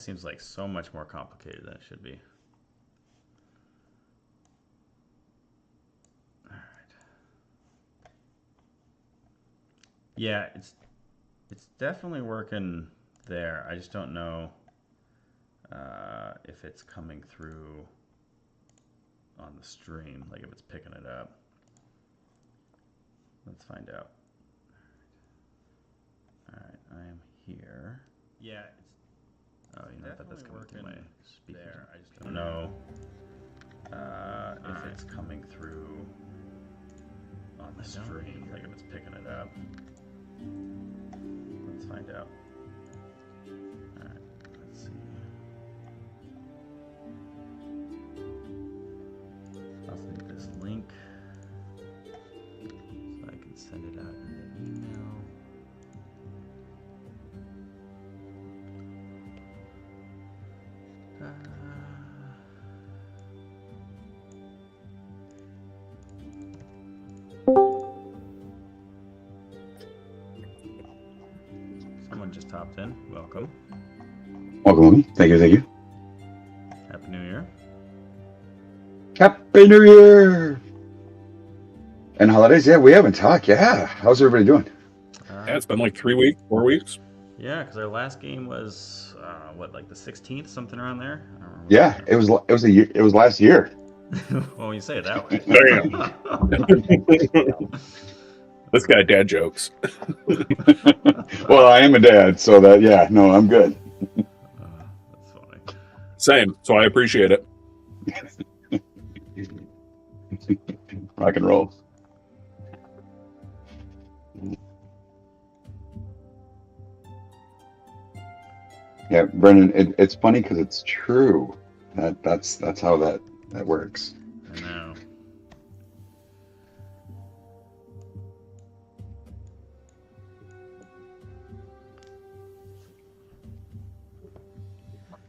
Seems like so much more complicated than it should be. All right. Yeah, it's definitely working there. I just don't know if it's coming through on the stream, like if it's picking it up. Let's find out. All right, I am here. Yeah, it's. Oh, you know, that's coming through my speakers. There. I just don't know if it's coming through on the stream, like if it's picking it up. Let's find out. All right, let's see. I'll send this link so I can send it out in an email. Someone just hopped in. Welcome. Welcome. Thank you. Thank you. Happy New Year. Happy New Year. And holidays. Yeah, we haven't talked. Yeah. How's everybody doing? Yeah, it's been like 3 weeks, 4 weeks. Yeah, because our last game was like the 16th, something around there. I don't remember. Yeah, it was last year. Well, when you say it that way. Damn. This guy dad jokes. Well, I am a dad, so that no, I'm good. That's funny. Same. So I appreciate it. Rock and roll. Yeah, Brendan, it's funny because it's true. That's how that works. I know.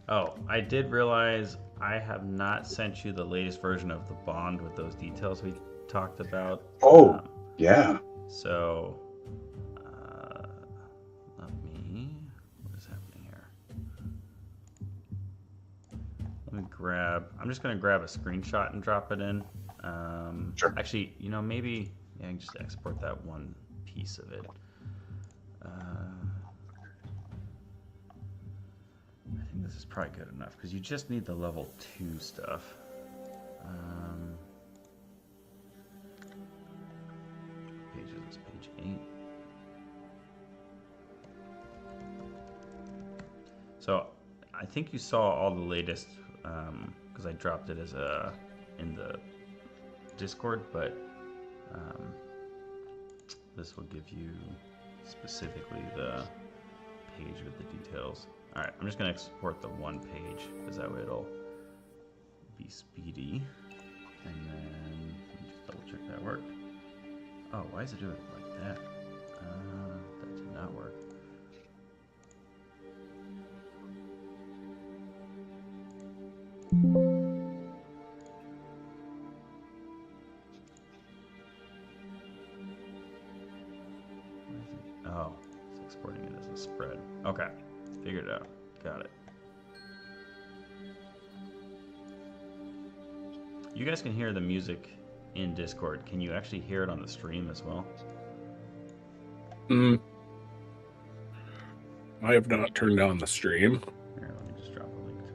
Oh, I did realize I have not sent you the latest version of the bond with those details we talked about. Oh, yeah. So, let me. What is happening here? Let me grab. I'm just going to grab a screenshot and drop it in. Sure. Actually, maybe I can just export that one piece of it. I think this is probably good enough because you just need the level 2 stuff. Page is this? Page 8. So I think you saw all the latest because I dropped it as in the Discord, but this will give you specifically the page with the details. All right, I'm just gonna export the one page because that way it'll be speedy. And then let me just double check that worked. Oh, why is it doing it like that? That did not work. Oh, it's exporting it as a spread. Okay, figured it out. Got it. You guys can hear the music in Discord. Can you actually hear it on the stream as well? I have not turned on the stream. Here, let me just drop a link to it.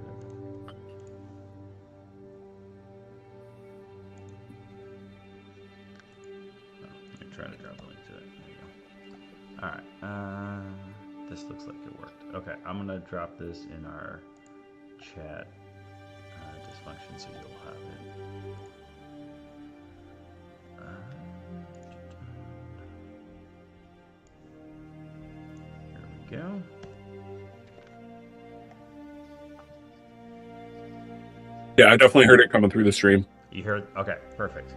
Oh, let me try to drop a link to it. There you go. Alright, this looks like it worked. Okay, I'm gonna drop this in our chat dysfunction so you'll have it. Here we go. Yeah, I definitely heard it coming through the stream. You heard? Okay, perfect.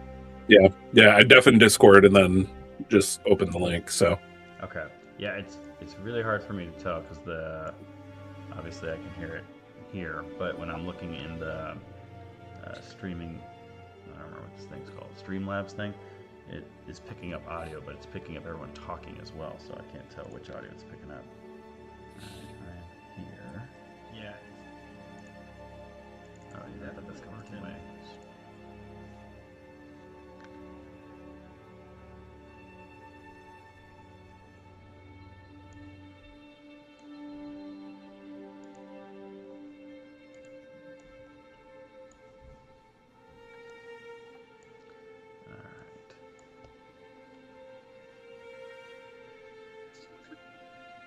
Yeah, I definitely Discord and then just opened the link. So okay, yeah, it's really hard for me to tell because obviously I can hear it here, but when I'm looking in the streaming, I don't remember what this thing's called, Streamlabs thing, it is picking up audio, but it's picking up everyone talking as well, so I can't tell which audio it's picking up. I'm here. Yeah. probably do that, but that's going to anyway.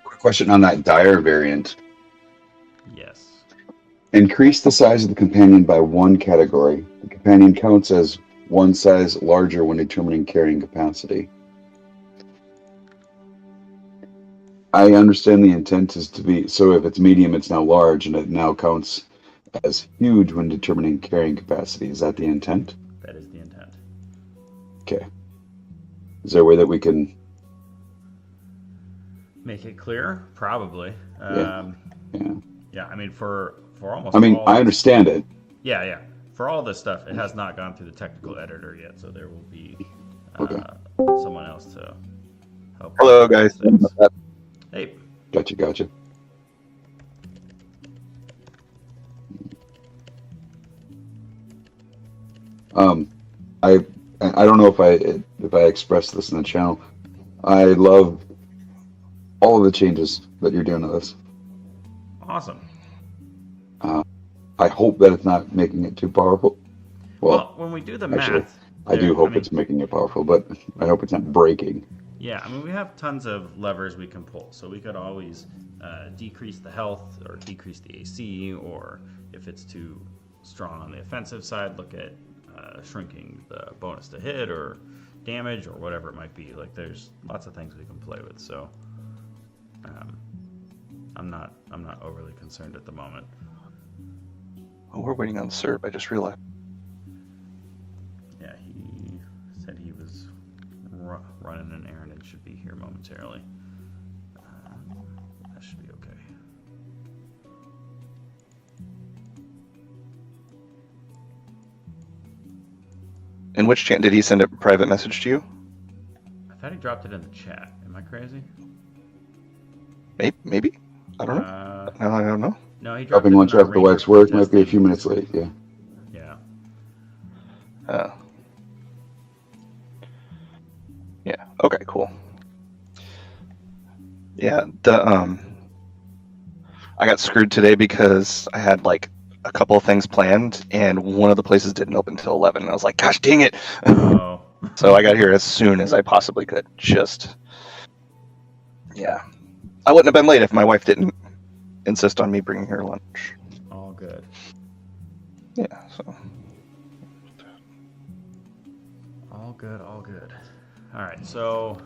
Quick question on that dire variant. Yes. Increase the size of the companion by one category. The companion counts as one size larger when determining carrying capacity. I understand the intent is to be, so if it's medium, it's now large, and it now counts as huge when determining carrying capacity. Is that the intent? That is the intent. Okay. Is there a way that we can make it clear? Probably. Yeah. Yeah, I mean, for almost I mean, all I understand it. Yeah. For all this stuff, it has not gone through the technical editor yet, so there will be Okay. someone else to help. Hello, guys. Hey. Gotcha. I don't know if I expressed this in the channel. I love all of the changes that you're doing to this. Awesome. I hope that it's not making it too powerful. Well, when we do the actually, math, I do hope it's making it powerful, but I hope it's not breaking. Yeah, I mean, we have tons of levers we can pull, so we could always decrease the health or decrease the AC, or if it's too strong on the offensive side, look at shrinking the bonus to hit or damage or whatever it might be. Like, there's lots of things we can play with, so I'm not overly concerned at the moment. Oh, we're waiting on Serb. I just realized. Yeah, he said he was running an errand and should be here momentarily. That should be okay. In which chat did he send a private message to you? I thought he dropped it in the chat. Am I crazy? Maybe. I don't know. No, I don't know. No, he dropped Dropping it lunch in our after wax work might be a few playtesting. minutes late. Yeah. Yeah. Okay. Cool. Yeah. I got screwed today because I had like a couple of things planned, and one of the places didn't open until 11. And I was like, "Gosh, dang it!" Oh. So I got here as soon as I possibly could. Yeah. I wouldn't have been late if my wife didn't insist on me bringing her lunch. All good. Yeah. So. All good. All right, so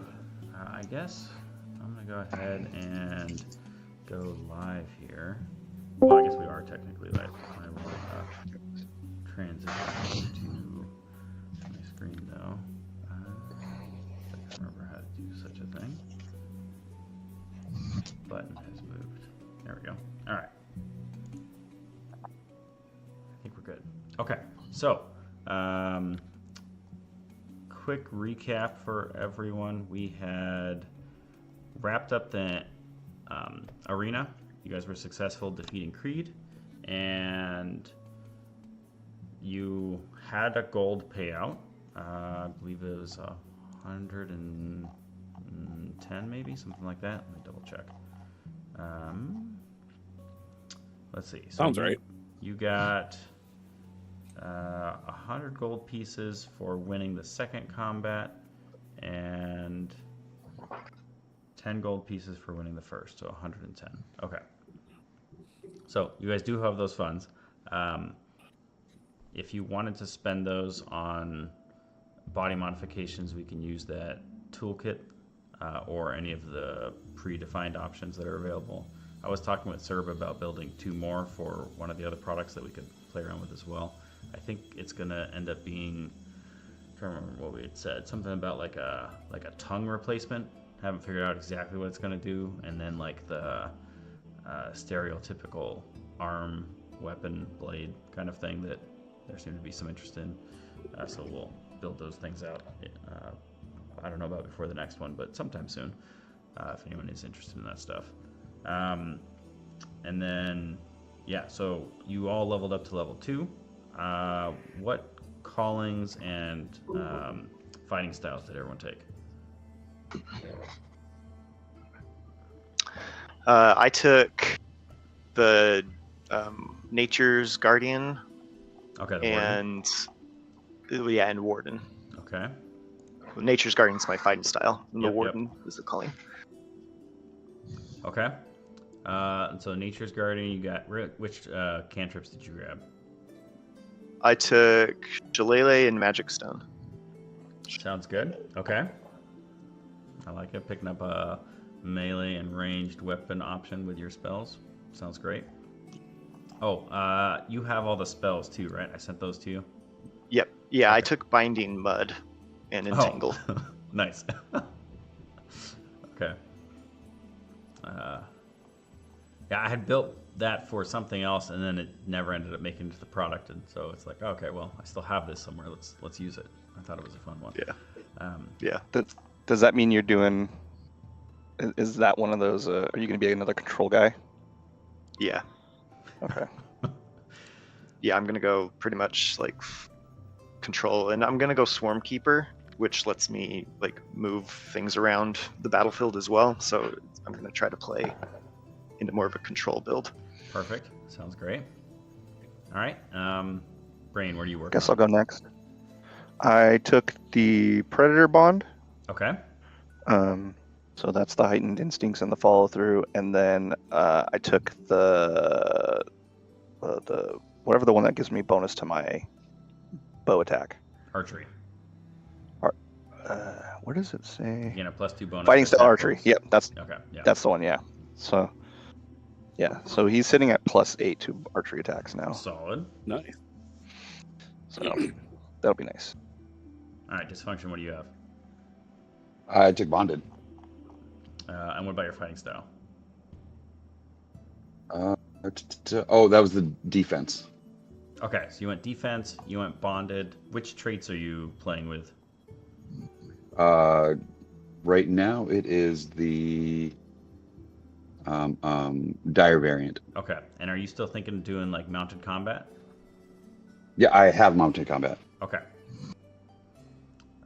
I guess I'm going to go ahead and go live here. Well, I guess we are technically live. I will transition to my screen, though. I can't remember how to do such a thing. Button has moved. There we go. All right. I think we're good. Okay, so quick recap for everyone. We had wrapped up the arena. You guys were successful defeating Creed, and you had a gold payout. I believe it was 110, maybe something like that. Let me double check. Let's see. So Sounds right. You got 100 gold pieces for winning the second combat, and 10 gold pieces for winning the first, so 110. Okay. So you guys do have those funds. If you wanted to spend those on body modifications, we can use that toolkit or any of the predefined options that are available. I was talking with Serb about building 2 more for one of the other products that we could play around with as well. I think it's going to end up being, I can't remember what we had said, something about like a tongue replacement. Haven't figured out exactly what it's going to do. And then like the stereotypical arm, weapon, blade kind of thing that there seemed to be some interest in. So we'll build those things out. I don't know about before the next one, but sometime soon, if anyone is interested in that stuff. And then Yeah, so you all leveled up to level 2. What callings and fighting styles did everyone take? I took the Nature's Guardian Okay, the warden. and Warden. Okay. Nature's Guardian's my fighting style, and the Yep, Warden is the calling. Okay. And so Nature's Guardian, you got which cantrips did you grab? I took Shillelagh and Magic Stone. Sounds good. Okay. I like it. Picking up a melee and ranged weapon option with your spells. Sounds great. Oh, you have all the spells too, right? I sent those to you. Yep. Yeah, Okay. I took Binding, Mud, and Entangle. Oh. Nice. Okay. Yeah, I had built that for something else, and then it never ended up making it to the product, and so it's like, okay, well, I still have this somewhere. Let's use it. I thought it was a fun one. Yeah. Yeah. Does that mean you're doing? Is that one of those? Are you going to be another control guy? Yeah. Okay. Yeah, I'm gonna go pretty much like control, and I'm gonna go Swarm Keeper, which lets me like move things around the battlefield as well. So I'm gonna try to play into more of a control build. Perfect. Sounds great. All right. Brain, where do you work? Guess I'll go next. I took the Predator Bond. Okay. So that's the heightened instincts and the follow through, and then I took the whatever the one that gives me bonus to my bow attack. Archery. What does it say? You know, +2 bonus. Fighting to style attack archery. rolls. Yep, that's Okay. Yeah. the one. Yeah. So he's sitting at +8 to archery attacks now. Solid. Nice. So that'll be nice. All right. Dysfunction. What do you have? I took bonded. And what about your fighting style? Oh, that was the defense. Okay, so you went defense, you went bonded. Which traits are you playing with? Right now it is the dire variant. Okay, and are you still thinking of doing like mounted combat? Yeah, I have mounted combat Okay.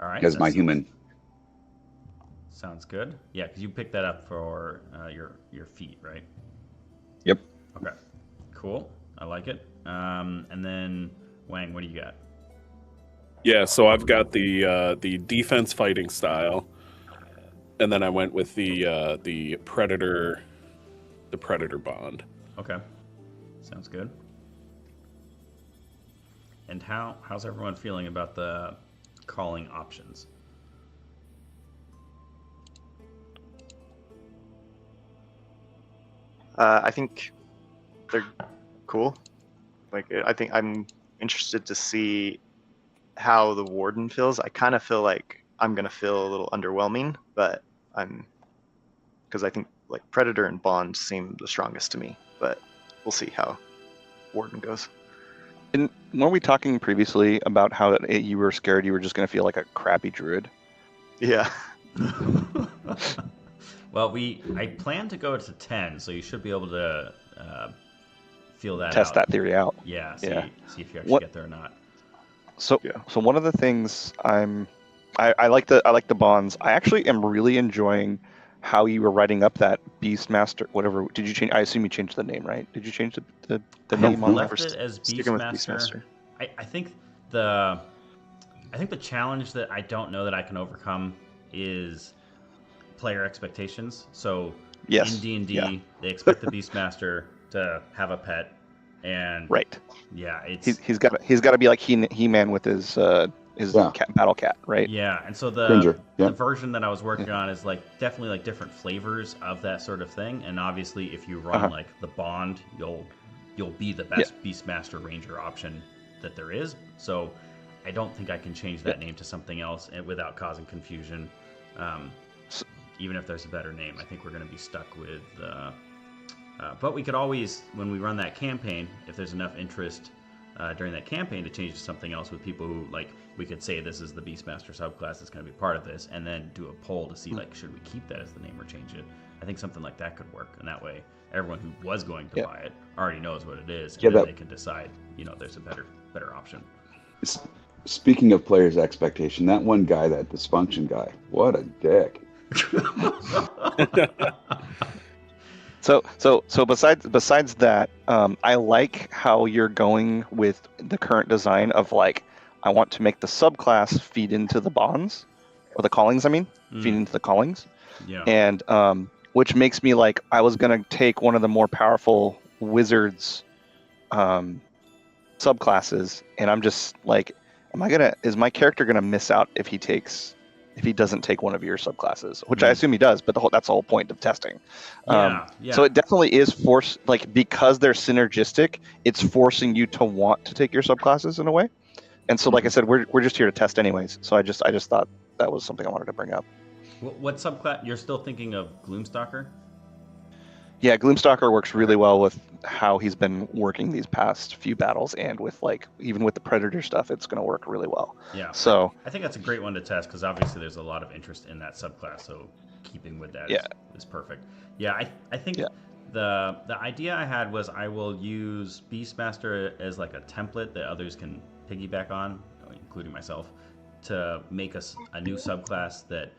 All right. as my that's- human. Sounds good. Yeah, because you picked that up for your feet, right? Yep. Okay. Cool. I like it. And then Wang, what do you got? Yeah, so I've got the defense fighting style, and then I went with the predator bond. Okay. Sounds good. And how's everyone feeling about the calling options? I think they're cool. Like, I think I'm interested to see how the Warden feels. I kind of feel like I'm gonna feel a little underwhelming, but because I think like Predator and Bond seem the strongest to me. But we'll see how Warden goes. And weren't we talking previously about how you were scared you were just going to feel like a crappy druid? Yeah. Well, I plan to go to 10, so you should be able to feel that Test out. that theory out. Yeah, see if you actually What- get there or not. So Yeah. so one of the things I like the bonds. I actually am really enjoying how you were writing up that Beastmaster. Whatever did you change? I assume you changed the name, right? Did you change the I name have on left that? it as Sticking with Beastmaster. Beastmaster. I think the challenge that I don't know that I can overcome is player expectations. So Yes. in D&D, Yeah. they expect the Beastmaster to have a pet, and Right. yeah, it's He's got to be like He-Man with his Yeah. battle cat, right? yeah, and so the Cringer, yeah. the version that I was working on is like definitely like different flavors of that sort of thing. And obviously, if you run like the Bond, you'll be the best Beastmaster Ranger option that there is. So I don't think I can change that name to something else without causing confusion. Even if there's a better name, I think we're going to be stuck with. But we could always, when we run that campaign, if there's enough interest during that campaign, to change to something else with people who like we could say this is the Beastmaster subclass that's going to be part of this, and then do a poll to see like should we keep that as the name or change it. I think something like that could work, and that way everyone who was going to buy it already knows what it is, and then they can decide, there's a better option. Speaking of players' expectation, that one guy, that dysfunction guy, what a dick. So besides that, I like how you're going with the current design of like, I want to make the subclass feed into the bonds, or the callings. Feed into the callings. Yeah. And which makes me like, I was gonna take one of the more powerful wizards subclasses, and I'm just like, is my character gonna miss out if he doesn't take one of your subclasses, which I assume he does, but that's the whole point of testing. Yeah. So it definitely is because they're synergistic, it's forcing you to want to take your subclasses in a way. And so, like I said, we're just here to test anyways. So I just thought that was something I wanted to bring up. What subclass? You're still thinking of Gloomstalker? Yeah, Gloomstalker works really well with how he's been working these past few battles, and with even with the Predator stuff, it's going to work really well. Yeah. So I think that's a great one to test because obviously there's a lot of interest in that subclass. So keeping with that is perfect. Yeah, I think the idea I had was I will use Beastmaster as like a template that others can piggyback on, including myself, to make us a new subclass that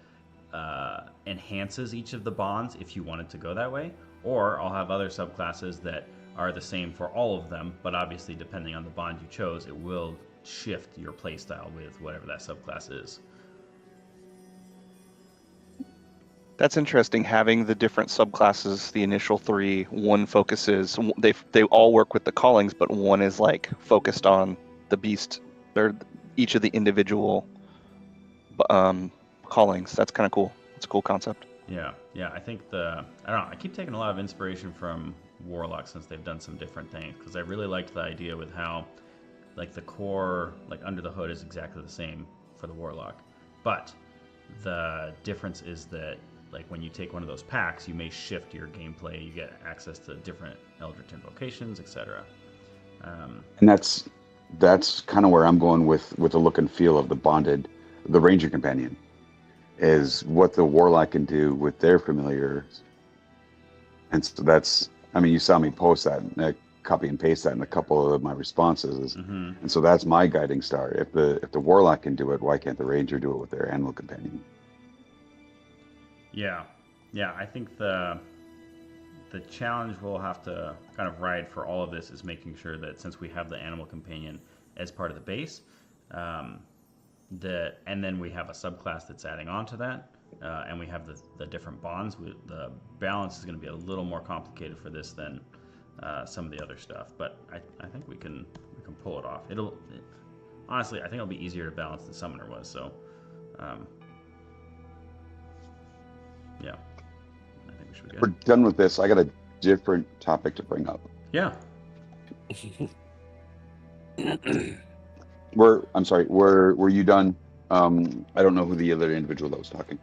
enhances each of the bonds if you wanted to go that way. Or I'll have other subclasses that are the same for all of them, but obviously depending on the bond you chose, it will shift your playstyle with whatever that subclass is. that's interesting, having the different subclasses, the initial three. One focuses, they all work with the callings, but one is like focused on the beast. They're each of the individual callings. That's kind of cool. It's a cool concept. Yeah. I think I don't know. I keep taking a lot of inspiration from Warlock since they've done some different things, because I really liked the idea with how, like, the core, like under the hood, is exactly the same for the Warlock, but the difference is that, like, when you take one of those packs, you may shift your gameplay. You get access to different Eldritch invocations, etc. And that's kind of where I'm going with the look and feel of the Ranger Companion, is what the Warlock can do with their familiar. And so that's, you saw me post that, copy and paste that in a couple of my responses. Mm-hmm. And so that's my guiding star. If the Warlock can do it, why can't the Ranger do it with their Animal Companion? Yeah. I think the challenge we'll have to kind of ride for all of this is making sure that, since we have the Animal Companion as part of the base, and then we have a subclass that's adding on to that, and we have the different bonds. The balance is going to be a little more complicated for this than some of the other stuff, but I think we can pull it off. Honestly, I think it'll be easier to balance than Summoner was. So, yeah, I think we should be good. We're done with this. I got a different topic to bring up. Yeah. Were you done? I don't know who the other individual that was talking.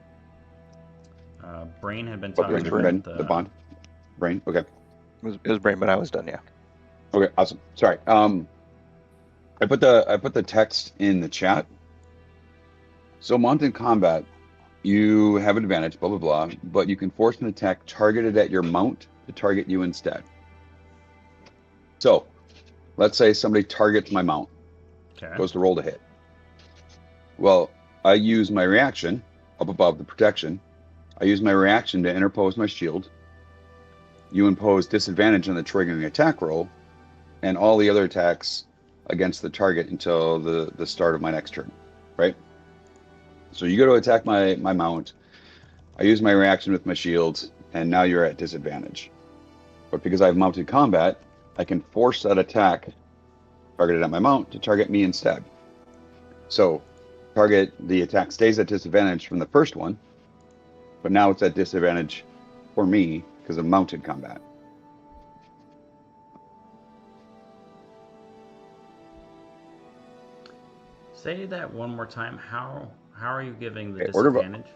Brain had been talking about about the bond. Brain, okay. It was Brain, but I was done. Yeah. Okay, awesome. Sorry. I put the text in the chat. So mounted combat, you have an advantage, blah blah blah, but you can force an attack targeted at your mount to target you instead. So, let's say somebody targets my mount. Okay. Goes to roll to hit. Well, I use my reaction up above the protection. I use my reaction to interpose my shield. You impose disadvantage on the triggering attack roll, and all the other attacks against the target until the start of my next turn, right? So you go to attack my mount. I use my reaction with my shield, and now you're at disadvantage. But because I have mounted combat, I can force that attack targeted at my mount to target me instead. So the attack stays at disadvantage from the first one, but now it's at disadvantage for me because of mounted combat. Say that one more time. How are you giving the Okay, disadvantage?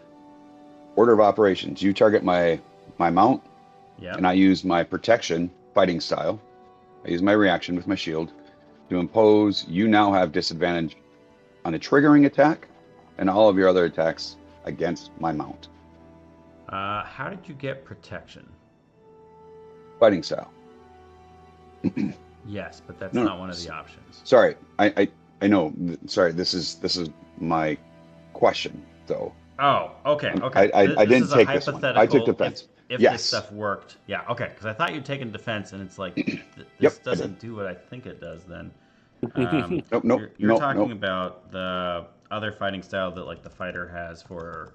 Order of operations. You target my mount, Yeah. and I use my protection fighting style. I use my reaction with my shield to impose. You now have disadvantage on a triggering attack, and all of your other attacks against my mount. How did you get protection? Fighting style. Yes, but that's No, not one of the options. Sorry, I know. Sorry, this is my question though. Oh, okay, okay. I This didn't is a take this one. I took hypothetical defense. If Yes. this stuff worked. Yeah, okay. Because I thought you'd taken defense, and it's like this Yep, I doesn't do what I think it does. Then Nope. you're talking about the other fighting style that like the fighter has for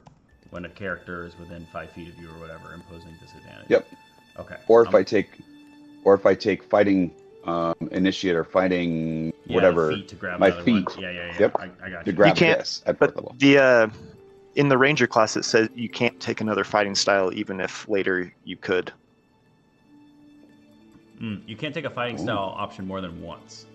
when a character is within 5 feet of you or whatever, imposing disadvantage. Yep. Okay. Or if I take fighting initiate or fighting whatever, feet to grab my another feet. One. Yeah. Yep. I got To you. grab You can't- this at But fourth level. the in the ranger class, it says you can't take another fighting style, even if later you could. You can't take a fighting style option more than once.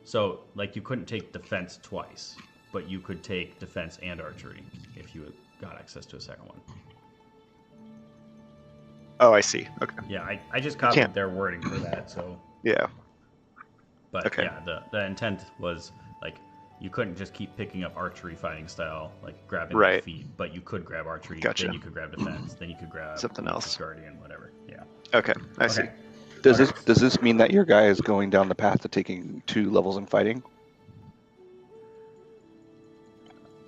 So, like, you couldn't take defense twice, but you could take defense and archery if you got access to a second one. Oh, I see. Okay. Yeah, I just copied can't- their wording for that. So, Yeah. but Okay. yeah, the intent was like you couldn't just keep picking up archery fighting style, like grabbing Right. the feet, but you could grab archery, Gotcha. then you could grab defense, then you could grab Something else. guardian, whatever. Yeah. Okay. I see. Okay. Does Alright. this mean that your guy is going down the path to taking 2 levels in fighting?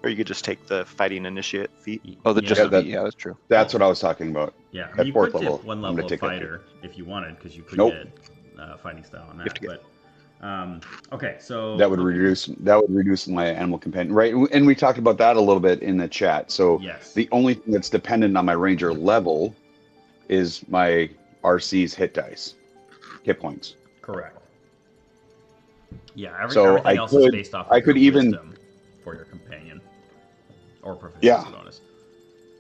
Or you could just take the fighting initiate feat. Oh, the Yeah. just Yeah, the that- feet. Yeah, that's true. That's what I was talking about. Yeah, At you fourth could level, dip one I'm level gonna of take that fighter if you wanted, because you could Nope. get fighting style on that. have to get- But okay, so That would reduce my animal companion, right? And we talked about that a little bit in the chat. So Yes. the only thing that's dependent on my ranger level is my RC's hit dice, hit points. Correct. Yeah, So everything I else is could- based off of I could your even- wisdom for your companion or proficiency Yeah. bonus.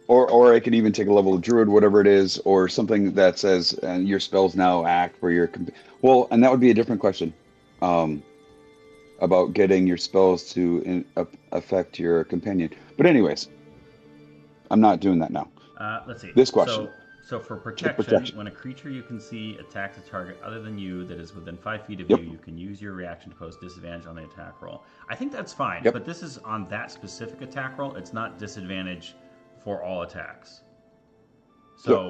Or I could even take a level of druid, whatever it is, or something that says your spells now act for your. Well, and that would be a different question, about getting your spells to affect your companion. But anyways, I'm not doing that now. Let's see. This question. So for protection, protection. when a creature you can see attacks a target other than you that is within 5 feet of Yep. you, you can use your reaction to pose disadvantage on the attack roll. I think that's fine, Yep. but this is on that specific attack roll. It's not disadvantage for all attacks. So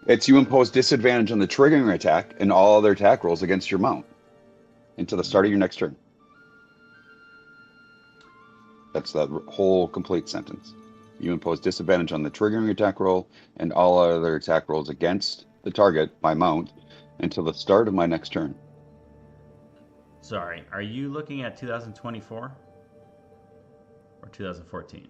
it's you impose disadvantage on the triggering attack and all other attack rolls against your mount until the start of your next turn. That's the whole complete sentence. You impose disadvantage on the triggering attack roll and all other attack rolls against the target, my mount, until the start of my next turn. Sorry, are you looking at 2024 or 2014?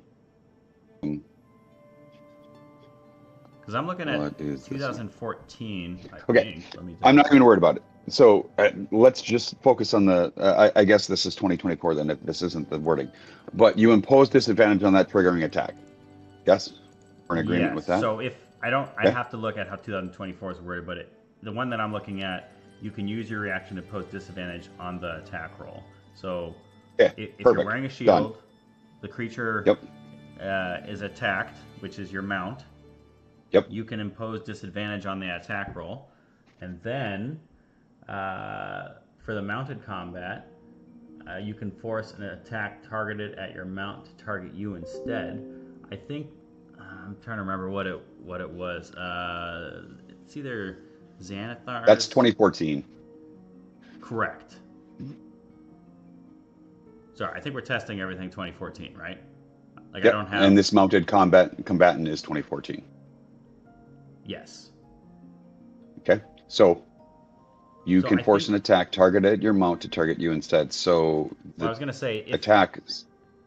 Because I'm looking What at is this? 2014. I Okay. think. Let me I'm not even worried about it. So let's just focus on the. I guess this is 2024 then, if this isn't the wording. But you impose disadvantage on that triggering attack. Yes? We're in agreement Yes. with that? So if I don't, I Okay. have to look at how 2024 is worded, but the one that I'm looking at, you can use your reaction to pose disadvantage on the attack roll. So Okay, if you're perfect. wearing a Done. shield, the creature Yep. is attacked, which is your mount. Yep. You can impose disadvantage on the attack roll, and then for the mounted combat, you can force an attack targeted at your mount to target you instead. I think I'm trying to remember what it was. It's either Xanathar. That's 2014. Correct. Sorry, I think we're testing everything 2014, right? Like Yep. I don't have. And this mounted combatant is 2014. Yes. Okay. So you So can I force think- an attack targeted at your mount to target you instead. So Well, I the was gonna say attack is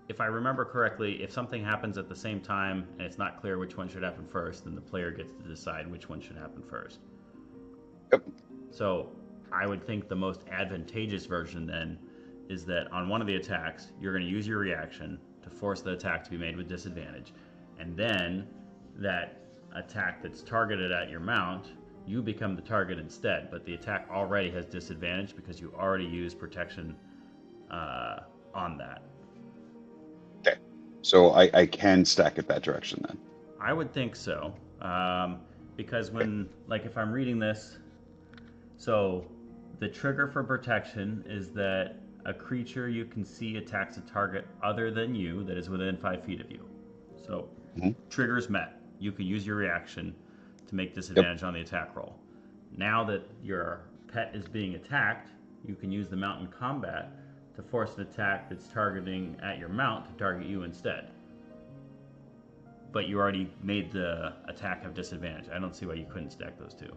if I remember correctly, if something happens at the same time and it's not clear which one should happen first, then the player gets to decide which one should happen first. Yep. So I would think the most advantageous version then is that on one of the attacks, you're going to use your reaction to force the attack to be made with disadvantage. And then that attack that's targeted at your mount, you become the target instead. But the attack already has disadvantage because you already used protection on that. so I can stack it that direction then. I would think so, because when, like, if I'm reading this, so the trigger for protection is that a creature you can see attacks a target other than you that is within 5 feet of you. So, triggers met. You can use your reaction to make disadvantage on the attack roll. Now that your pet is being attacked, you can use the mount in combat to force an attack that's targeting at your mount to target you instead. But you already made the attack have disadvantage. I don't see why you couldn't stack those two.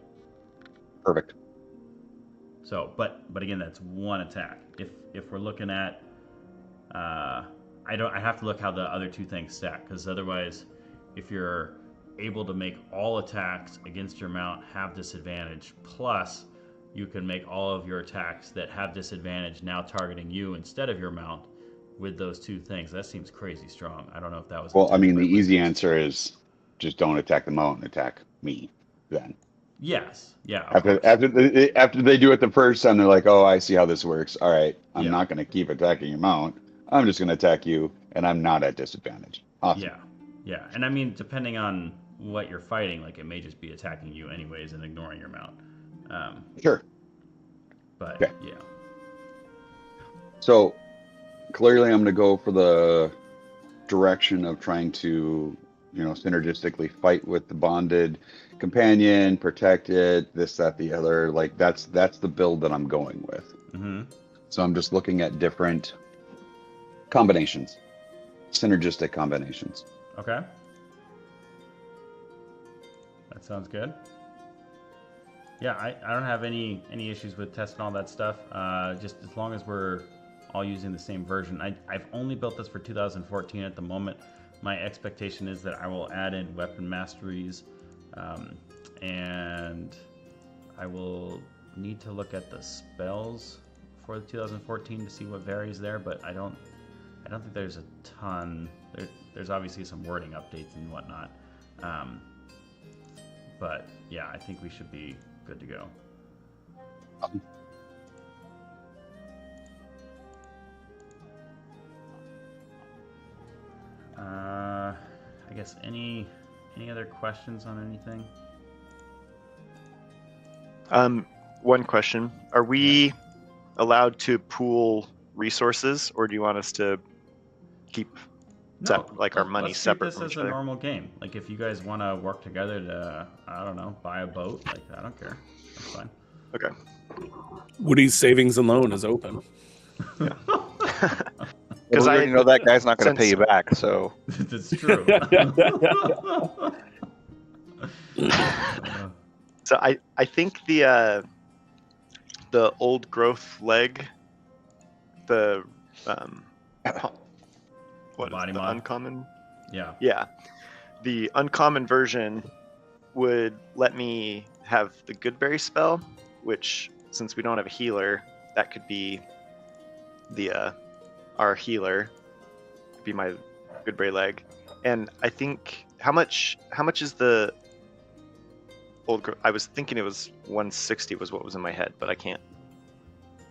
Perfect. So, but again, that's one attack. If we're looking at, I have to look how the other two things stack, because otherwise, if you're able to make all attacks against your mount have disadvantage, plus you can make all of your attacks that have disadvantage now targeting you instead of your mount with those two things. That seems crazy strong. I don't know if that was. Well, I mean, the easy answer is just don't attack the mount and attack me then. Yes. Yeah. After they do it the first time, they're like, oh, I see how this works. All right, I'm not going to keep attacking your mount. I'm just going to attack you, and I'm not at disadvantage. Awesome. Yeah. Yeah. And I mean, depending on what you're fighting, like it may just be attacking you anyways and ignoring your mount. Sure. But okay. Yeah. So clearly, I'm going to go for the direction of trying to, synergistically fight with the bonded companion, protect it, this, that, the other. Like that's the build that I'm going with. Mm-hmm. So I'm just looking at different combinations, synergistic combinations. Okay. That sounds good. Yeah, I don't have any issues with testing all that stuff. Just as long as we're all using the same version. I've only built this for 2014 at the moment. My expectation is that I will add in weapon masteries, and I will need to look at the spells for 2014 to see what varies there. But I don't think there's a ton. There's obviously some wording updates and whatnot. But yeah, I think we should be good to go. I guess any other questions on anything? One question: are we allowed to pool resources, or do you want us to keep our money separate from Let's treat this as a normal game. Like if you guys want to work together to, I don't know, buy a boat, like I don't care. That's fine. Okay. Woody's savings and loan is open. Yeah. Because I know that guy's not going to pay you back, so that's true. So I think the old growth leg, the what body is the mod? uncommon? Yeah. The uncommon version would let me have the Goodberry spell, which since we don't have a healer, that could be the our healer, could be my Goodberry leg. And I think how much is the old growth? I was thinking it was 160 was what was in my head, but I can't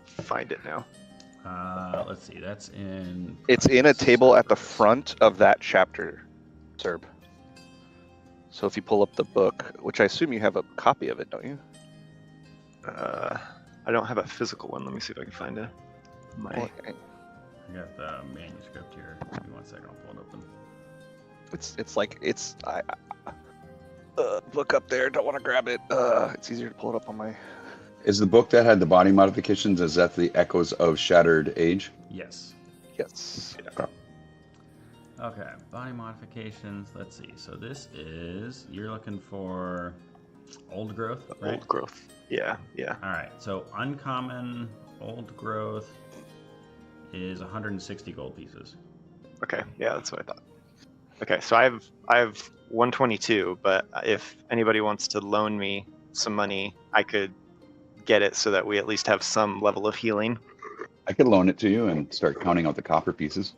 find it now. Let's see. That's in. It's in a table at the front of that chapter, Serb. So if you pull up the book, which I assume you have a copy of it, don't you? I don't have a physical one. Let me see if I can find it. I got the manuscript here. Give me 1 second. I'll pull it open. It's book up there. Don't want to grab it. It's easier to pull it up on my. Is the book that had the body modifications, is that the Echoes of Shattered Age? Yes. Yes. Yeah. Okay, body modifications. Let's see. So this is, you're looking for old growth, right? Old growth. Yeah. All right. So uncommon old growth is 160 gold pieces. Okay. Yeah, that's what I thought. Okay, so I have 122, but if anybody wants to loan me some money, I could get it so that we at least have some level of healing. I could loan it to you and start counting out the copper pieces.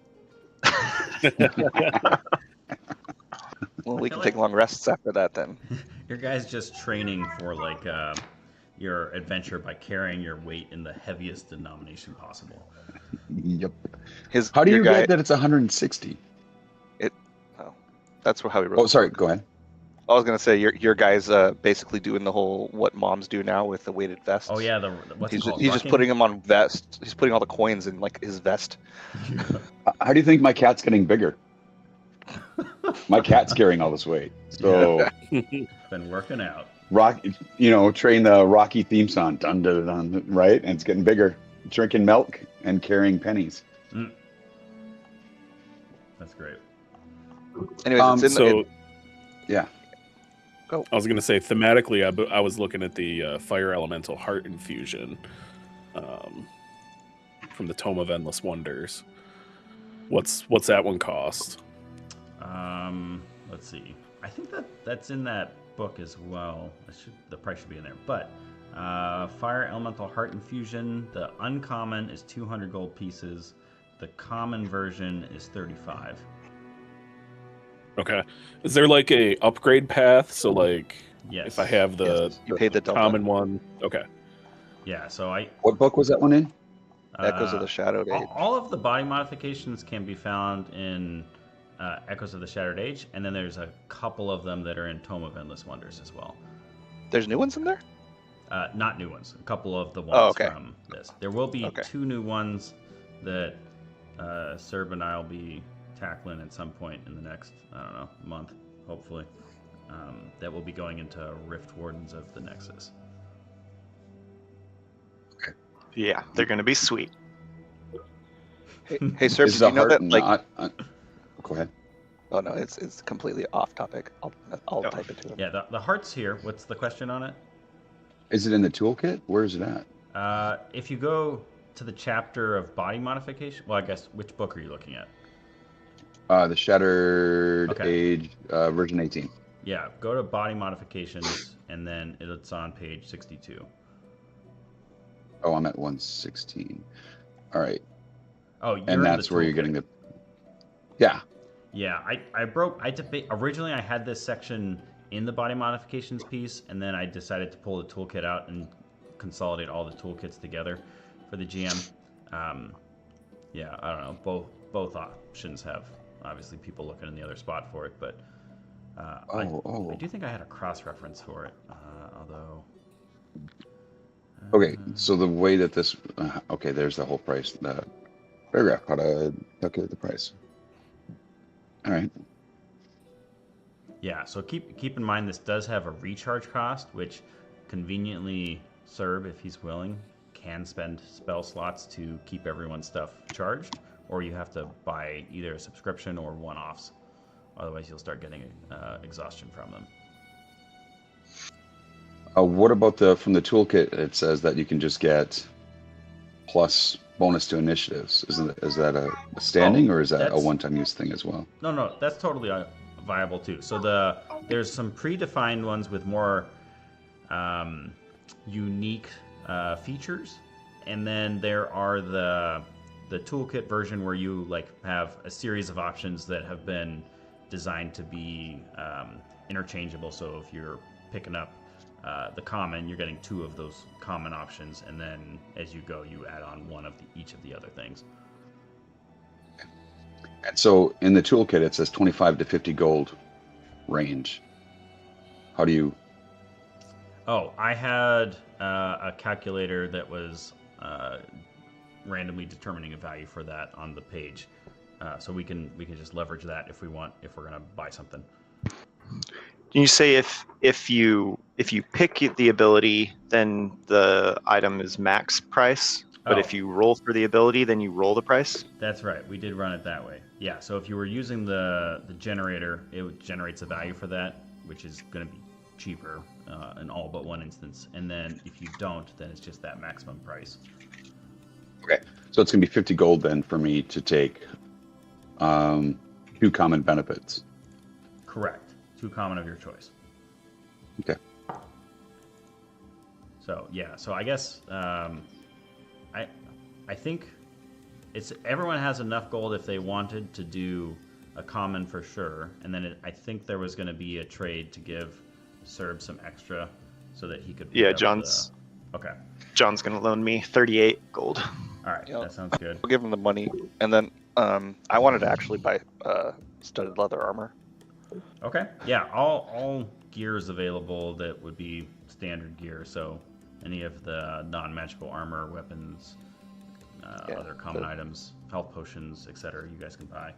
Well, we can take long rests after that then. Your guy's just training for like your adventure by carrying your weight in the heaviest denomination possible. Yep. How do you get that it's 160? That's how he wrote. Oh, sorry. Go ahead. I was gonna say your guy's basically doing the whole what moms do now with the weighted vests. Oh yeah, what's it called? He's just putting them on vest. He's putting all the coins in like his vest. Yeah. How do you think my cat's getting bigger? My cat's carrying all this weight. So Been working out. train the Rocky theme song, dun dun dun, right? And it's getting bigger. Drinking milk and carrying pennies. That's great. Anyways, it's in Yeah. I was going to say, thematically, I was looking at the Fire Elemental Heart Infusion from the Tome of Endless Wonders. What's that one cost? Let's see. I think that's in that book as well. The price should be in there. But Fire Elemental Heart Infusion, the uncommon is 200 gold pieces. The common version is 35. Okay. Is there like a upgrade path? So like, Yes. if I have the you paid the double. common one, okay. Yeah, so What book was that one in? Echoes of the Shadowed Age. all of the body modifications can be found in Echoes of the Shattered Age, and then there's a couple of them that are in Tome of Endless Wonders as well. There's new ones in there? Not new ones. A couple of the ones okay. from this. There will be Okay. 2 new ones that Serb and I will be tackling at some point in the next, month, hopefully. That will be going into Rift Wardens of the Nexus. Yeah, they're gonna be sweet. Hey, Serb, did you know that? Like, go ahead. oh no, it's completely off topic. I'll Oh. type it to him. Yeah, the heart's here. What's the question on it? Is it in the toolkit? Where is it at? If you go to the chapter of body modification, well, I guess, which book are you looking at? The Shattered Okay. Age, version 18. Yeah, go to body modifications, and then it's on page 62. Oh, I'm at 116. All right. Oh, you're And in that's the where you're toolkit. getting the... Yeah. Yeah, originally I had this section in the body modifications piece, and then I decided to pull the toolkit out and consolidate all the toolkits together for the GM. Yeah, I don't know. Both options have obviously people looking in the other spot for it, but I do think I had a cross-reference for it, although... Okay, so the way that this... okay, there's the whole price. The paragraph, how to calculate the price. All right. Yeah, so keep in mind this does have a recharge cost, which conveniently Serb, if he's willing, can spend spell slots to keep everyone's stuff charged, or you have to buy either a subscription or one-offs. Otherwise, you'll start getting exhaustion from them. What about from the toolkit? It says that you can just get plus bonus to initiatives. Is that a standing, or is that a one-time use thing as well? No, that's totally viable too. So there's some predefined ones with more unique features, and then there are the toolkit version where you like have a series of options that have been designed to be interchangeable. So if you're picking up the common, you're getting 2 of those common options, and then as you go, you add on one of each of the other things. And so in the toolkit, it says 25 to 50 gold range. How do you... Oh, I had a calculator that was randomly determining a value for that on the page, so we can just leverage that if we want, if we're gonna buy something. Can you say if you pick the ability, then the item is max price, but if you roll for the ability, then you roll the price? That's right. We did run it that way. Yeah. So if you were using the generator, it generates a value for that, which is going to be cheaper in all but one instance. And then if you don't, then it's just that maximum price. Okay, so it's going to be 50 gold then for me to take 2 common benefits. Correct. 2 common of your choice. Okay. So yeah. So I guess I think everyone has enough gold if they wanted to do a common for sure, and then I think there was going to be a trade to give Serb some extra so that he could. Yeah, John's gonna loan me 38 gold. All right, that sounds good. I'll give him the money, and then I wanted to actually buy studded leather armor. Okay, yeah, I'll gears available that would be standard gear. So any of the non-magical armor, weapons, other common items, health potions, etc. You guys can buy.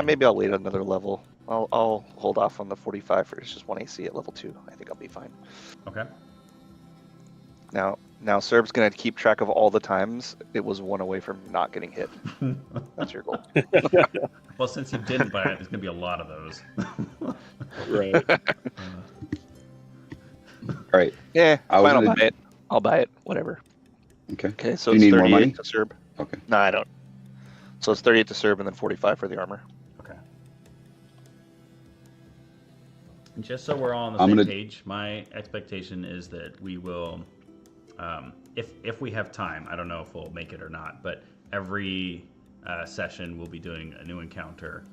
Maybe I'll wait another level. I'll hold off on the 45 for it's just 1 AC at level 2. I think I'll be fine. Okay. Now Serb's gonna keep track of all the times it was 1 away from not getting hit. That's your goal. Well, since you didn't buy it, there's gonna be a lot of those. Right. All right. Yeah, I was fine, I'll gonna- buy it. I'll buy it. Whatever. Okay. Okay, so Do it's you need more 38 money? to Serb. Okay. No, I don't. So it's 38 to Serb and then 45 for the armor. Okay. And just so we're all on the I'm same gonna- page, my expectation is that we will, if we have time, I don't know if we'll make it or not, but every session we'll be doing a new encounter.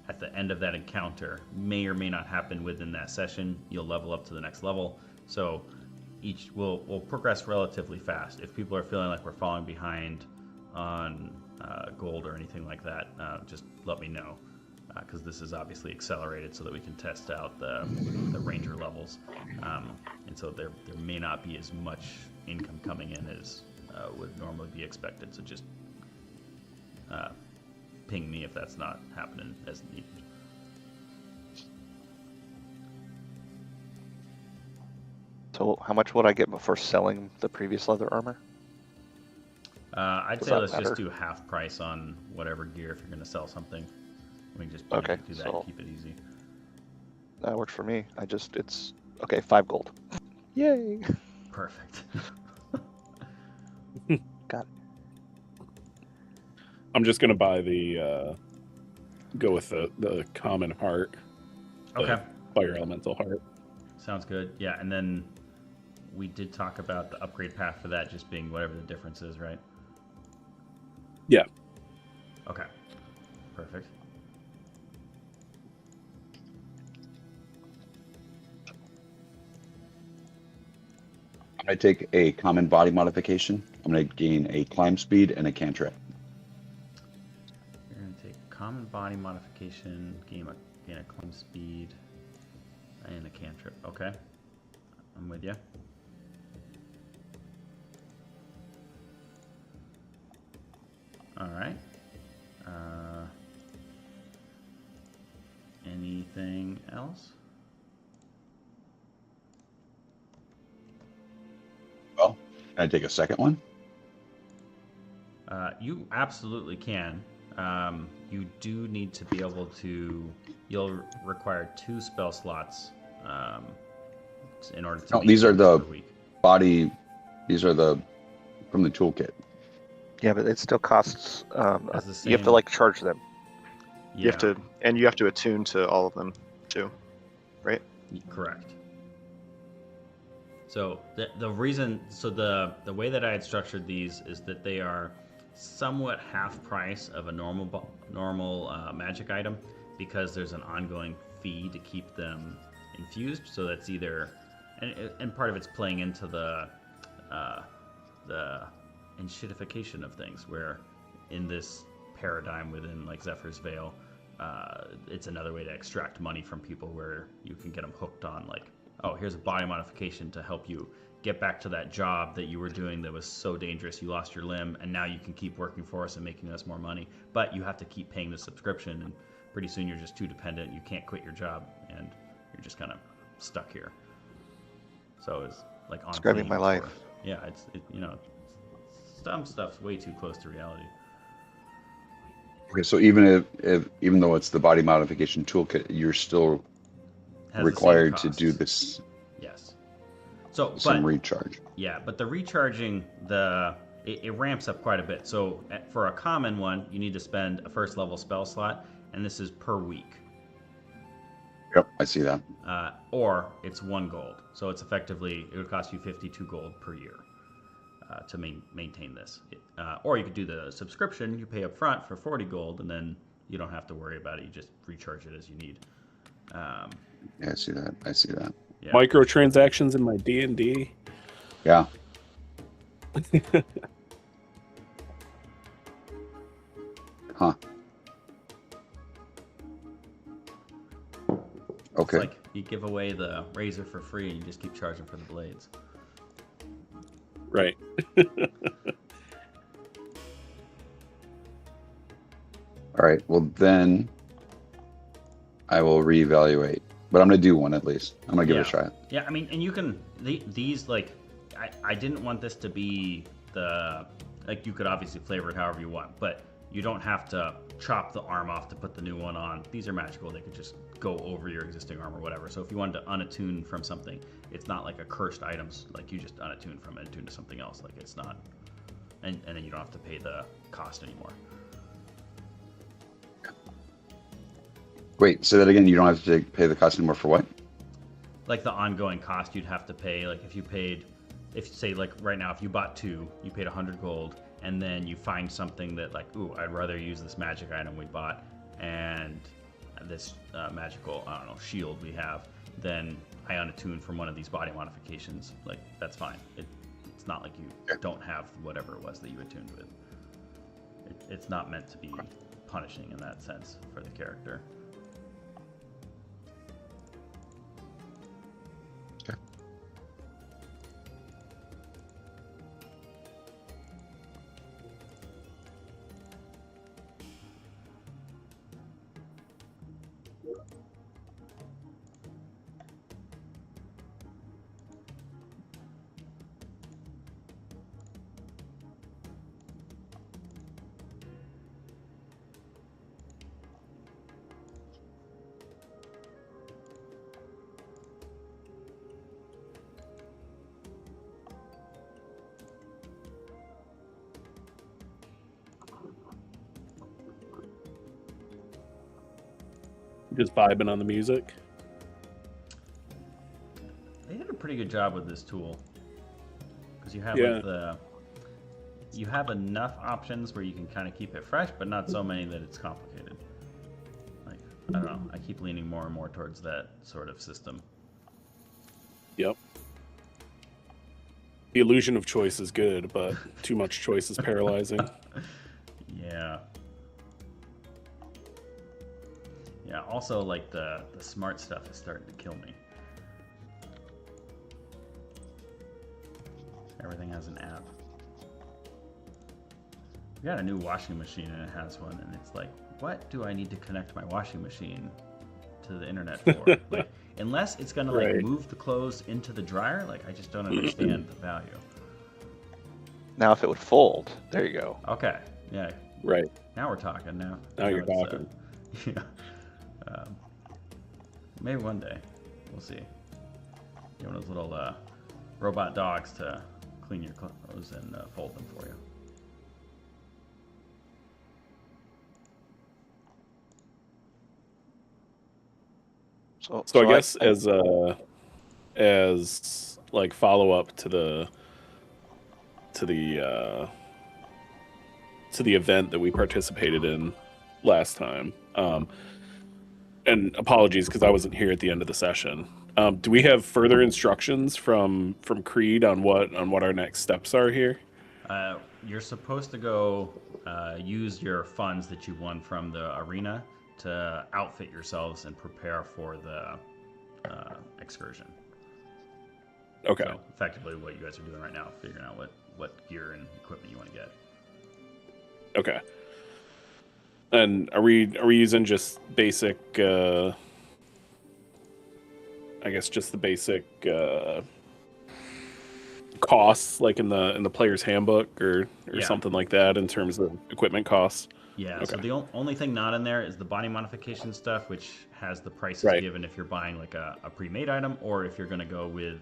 At the end of that encounter, may or may not happen within that session, you'll level up to the next level. So we'll progress relatively fast. If people are feeling like we're falling behind on gold or anything like that, just let me know, because this is obviously accelerated so that we can test out the ranger levels, and so there may not be as much income coming in as would normally be expected. So just ping me if that's not happening as needed. So how much would I get before selling the previous leather armor? I'd Does say that let's matter? just do half price on whatever gear if you're going to sell something. We can just Okay, do that so- and keep it easy. That works for me. It's okay. 5 gold. Yay! Perfect. I'm just gonna buy go with the common heart. the Okay. Fire elemental heart. Sounds good. Yeah, and then we did talk about the upgrade path for that just being whatever the difference is, right? Yeah. Okay. Perfect. I'm going to take a common body modification. I'm going to gain a climb speed and a cantrip. You're going to take common body modification, gain a climb speed, and a cantrip. Okay. I'm with you. All right. Anything else? Well, can I take a second one? You absolutely can. You do need to be able to. You'll require 2 spell slots in order to. No, make these are it the per week. body. These are the from the toolkit. Yeah, but it still costs. Has the You have to same- like charge them. You have to, and you have to attune to all of them too, right? Correct. So the reason, so the way that I had structured these is that they are somewhat half price of a normal magic item, because there's an ongoing fee to keep them infused. So that's either, and part of it's playing into the enshittification of things, where in this paradigm within like Zephyr's Veil, it's another way to extract money from people, where you can get them hooked on like, oh, here's a body modification to help you get back to that job that you were doing that was so dangerous you lost your limb, and now you can keep working for us and making us more money, but you have to keep paying the subscription, and pretty soon you're just too dependent. You can't quit your job, and you're just kind of stuck here. So it's like on Describing my flames, life. or- yeah, you know, some stuff's way too close to reality. Okay, so even even though it's the body modification toolkit, you're still Has the same required to do costs. this Yes. So, some but recharge. yeah, but the recharging, it ramps up quite a bit. So for a common one, you need to spend a first level spell slot, and this is per week. Yep, I see that. Or it's 1 gold. So it's effectively, it would cost you 52 gold per year to maintain this. Or you could do the subscription, you pay up front for 40 gold, and then you don't have to worry about it. You just recharge it as you need. Yeah, I see that. I see that. Yeah. Microtransactions in my D&D. Yeah. Huh. It's Okay. like You give away the razor for free, and you just keep charging for the blades. Right. All right. Well, then I will reevaluate. But I'm going to do one at least. I'm going to give it a try. Yeah, I mean, and you can, these, like, I didn't want this to be the, like, you could obviously flavor it however you want, but you don't have to chop the arm off to put the new one on. These are magical. They could just go over your existing arm or whatever. So if you wanted to unattune from something, it's not like a cursed items, like you just unattune from it, attune to something else. Like it's not, and then you don't have to pay the cost anymore. Wait, say that again. You don't have to pay the cost anymore for what? Like the ongoing cost you'd have to pay, like if you paid, if say like right now, if you bought 2, you paid 100 gold, and then you find something that like, ooh, I'd rather use this magic item we bought and this magical, I don't know, shield we have, then I unattune from one of these body modifications. Like that's fine. It's not like you don't have whatever it was that you attuned with. It's not meant to be punishing in that sense for the character. Just vibing on the music. They did a pretty good job with this tool because you have like you have enough options where you can kind of keep it fresh, but not so many that it's complicated. Like I don't know, I keep leaning more and more towards that sort of system. Yep. The illusion of choice is good, but too much choice is paralyzing. Yeah. Yeah, also like the smart stuff is starting to kill me. Everything has an app. We got a new washing machine and it has one, and it's like, what do I need to connect my washing machine to the internet for? Like, unless it's gonna like move the clothes into the dryer, like I just don't understand the value. Now, if it would fold, there you go. Okay, yeah. Right. Now we're talking. Now you're talking. Yeah. Maybe one day. We'll see. You want those little robot dogs to clean your clothes and fold them for you. So I guess as like follow up to the event that we participated in last time. And apologies because I wasn't here at the end of the session. Do we have further instructions from Creed on what our next steps are here? You're supposed to go use your funds that you won from the arena to outfit yourselves and prepare for the excursion. Okay. So effectively, what you guys are doing right now, figuring out what gear and equipment you want to get. Okay. And are we using just basic? I guess just the basic costs, like in the player's handbook or something like that, in terms of equipment costs. Yeah. Okay. So the only thing not in there is the body modification stuff, which has the prices given if you're buying like a pre-made item, or if you're going to go with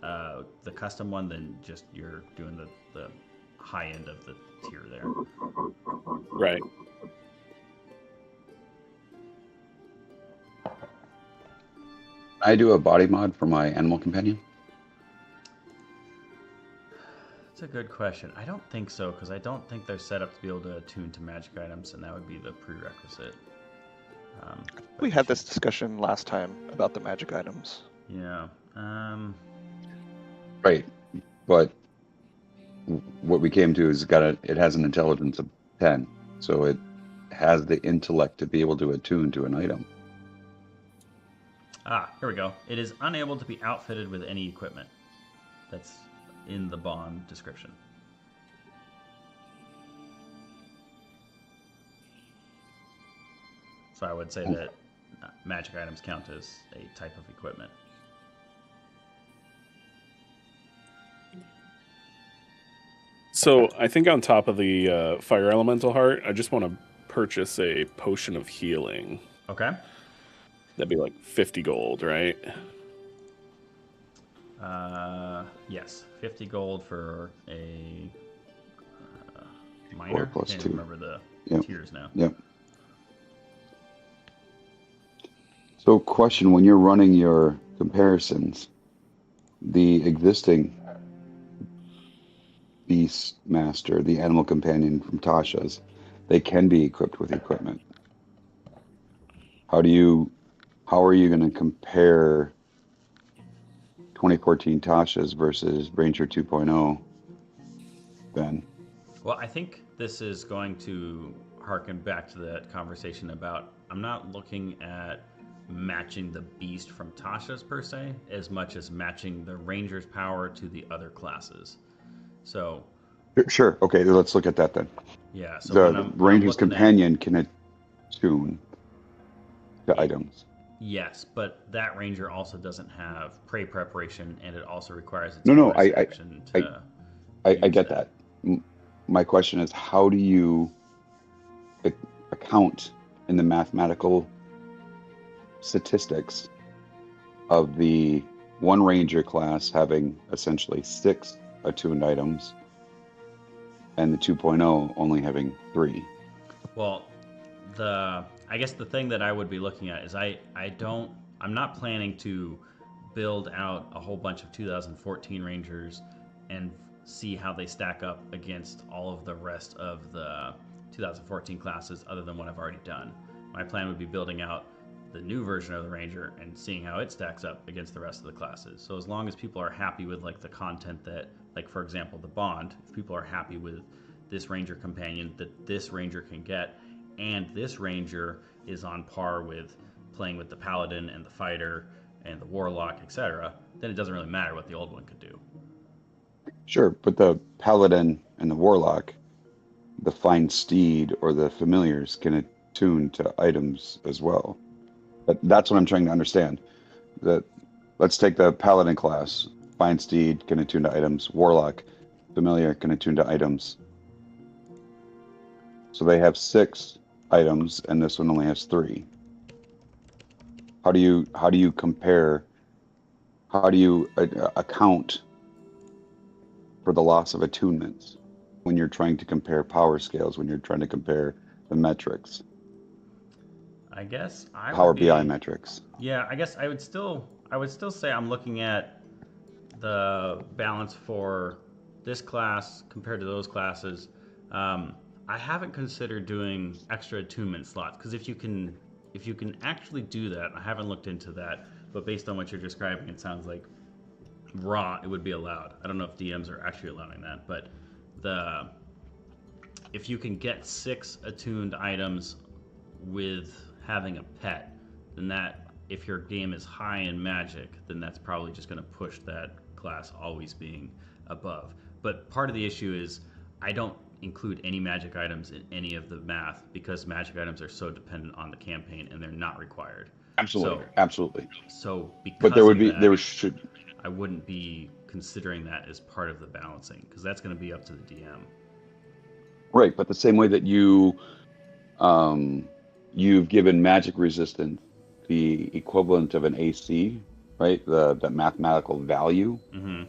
the custom one, then just you're doing the high end of the tier there. Right. I do a body mod for my animal companion. That's a good question. I don't think so, because I don't think they're set up to be able to attune to magic items, and that would be the prerequisite. We had this discussion last time about the magic items. Yeah. Right, but what we came to is it has an intelligence of 10, so it has the intellect to be able to attune to an item. Here we go. It is unable to be outfitted with any equipment. That's in the bond description. So I would say that magic items count as a type of equipment. So I think on top of the fire elemental heart, I just want to purchase a potion of healing. Okay. That'd be like 50 gold, right? Yes, 50 gold for a minor. 4 plus Can't 2. remember the Yep. tiers now. Yep. So, question: when you're running your comparisons, the existing Beast Master, the animal companion from Tasha's, they can be equipped with equipment. How are you going to compare 2014 Tasha's versus Ranger 2.0, Ben? Well, I think this is going to harken back to that conversation about I'm not looking at matching the beast from Tasha's per se, as much as matching the ranger's power to the other classes. So, Sure. Okay, let's look at that then. yeah. So The Ranger's companion can attune to items. Yes, but that ranger also doesn't have prey preparation, and it also requires its No, bonus action to I use get that. My question is, how do you account in the mathematical statistics of the one ranger class having essentially 6 attuned items and the 2.0 only having 3? Well, I guess the thing that I would be looking at is I'm not planning to build out a whole bunch of 2014 Rangers and see how they stack up against all of the rest of the 2014 classes other than what I've already done. My plan would be building out the new version of the Ranger and seeing how it stacks up against the rest of the classes. So as long as people are happy with like the content that, like for example, the Bond, if people are happy with this Ranger companion that this Ranger can get, and this Ranger is on par with playing with the Paladin and the Fighter and the Warlock, etc., then it doesn't really matter what the old one could do. Sure, but the Paladin and the Warlock, the Fine Steed or the Familiars can attune to items as well. But that's what I'm trying to understand. Let's take the Paladin class. Fine Steed can attune to items. Warlock, Familiar can attune to items. So they have 6 items, and this one only has 3. How do you compare? How do you account for the loss of attunements when you're trying to compare power scales? When you're trying to compare the metrics? I guess Power BI metrics. Yeah, I guess I would still say I'm looking at the balance for this class compared to those classes. I haven't considered doing extra attunement slots because if you can actually do that, I haven't looked into that, but based on what you're describing, it sounds like raw it would be allowed. I don't know if DMs are actually allowing that, but if you can get 6 attuned items with having a pet, then that, if your game is high in magic, then that's probably just going to push that class always being above. But part of the issue is I don't include any magic items in any of the math because magic items are so dependent on the campaign and they're not required. Absolutely. So because but there would be that, there should I wouldn't be considering that as part of the balancing because that's going to be up to the DM. Right, but the same way that you've given magic resistance the equivalent of an AC, right? The mathematical value. Mm-hmm.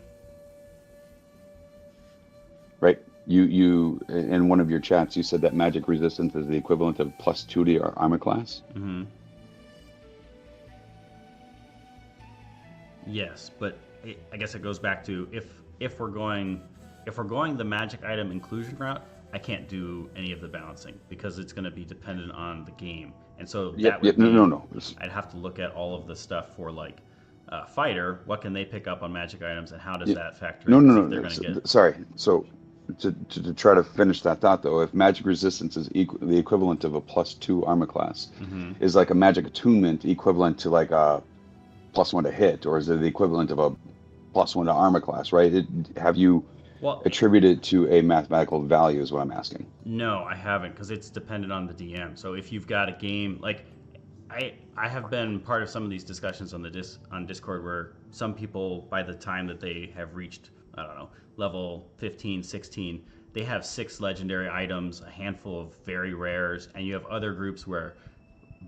Right? You in one of your chats you said that magic resistance is the equivalent of +2 to your armor class. Mm-hmm. Yes, but I guess it goes back to if we're going the magic item inclusion route, I can't do any of the balancing because it's going to be dependent on the game, and so No. I'd have to look at all of the stuff for like fighter. What can they pick up on magic items, and how does that factor? No. Sorry. So to try to finish that thought though, if magic resistance is the equivalent of a +2 armor class, mm-hmm. is like a magic attunement equivalent to like a +1 to hit, or is it the equivalent of a +1 to armor class, right? Have you Well, attributed it to a mathematical value is what I'm asking. no, I haven't, because it's dependent on the DM. So if you've got a game like I have been part of some of these discussions on on Discord where some people, by the time that they have reached, I don't know, level 15, 16, they have 6 legendary items, a handful of very rares, and you have other groups where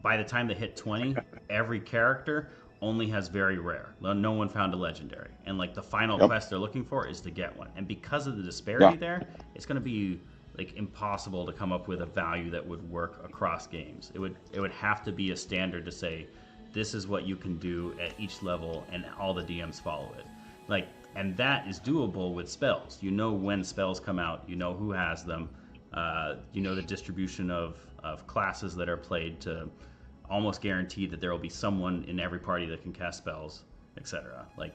by the time they hit 20, every character only has very rare. No one found a legendary. And like the final quest they're looking for is to get one. And because of the disparity there, it's going to be like impossible to come up with a value that would work across games. It would have to be a standard to say this is what you can do at each level and all the DMs follow it. Like, and that is doable with spells. You know when spells come out, you know who has them, you know the distribution of classes that are played to almost guarantee that there will be someone in every party that can cast spells, etc. Like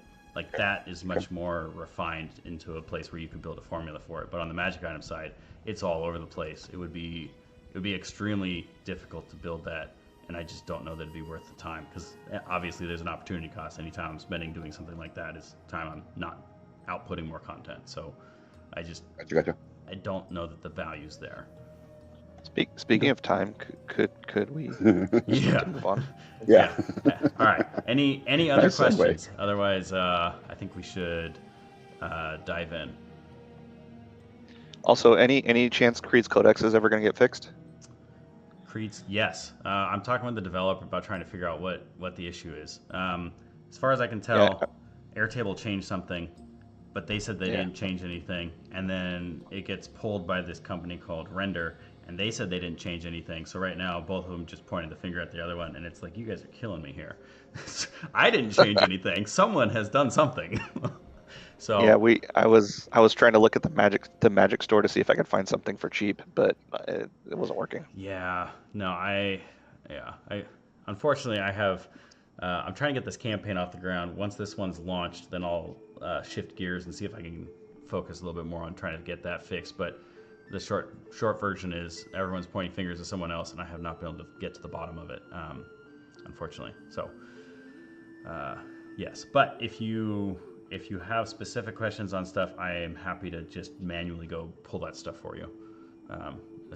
that is much more refined into a place where you can build a formula for it. But on the magic item side, it's all over the place. It would be extremely difficult to build that, and I just don't know that it'd be worth the time, because obviously there's an opportunity cost. Any time I'm spending doing something like that is time I'm not outputting more content. So I just Gotcha. I don't know that the value's there. Speaking of time, could we Yeah. move on? Yeah. All right. Any other Nice segue. questions? Otherwise, I think we should dive in. Also, any chance Creed's Codex is ever going to get fixed? Creed's, yes. I'm talking with the developer about trying to figure out what the issue is. As far as I can tell, Airtable changed something, but they said they didn't change anything. And then it gets pulled by this company called Render, and they said they didn't change anything. So right now, both of them just pointed the finger at the other one, and it's like, you guys are killing me here. I didn't change anything. Someone has done something. So yeah, I was trying to look at the magic store to see if I could find something for cheap, but it wasn't working. Yeah, no, I unfortunately I have I'm trying to get this campaign off the ground. Once this one's launched, then I'll shift gears and see if I can focus a little bit more on trying to get that fixed. But the short version is everyone's pointing fingers at someone else, and I have not been able to get to the bottom of it, unfortunately. So yes, but if you have specific questions on stuff, I am happy to just manually go pull that stuff for you.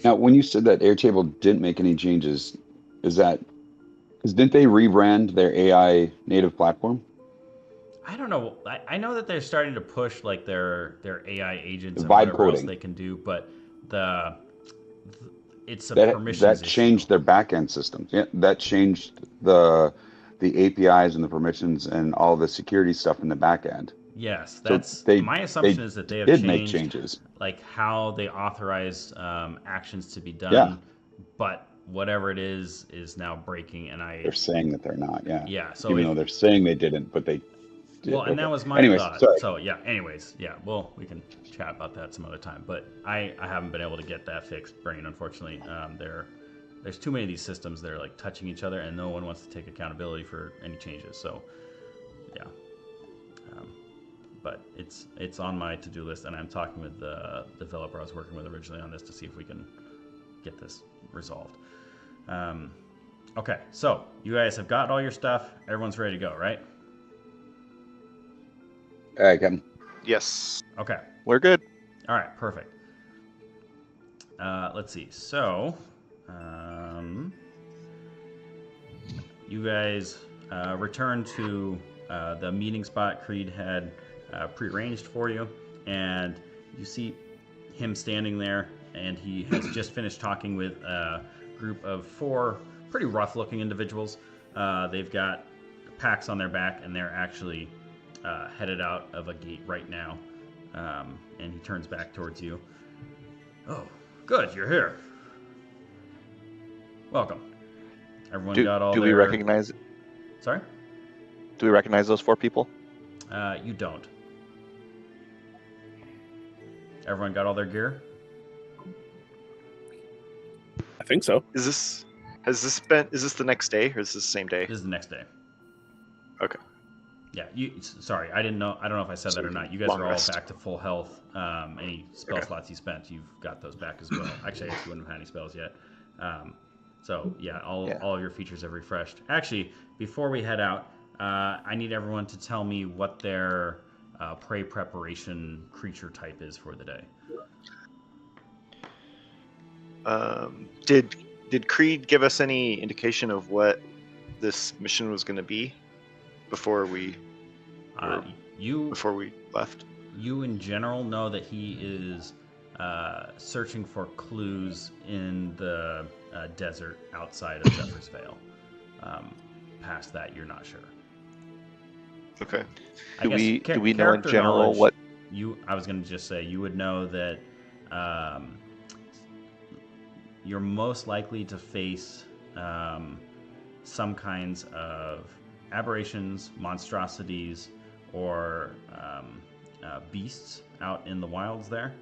Now, when you said that Airtable didn't make any changes, is that because didn't they rebrand their AI native platform? I don't know. I know that they're starting to push like their AI agents and Vibe whatever else coding. they can do, but it's a That permissions issue. changed their backend systems. Yeah, that changed the APIs and the permissions and all the security stuff in the backend. Yes, So that's my assumption is that they have did changed make changes. like how they authorize actions to be done. Yeah. But whatever it is now breaking, and They're saying that they're not. Yeah. yeah. So Even though they're saying they didn't, but they did. well, and Okay. that was my Anyways, thought. sorry. So yeah. Anyways, yeah. Well, we can chat about that some other time. But I haven't been able to get that fixed, Brain. Unfortunately, there's too many of these systems that are like touching each other, and no one wants to take accountability for any changes. So yeah. But it's on my to-do list, and I'm talking with the developer I was working with originally on this to see if we can get this resolved. Okay, so you guys have got all your stuff. Everyone's ready to go, right? All right, Kevin. Yes. Okay. We're good. All right, perfect. Let's see. So, you guys return to the meeting spot Creed had prearranged for you, and you see him standing there, and he has just finished talking with a group of 4 pretty rough-looking individuals. They've got packs on their back, and they're actually headed out of a gate right now. And he turns back towards you. Oh, good, you're here. Welcome. Everyone got all do their... we recognize? Sorry? Do we recognize those 4 people? You don't. Everyone got all their gear? I think so. Is this the next day or is this the same day? This is the next day. Okay. Yeah, sorry, I don't know if I said that or not. You guys Long are all rest. back to full health. Any spell slots you spent, you've got those back as well. Actually, I guess you wouldn't have had any spells yet. So yeah, all of your features have refreshed. Actually, before we head out, I need everyone to tell me what their prey preparation creature type is for the day. Did Creed give us any indication of what this mission was going to be before we left? You in general know that he is searching for clues in the desert outside of Zephyr's Vale. Past that, you're not sure. Okay. Do we know in general what? I was going to just say you would know that you're most likely to face some kinds of aberrations, monstrosities, or beasts out in the wilds there.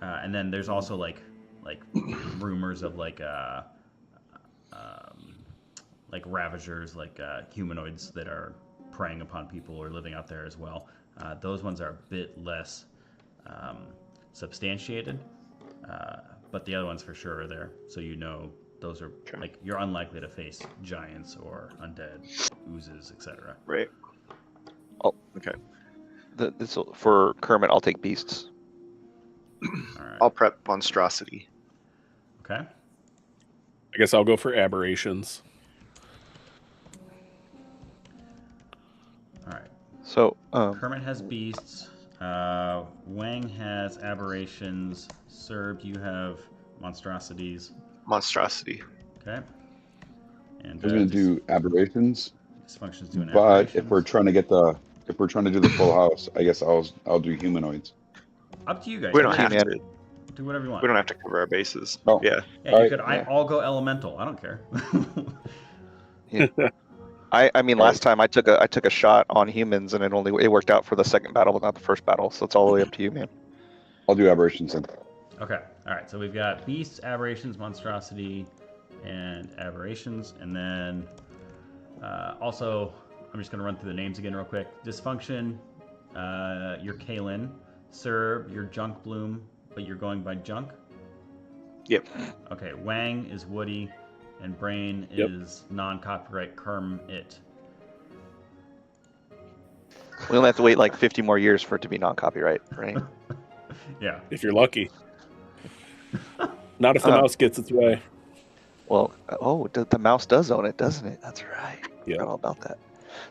And then there's also like rumors of like ravagers, like humanoids that are preying upon people or living out there as well. Those ones are a bit less substantiated, but the other ones for sure are there. So you know those are like you're unlikely to face giants or undead, oozes, etc. Right. Oh, okay. For Kermit, I'll take beasts. All right. I'll prep monstrosity. Okay. I guess I'll go for aberrations. All right. So Kermit has beasts. Wang has aberrations. Serb, you have monstrosities. Monstrosity. Okay. And I was going to do aberrations. Dysfunction's doing But aberrations. if we're trying to do the full house, I guess I'll do humanoids. Up to you guys. We don't have to. Do whatever you want. We don't have to cover our bases. Oh. Yeah. Yeah, you could. I'll go elemental. I don't care. I mean, last time I took a shot on humans, and it worked out for the second battle, but not the first battle. So it's all the way up to you, man. I'll do aberrations then. Okay. All right. So we've got beasts, aberrations, monstrosity, and aberrations, and then also I'm just gonna run through the names again real quick. Dysfunction, you're Kaylin. Serb, you're Junk Bloom, but you're going by Junk. Yep. Okay. Wang is Woody, and Brain is non-copyright Kermit. We only have to wait like 50 more years for it to be non-copyright, right? Yeah. If you're lucky. Not if the mouse gets its way. Well, the mouse does own it, doesn't it? That's right. Yeah. Forgot all about that.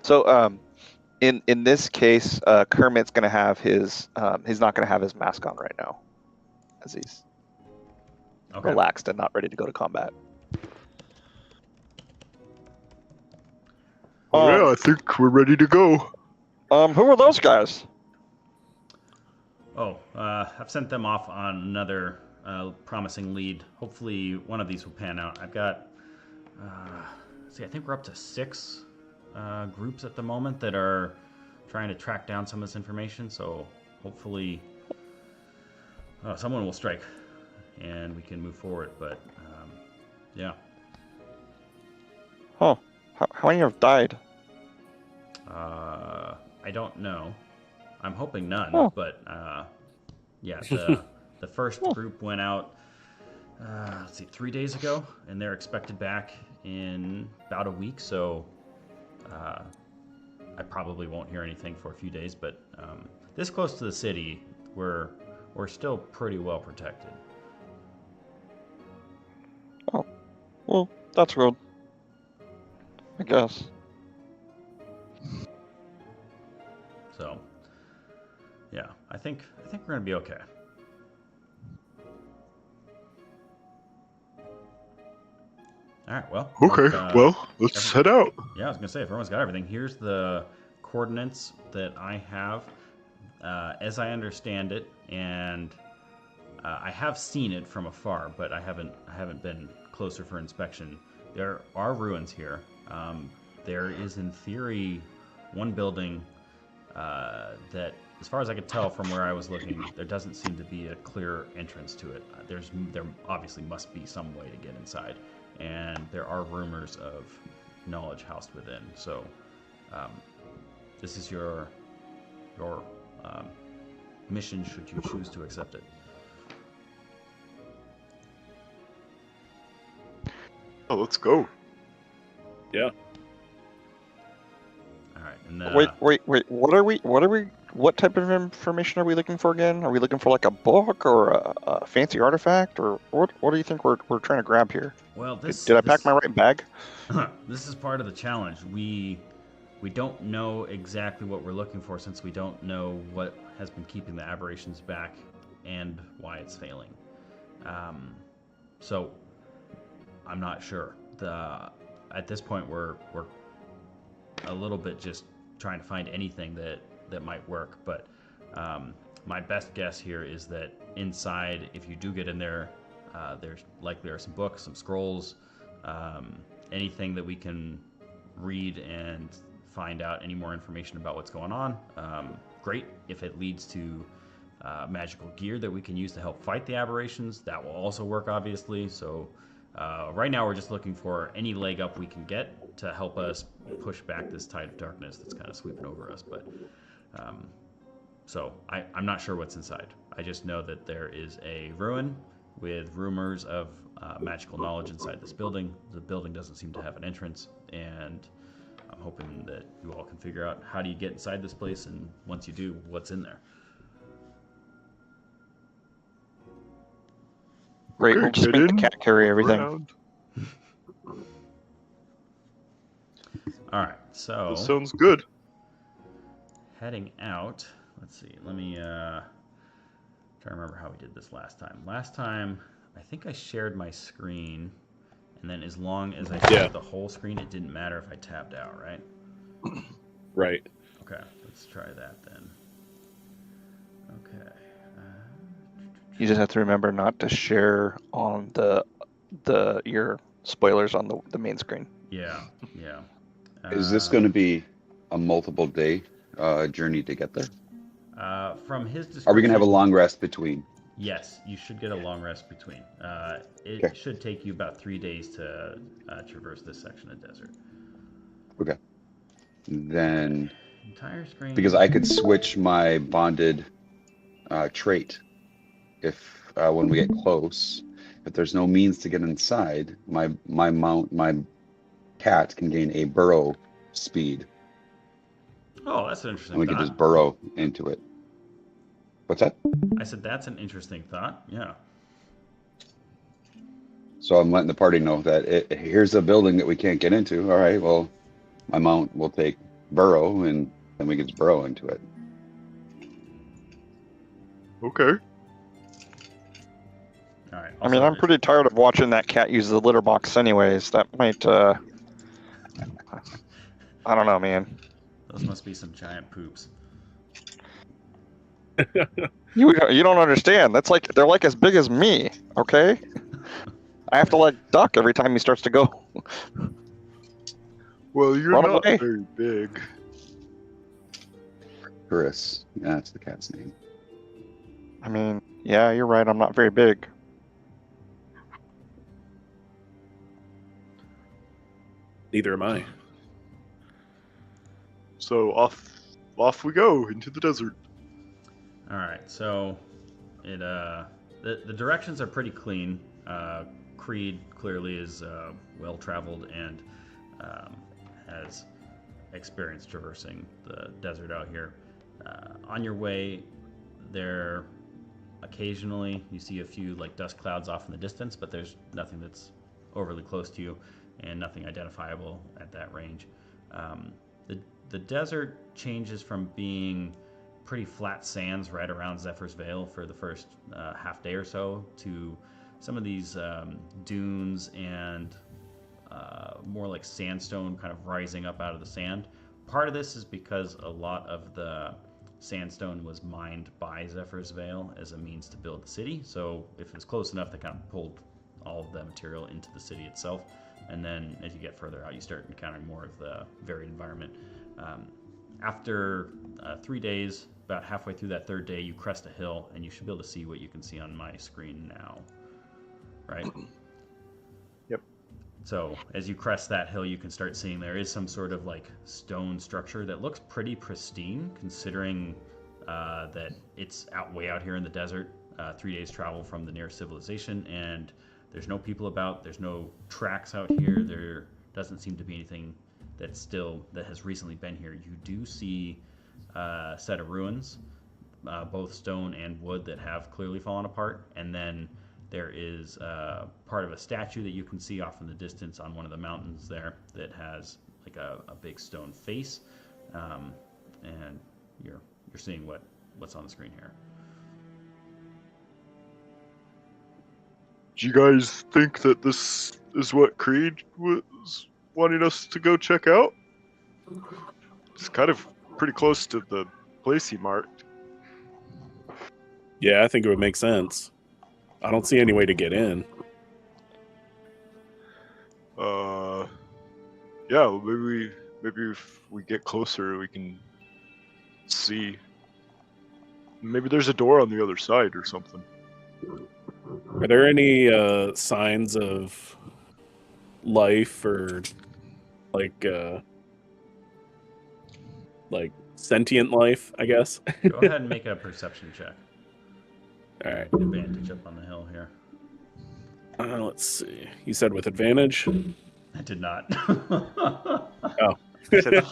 So, in this case, Kermit's gonna have he's not gonna have his mask on right now, as he's relaxed and not ready to go to combat. I think we're ready to go. Who are those guys? Oh, I've sent them off on another promising lead. Hopefully one of these will pan out. I've got, I think we're up to 6 groups at the moment that are trying to track down some of this information. So hopefully someone will strike and we can move forward. But yeah. Huh. How many have died? I don't know. I'm hoping none, but yeah, the first group went out, 3 days ago, and they're expected back in about a week, so I probably won't hear anything for a few days, but this close to the city, we're still pretty well protected. Oh, well, that's good. I guess. So, yeah, I think we're gonna be okay. All right, well. Okay, let's head out. Yeah, I was gonna say, if everyone's got everything, here's the coordinates that I have, as I understand it, and I have seen it from afar, but I haven't been closer for inspection. There are ruins here. There is, in theory, one building that, as far as I could tell from where I was looking, there doesn't seem to be a clear entrance to it. There obviously must be some way to get inside, and there are rumors of knowledge housed within. So, this is your mission, should you choose to accept it. Oh, let's go. Yeah. right. And Wait. What type of information are we looking for again? Are we looking for like a book or a fancy artifact, or what do you think we're trying to grab here? well, Did I pack my right bag? This is part of the challenge. We don't know exactly what we're looking for since we don't know what has been keeping the aberrations back and why it's failing. So I'm not sure. At this point, we're a little bit just trying to find anything that might work. But my best guess here is that inside, if you do get in there, there's likely are some books, some scrolls, anything that we can read and find out any more information about what's going on. Great. If it leads to magical gear that we can use to help fight the aberrations, that will also work, obviously. So right now we're just looking for any leg up we can get to help us push back this tide of darkness that's kind of sweeping over us. But so I'm not sure what's inside. I just know that there is a ruin with rumors of magical knowledge inside this building. The building doesn't seem to have an entrance, and I'm hoping that you all can figure out how do you get inside this place, and once you do, what's in there. Great, Okay, we'll just get make the in, cat carry everything. around. All right, so That sounds good. heading out. Let's see. Let me try to remember how we did this last time. Last time, I think I shared my screen, and then as long as I shared the whole screen, it didn't matter if I tabbed out, right? Right. Okay, let's try that then. Okay. You just have to remember not to share on your spoilers on the main screen. Yeah. Is this going to be a multiple day journey to get there? From his description, Are we going to have a long rest between? Yes, you should get a long rest between. It should take you about 3 days to traverse this section of desert. Okay. Then, Entire screen. because I could switch my bonded trait if when we get close. If there's no means to get inside, my cat can gain a burrow speed, Oh, that's an interesting and we thought. can just burrow into it. What's that? I said that's an interesting thought. Yeah. So I'm letting the party know that here's a building that we can't get into. All right, well, my mount will take burrow, and then we can just burrow into it. Okay. All right. I mean, I'm pretty tired of watching that cat use the litter box anyways. That might, I don't know, man. Those must be some giant poops. You don't understand. They're like as big as me, okay? I have to like duck every time he starts to go. Well, you're Run not away. very big. Chris, yeah, that's the cat's name. I mean, yeah, you're right. I'm not very big. Neither am I. So off we go into the desert. All right. So it the directions are pretty clean. Creed clearly is well traveled and has experience traversing the desert out here. On your way there, occasionally you see a few like dust clouds off in the distance, but there's nothing that's overly close to you and nothing identifiable at that range. The desert changes from being pretty flat sands right around Zephyr's Vale for the first half day or so to some of these dunes and more like sandstone kind of rising up out of the sand. Part of this is because a lot of the sandstone was mined by Zephyr's Vale as a means to build the city. So if it was close enough, they kind of pulled all of that material into the city itself. And then as you get further out, you start encountering more of the varied environment. After 3 days, about halfway through that third day, you crest a hill, and you should be able to see what you can see on my screen now. Right? Yep. So as you crest that hill, you can start seeing there is some sort of like stone structure that looks pretty pristine, considering that it's way out here in the desert, 3 days travel from the nearest civilization, and there's no people about. There's no tracks out here. There doesn't seem to be anything that has recently been here. You do see a set of ruins, both stone and wood, that have clearly fallen apart, and then there is part of a statue that you can see off in the distance on one of the mountains there that has like a big stone face, and you're seeing what's on the screen here. Do you guys think that this is what Creed was wanting us to go check out? It's kind of pretty close to the place he marked. Yeah, I think it would make sense. I don't see any way to get in. Yeah, well, maybe if we get closer, we can see. Maybe there's a door on the other side or something. Are there any signs of life or like sentient life, I guess? Go ahead and make a perception check. All right. Advantage up on the hill here. Let's see. You said with advantage? I did not. Oh. He said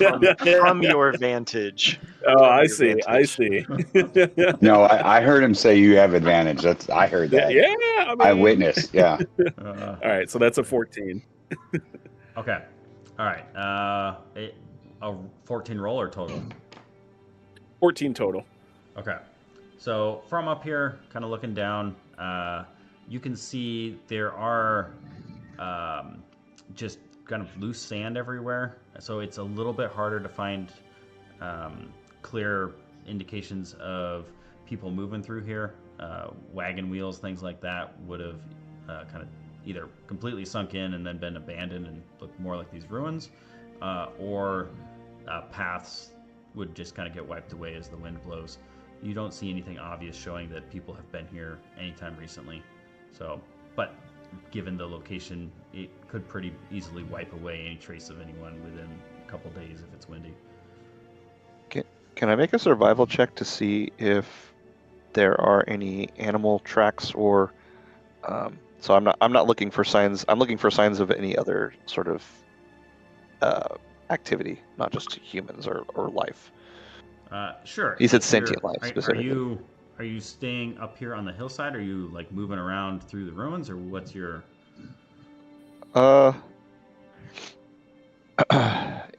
from your vantage. Oh, I see. I see. No, I heard him say you have advantage. I heard that. Yeah, I mean... I witnessed. Yeah. All right, so that's a 14. Okay. All right. A 14 roll or total? 14 total. Okay. So from up here, kind of looking down, you can see there are just kind of loose sand everywhere. So it's a little bit harder to find clear indications of people moving through here. Wagon wheels, things like that would have kind of either completely sunk in and then been abandoned and looked more like these ruins, or paths would just kind of get wiped away as the wind blows. You don't see anything obvious showing that people have been here anytime recently. So, but given the location, it could pretty easily wipe away any trace of anyone within a couple days if it's windy. Can I make a survival check to see if there are any animal tracks or so I'm not looking for signs. I'm looking for signs of any other sort of activity, not just humans or life. Sure. He said sentient life specifically. Are you staying up here on the hillside? Are you like moving around through the ruins, or what's your?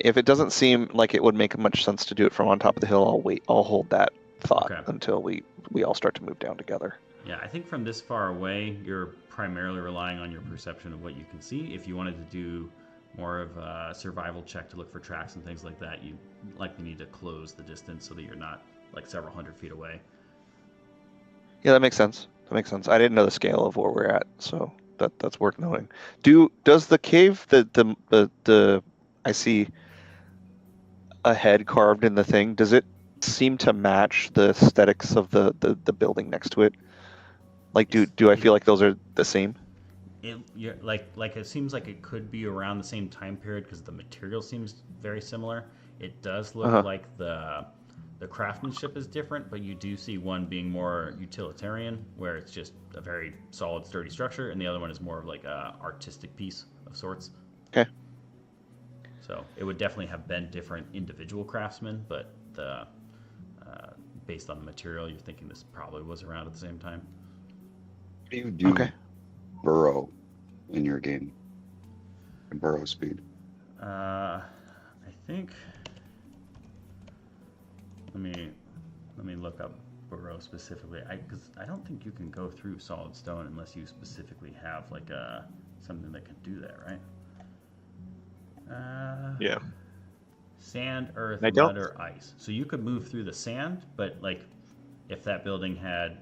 If it doesn't seem like it would make much sense to do it from on top of the hill, I'll wait. I'll hold that thought until we all start to move down together. Yeah, I think from this far away, you're primarily relying on your perception of what you can see. If you wanted to do more of a survival check to look for tracks and things like that, you likely need to close the distance so that you're not like several hundred feet away. Yeah, that makes sense. I didn't know the scale of where we're at, so that's worth noting. Does the cave the I see a head carved in the thing, does it seem to match the aesthetics of the building next to it? Like do I feel like those are the same? It seems like it could be around the same time period because the material seems very similar. It does look like the craftsmanship is different, but you do see one being more utilitarian, where it's just a very solid, sturdy structure, and the other one is more of like a artistic piece of sorts. Okay. So it would definitely have been different individual craftsmen, but based on the material, you're thinking this probably was around at the same time. What do you do burrow in your game? Burrow speed. I think. Let me look up burrow specifically. Because I don't think you can go through solid stone unless you specifically have like something that can do that, right? Yeah. Sand, earth, I mud, don't- or ice. So you could move through the sand, but like if that building had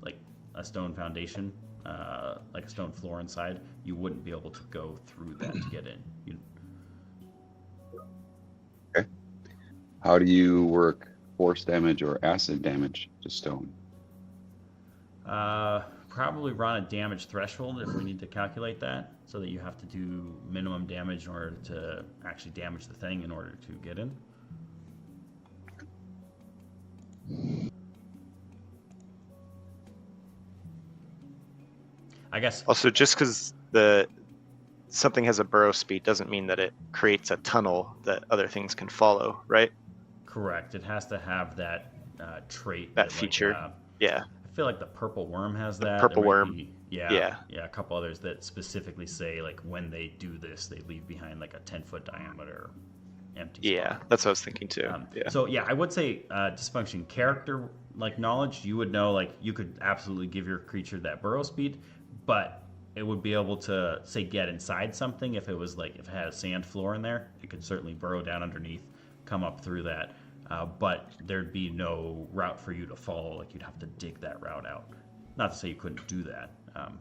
like a stone foundation, like a stone floor inside, you wouldn't be able to go through that to get in. Okay. How do you work force damage or acid damage to stone? Probably run a damage threshold if we need to calculate that, so that you have to do minimum damage in order to actually damage the thing in order to get in. I guess. Also, just because the something has a burrow speed doesn't mean that it creates a tunnel that other things can follow, right? Correct. It has to have that trait. That feature. Yeah. I feel like the purple worm has that. Purple There might worm. be- Yeah. a couple others that specifically say like when they do this, they leave behind like a 10-foot diameter empty Yeah, spot. that's what I was thinking too. Yeah. So yeah, I would say dysfunction character like knowledge. You would know like you could absolutely give your creature that burrow speed, but it would be able to say get inside something if it was like if it had a sand floor in there, it could certainly burrow down underneath, come up through that. But there'd be no route for you to follow. Like you'd have to dig that route out. Not to say you couldn't do that,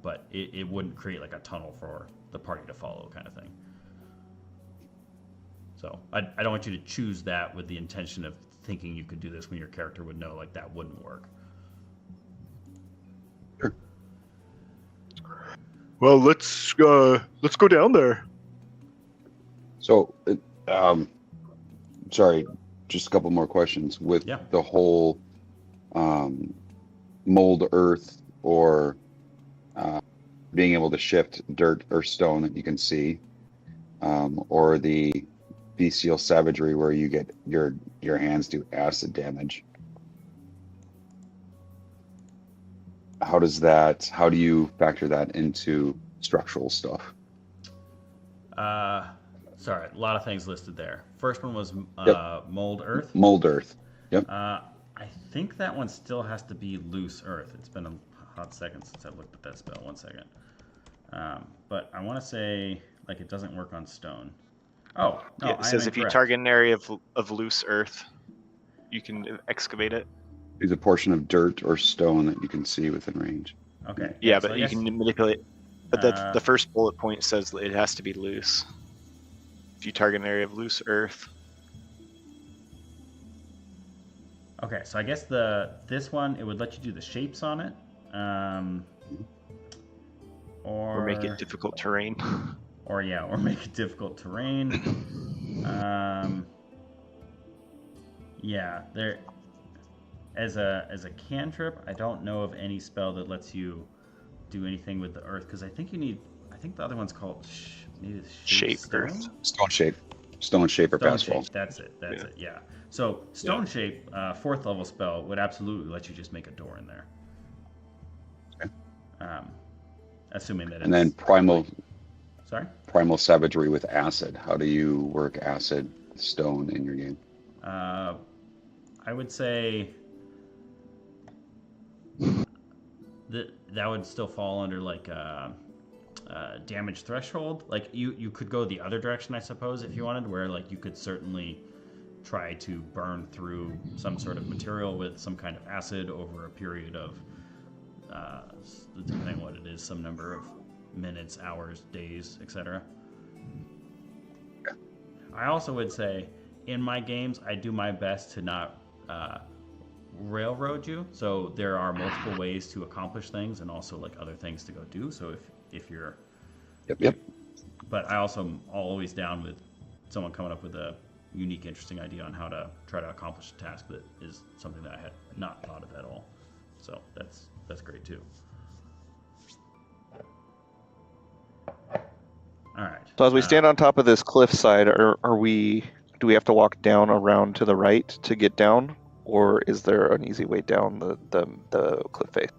but it wouldn't create like a tunnel for the party to follow, kind of thing. So I don't want you to choose that with the intention of thinking you could do this when your character would know like that wouldn't work. Well, let's go down there. So, sorry, just a couple more questions with Yeah. the whole mold earth or being able to shift dirt or stone that you can see, or the bestial savagery where you get your hands do acid damage. How do you factor that into structural stuff? Sorry, a lot of things listed there. First one was mold earth. Mold earth. Yep. I think that one still has to be loose earth. It's been a hot second since I looked at that spell. 1 second. But I want to say like it doesn't work on stone. Oh, no, Yeah, it says if you target an area of loose earth, you can excavate it. Use a portion of dirt or stone that you can see within range. Okay. Yeah, so but I you guess- can manipulate. But the first bullet point says that it has to be loose. If you target an area of loose earth. Okay, so I guess this one it would let you do the shapes on it, Or make it difficult terrain. or make it difficult terrain. Yeah, there. As a cantrip, I don't know of any spell that lets you do anything with the earth because I think the other one's called maybe it's Shape stone? earth. Stone shape or Stone passfall. shape. That's it. Yeah. So stone shape, 4th level spell would absolutely let you just make a door in there. Okay. Assuming that. And then primal savagery with acid. How do you work acid stone in your game? I would say that would still fall under like damage threshold. Like you could go the other direction, I suppose, if you wanted, where like you could certainly try to burn through some sort of material with some kind of acid over a period of depending on what it is, some number of minutes, hours, days, etc. I also would say in my games I do my best to not railroad you, so there are multiple ways to accomplish things and also like other things to go do. So if you're Yep. But I also am always down with someone coming up with a unique, interesting idea on how to try to accomplish a task that is something that I had not thought of at all. So that's great too. All right. So as we stand on top of this cliffside, do we have to walk down around to the right to get down, or is there an easy way down the cliff face?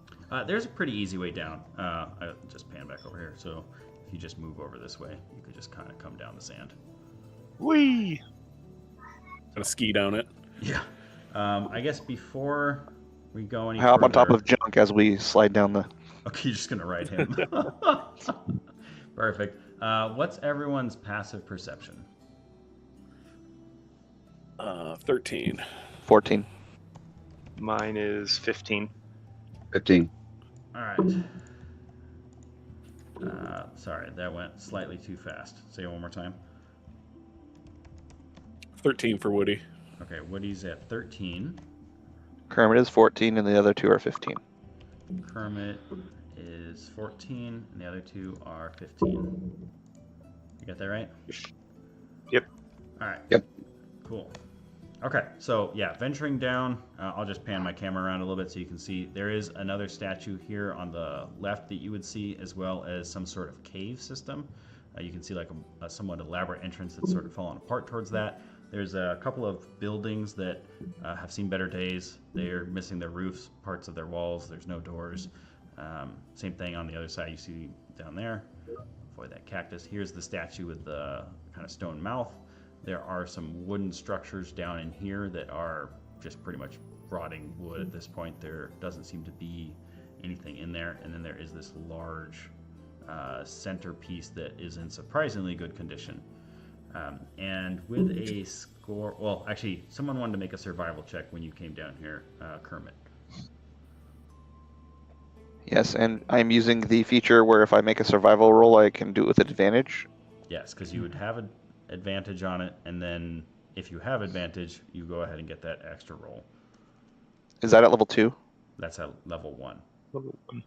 There's a pretty easy way down. I'll just pan back over here. So if you just move over this way, you could just kind of come down the sand. Whee! Gotta ski down it. Yeah. I guess before we go any Hop on top further- of junk as we slide down the. Okay, you're just gonna ride him. Perfect. What's everyone's passive perception? 13. 14. Mine is 15. 15. All right. Sorry, that went slightly too fast. Say it one more time. 13 for Woody. Okay, Woody's at 13. Kermit is 14, and the other two are 15. Kermit is 14, and the other two are 15. You got that right? Yep. All right. Yep. Cool. Okay, so yeah, venturing down, I'll just pan my camera around a little bit so you can see. There is another statue here on the left that you would see, as well as some sort of cave system. You can see like a somewhat elaborate entrance that's sort of fallen apart towards that. There's a couple of buildings that have seen better days. They're missing their roofs, parts of their walls. There's no doors. Same thing on the other side you see down there. Avoid that cactus. Here's the statue with the kind of stone mouth. There are some wooden structures down in here that are just pretty much rotting wood at this point. There doesn't seem to be anything in there. And then there is this large centerpiece that is in surprisingly good condition. And with a score, well, actually, someone wanted to make a survival check when you came down here, Kermit. Yes, and I'm using the feature where if I make a survival roll, I can do it with advantage. Yes, because you would have an advantage on it, and then if you have advantage, you go ahead and get that extra roll. Is that at level 2? That's at level 1. Level 1.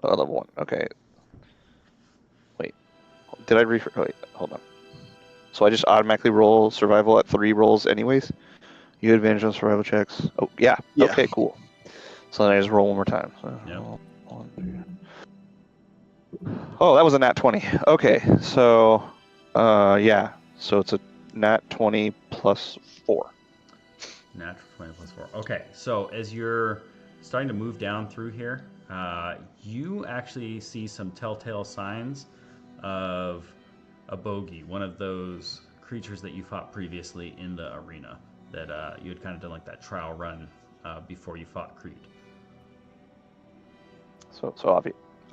Oh, level 1. Okay. Wait. Did I wait, hold on. So I just automatically roll survival at 3 rolls anyways? You have advantage on survival checks. Oh, yeah. Yeah. Okay, cool. So then I just roll one more time. So Yep. Oh, that was a nat 20. Okay, so, yeah. So it's a nat 20 plus 4. Natural 20 plus 4. Okay, so as you're starting to move down through here, you actually see some telltale signs of a bogey, one of those creatures that you fought previously in the arena that you had kind of done like that trial run before you fought Creed. So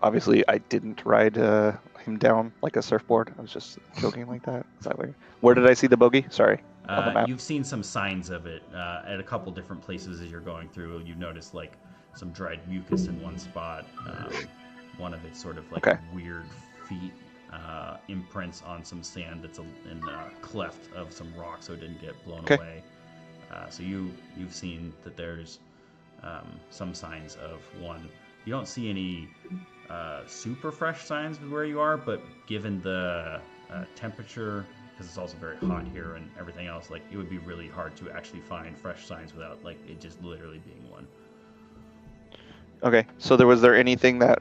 obviously I didn't ride him down like a surfboard. I was just joking like that. Is that weird? Where did I see the bogey? Sorry. On the map. You've seen some signs of it at a couple different places as you're going through. You've noticed like some dried mucus in one spot. One of it's sort of like weird feet imprints on some sand that's in a cleft of some rock so it didn't get blown away. So you've seen that there's some signs of one. You don't see any super fresh signs of where you are, but given the temperature, because it's also very hot here and everything else, like it would be really hard to actually find fresh signs without like it just literally being one. Okay, so was there anything that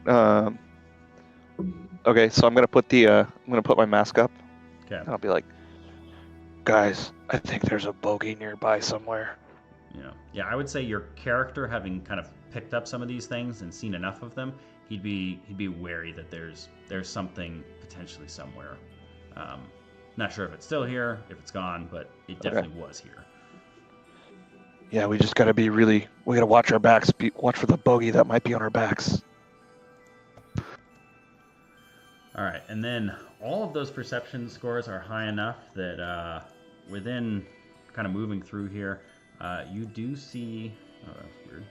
okay, so I'm gonna put my mask up. Okay. And I'll be like, guys, I think there's a bogey nearby somewhere. Yeah, I would say your character, having kind of picked up some of these things and seen enough of them, he'd be wary that there's something potentially somewhere. Not sure if it's still here, if it's gone, but it definitely was here. Yeah, we just gotta we gotta watch our backs, watch for the bogey that might be on our backs. All right, and then all of those perception scores are high enough that within kind of moving through here, you do see. Oh, that's weird.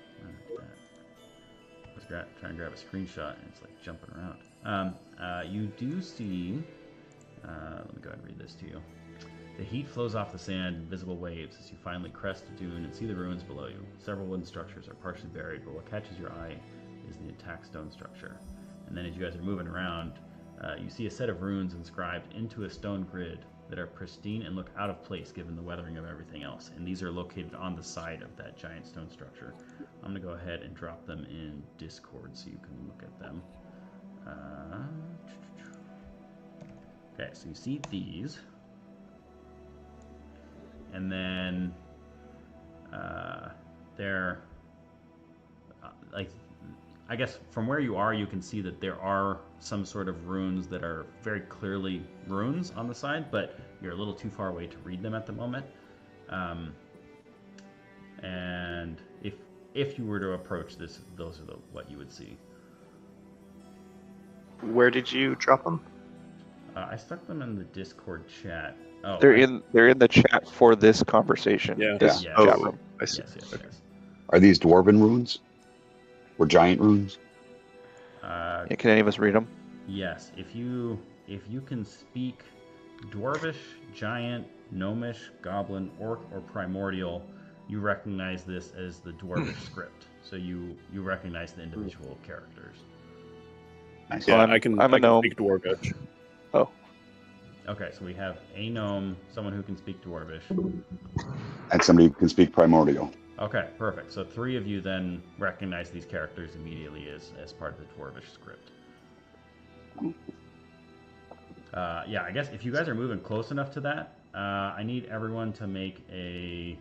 I was trying to grab a screenshot and it's like jumping around. You do see. Let me go ahead and read this to you. The heat flows off the sand in visible waves as you finally crest the dune and see the ruins below you. Several wooden structures are partially buried, but what catches your eye is the intact stone structure. And then as you guys are moving around, you see a set of runes inscribed into a stone grid that are pristine and look out of place given the weathering of everything else. And these are located on the side of that giant stone structure. I'm going to go ahead and drop them in Discord so you can look at them. Okay, so you see these. And then they're like, I guess from where you are, you can see that there are some sort of runes that are very clearly runes on the side, but you're a little too far away to read them at the moment. And if you were to approach this, those are what you would see. Where did you drop them? I stuck them in the Discord chat. Oh, They're in the chat for this conversation. Yeah. This Yeah. chat Oh. room. I see. Yes. Are these dwarven runes? Or giant runes? Yeah, can any of us read them? Yes, if you can speak Dwarvish, Giant, Gnomish, Goblin, Orc, or Primordial, you recognize this as the Dwarvish script. So you recognize the individual characters. So Yeah, I'm I can a gnome. speak Dwarvish. Oh, Okay, so we have a gnome, someone who can speak Dwarvish. And somebody who can speak primordial. Okay, perfect. So 3 of you then recognize these characters immediately as part of the Dwarvish script. Yeah, I guess if you guys are moving close enough to that, I need everyone to make a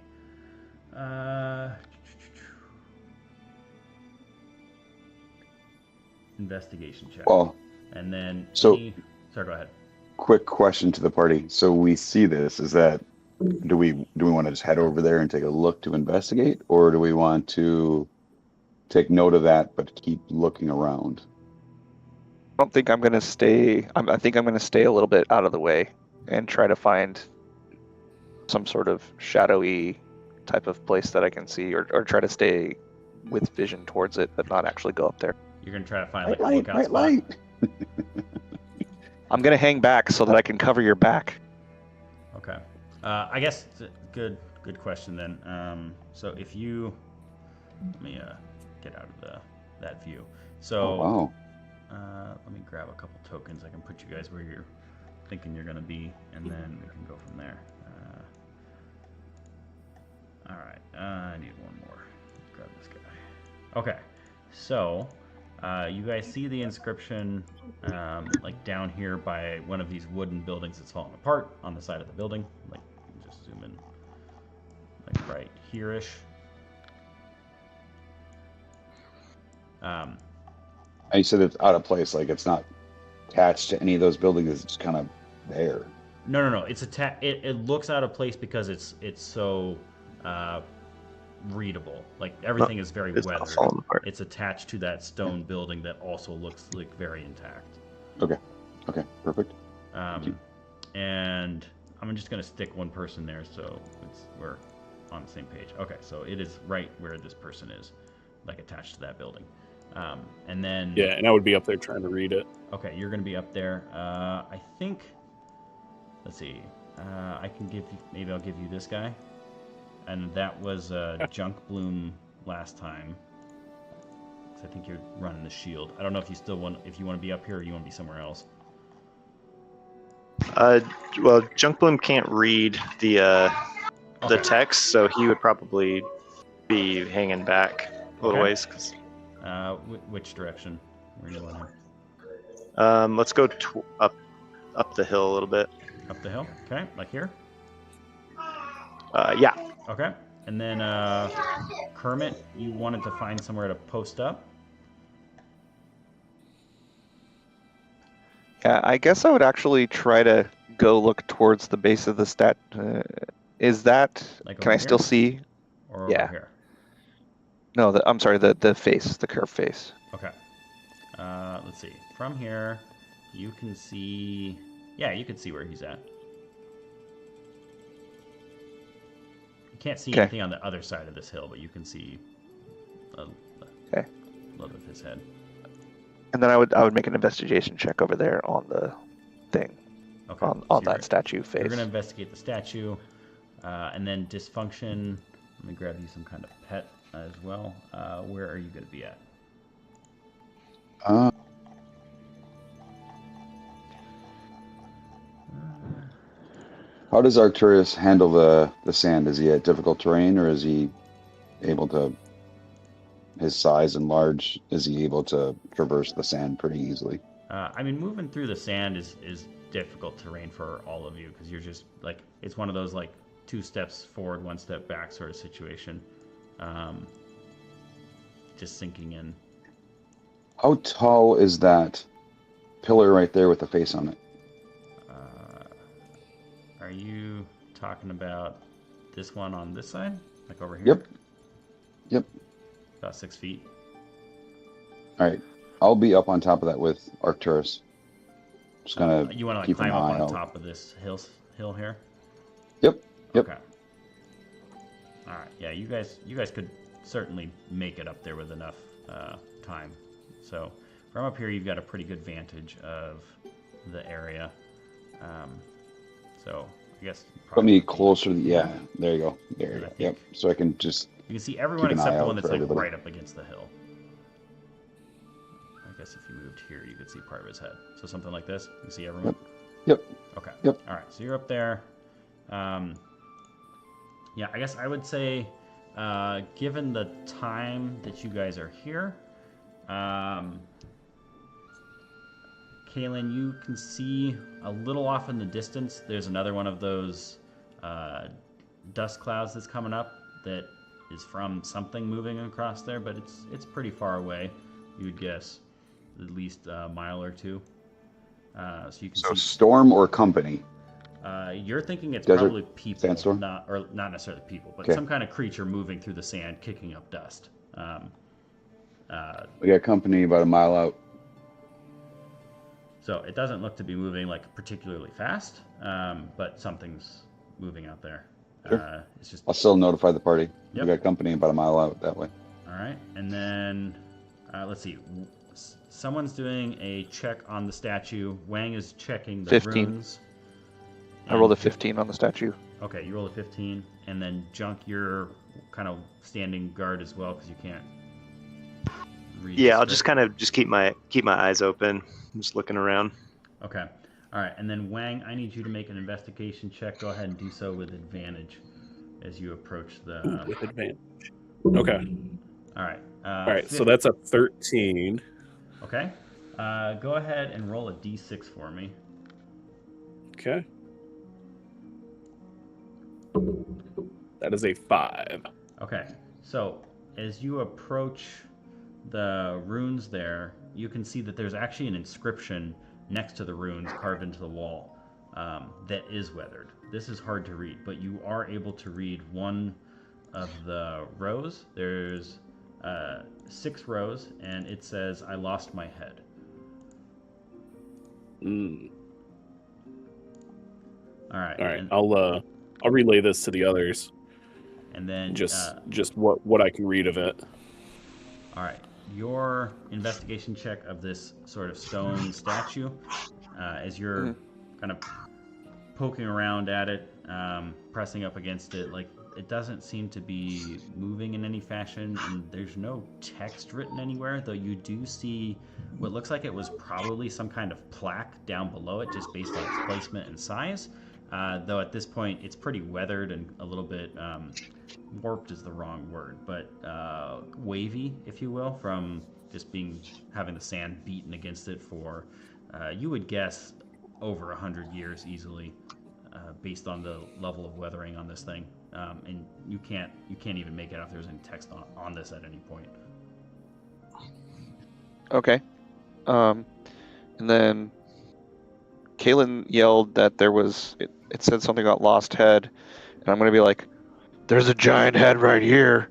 investigation check. Well, And then so sorry, go ahead. quick question to the party. So we see this. Is that do we want to just head over there and take a look to investigate, or do we want to take note of that but keep looking around? I don't think I'm gonna stay. I think I'm gonna stay a little bit out of the way and try to find some sort of shadowy type of place that I can see, or try to stay with vision towards it, but not actually go up there. You're gonna try to find like a Light, lookout bright spot. light. I'm gonna hang back so that I can cover your back. Okay. I guess good question then. So if you let me get out of that view. So Oh, wow. let me grab a couple tokens. I can put you guys where you're thinking you're gonna be, and then we can go from there. All right. I need one more. Let's grab this guy. Okay. So you guys see the inscription like down here by one of these wooden buildings that's falling apart on the side of the building. Like, just zoom in, like right here-ish. You said it's out of place, like it's not attached to any of those buildings. It's just kind of there. No. It's it looks out of place because it's so readable. Like everything is very It's not weathered. falling apart. It's attached to that stone building that also looks like very intact. Okay, perfect. And I'm just gonna stick one person there so we're on the same page. Okay, so it is right where this person is, like attached to that building. And then Yeah, and I would be up there trying to read it. okay, you're gonna be up there. I think. Let's see. I can give you. Maybe I'll give you this guy. And that was Junk Bloom last time. So I think you're running the shield. I don't know if you still want to be up here or you want to be somewhere else. Well, Junkbloom can't read the Okay. text, so he would probably be hanging back a little Okay. ways. 'Cause, which direction? Where do you want him? let's go up the hill a little bit. Up the hill. Okay, like here. Yeah. Okay. And then Kermit, you wanted to find somewhere to post up. Yeah, I guess I would actually try to go look towards the base of the stat. Is that? Like Can over I still here? see? Or Yeah. over here. No, I'm sorry. The face, the curved face. Okay. Let's see. From here, you can see. Yeah, you can see where he's at. You can't see Okay. anything on the other side of this hill, but you can see a little of his head. And then I would make an investigation check over there on the thing, Okay. on so that statue You're face. going to investigate the statue, and then dysfunction. Let me grab you some kind of pet as well. Where are you going to be at? How does Arcturus handle the sand? Is he at difficult terrain, or is he able to? His size and large, is he able to traverse the sand pretty easily? I mean, moving through the sand is difficult terrain for all of you because you're just like it's one of those like 2 steps forward, 1 step back sort of situation. Just sinking in. How tall is that pillar right there with the face on it? Are you talking about this one on this side, like over here? Yep. About 6 feet. All right, I'll be up on top of that with Arcturus. Just gonna You want to like keep an climb up eye on out. top of this hill here? Yep. Okay. All right. Yeah, you guys could certainly make it up there with enough time. So from up here, you've got a pretty good vantage of the area. So I guess you Put probably me would be- closer. Yeah, there you go. There you And I go. think- Yep. So I can just. You can see everyone Keep an except eye the out one that's for like everybody. right up against the hill. I guess if you moved here, you could see part of his head. So something like this. You can see everyone. Yep. Okay. Yep. All right. So you're up there. Yeah, I guess I would say, given the time that you guys are here, Kaylin, you can see a little off in the distance. There's another one of those dust clouds that's coming up that is from something moving across there, but it's pretty far away. You would guess at least a mile or two. So you can So see. storm or company? You're thinking it's Desert probably people, sandstorm? not necessarily people, but Okay. some kind of creature moving through the sand, kicking up dust. We got company about a mile out. So it doesn't look to be moving like particularly fast, but something's moving out there. Sure. It's just I'll still notify the party. Yep. We got company about a mile out that way. all right. And then let's see. Someone's doing a check on the statue. Wang is checking the 15. runes. I rolled a And- 15 on the statue. Okay, you rolled a 15, and then Junk, you're kind of standing guard as well because you can't read. the Yeah, I'll script. just kind of keep my eyes open. I'm just looking around. Okay. All right, and then Wang, I need you to make an investigation check. Go ahead and do so with advantage as you approach the. With advantage. Okay. All right. All right. So that's a 13. Okay. Go ahead and roll a d6 for me. Okay. That is a 5. Okay. So as you approach the runes there, you can see that there's actually an inscription next to the runes carved into the wall that is weathered. This is hard to read, but you are able to read one of the rows. There's 6 rows, and it says, "I lost my head." Mm. All right. All right. And, I'll relay this to the others. and then Just what I can read of it. all right. Your investigation check of this sort of stone statue, as you're kind of poking around at it, pressing up against it, like it doesn't seem to be moving in any fashion, and there's no text written anywhere, though you do see what looks like it was probably some kind of plaque down below it, just based on its placement and size. Though at this point, it's pretty weathered and a little bit warped is the wrong word, but wavy, if you will, from just having the sand beaten against it for, you would guess, over 100 years easily, based on the level of weathering on this thing. And you can't even make it out if there's any text on this at any point. Okay. And then Kaylin yelled that there was, it said something about lost head, and I'm going to be like, there's a giant head right here.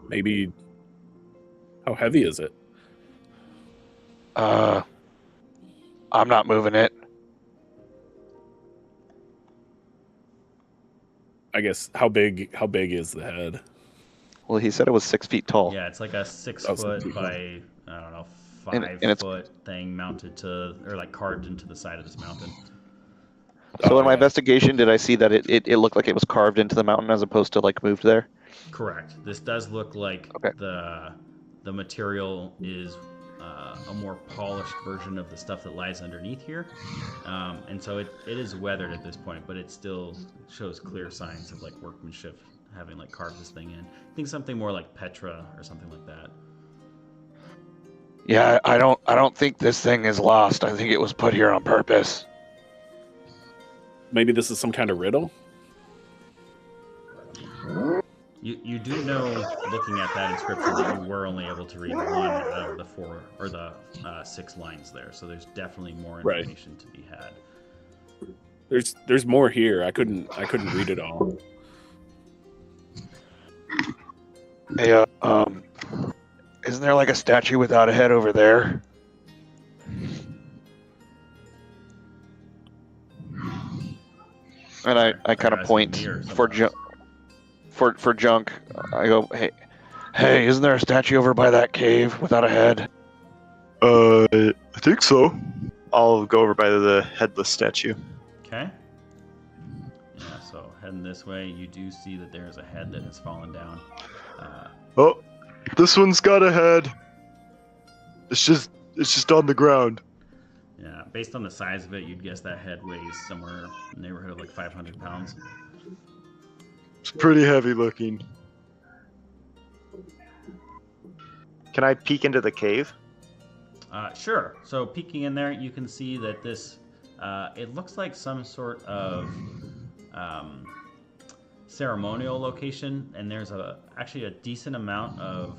Maybe. How heavy is it? I'm not moving it. I guess how big is the head? Well, he said it was 6 feet tall. Yeah, it's like a 6 Oh, foot 6 feet. by, I don't know, And 5 it's- foot thing mounted to, or like carved into the side of this mountain. So Oh, in my yeah. investigation, did I see that it looked like it was carved into the mountain as opposed to like moved there? Correct. This does look like Okay. the material is a more polished version of the stuff that lies underneath here, and so it is weathered at this point, but it still shows clear signs of like workmanship, having like carved this thing in. I think something more like Petra or something like that. Yeah, I don't think this thing is lost. I think it was put here on purpose. Maybe this is some kind of riddle? You do know, looking at that inscription, that you were only able to read one out of the 4 or the 6 lines there. So there's definitely more Right. information to be had. There's more here. I couldn't read it all. Hey, isn't there like a statue without a head over there? And I kind of Asking point me or for someone else? for Junk. I go, hey, isn't there a statue over by that cave without a head? I think so. I'll go over by the headless statue. Okay. Yeah, so heading this way, you do see that there is a head that has fallen down. Oh, this one's got a head. It's just on the ground. Yeah, based on the size of it, you'd guess that head weighs somewhere in the neighborhood of like 500 pounds. It's pretty heavy looking. Can I peek into the cave? Sure. So peeking in there, you can see that this, it looks like some sort of ceremonial location, and there's actually a decent amount of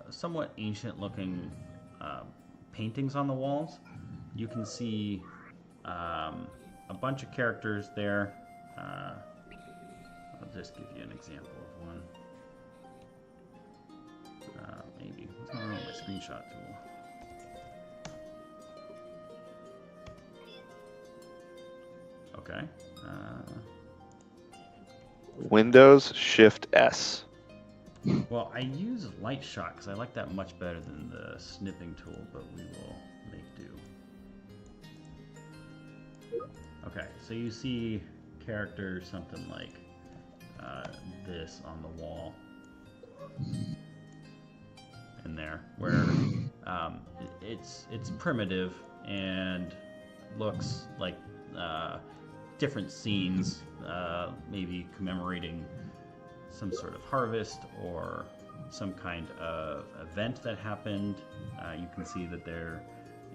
somewhat ancient-looking paintings on the walls. You can see a bunch of characters there. I'll just give you an example of one. Maybe. What's going on with my screenshot tool? Okay. Windows Shift S. Well, I use light shot because I like that much better than the snipping tool, but we will make do. Okay, so you see characters something like this on the wall in there, where it's primitive and looks like different scenes, maybe commemorating some sort of harvest or some kind of event that happened. You can see that there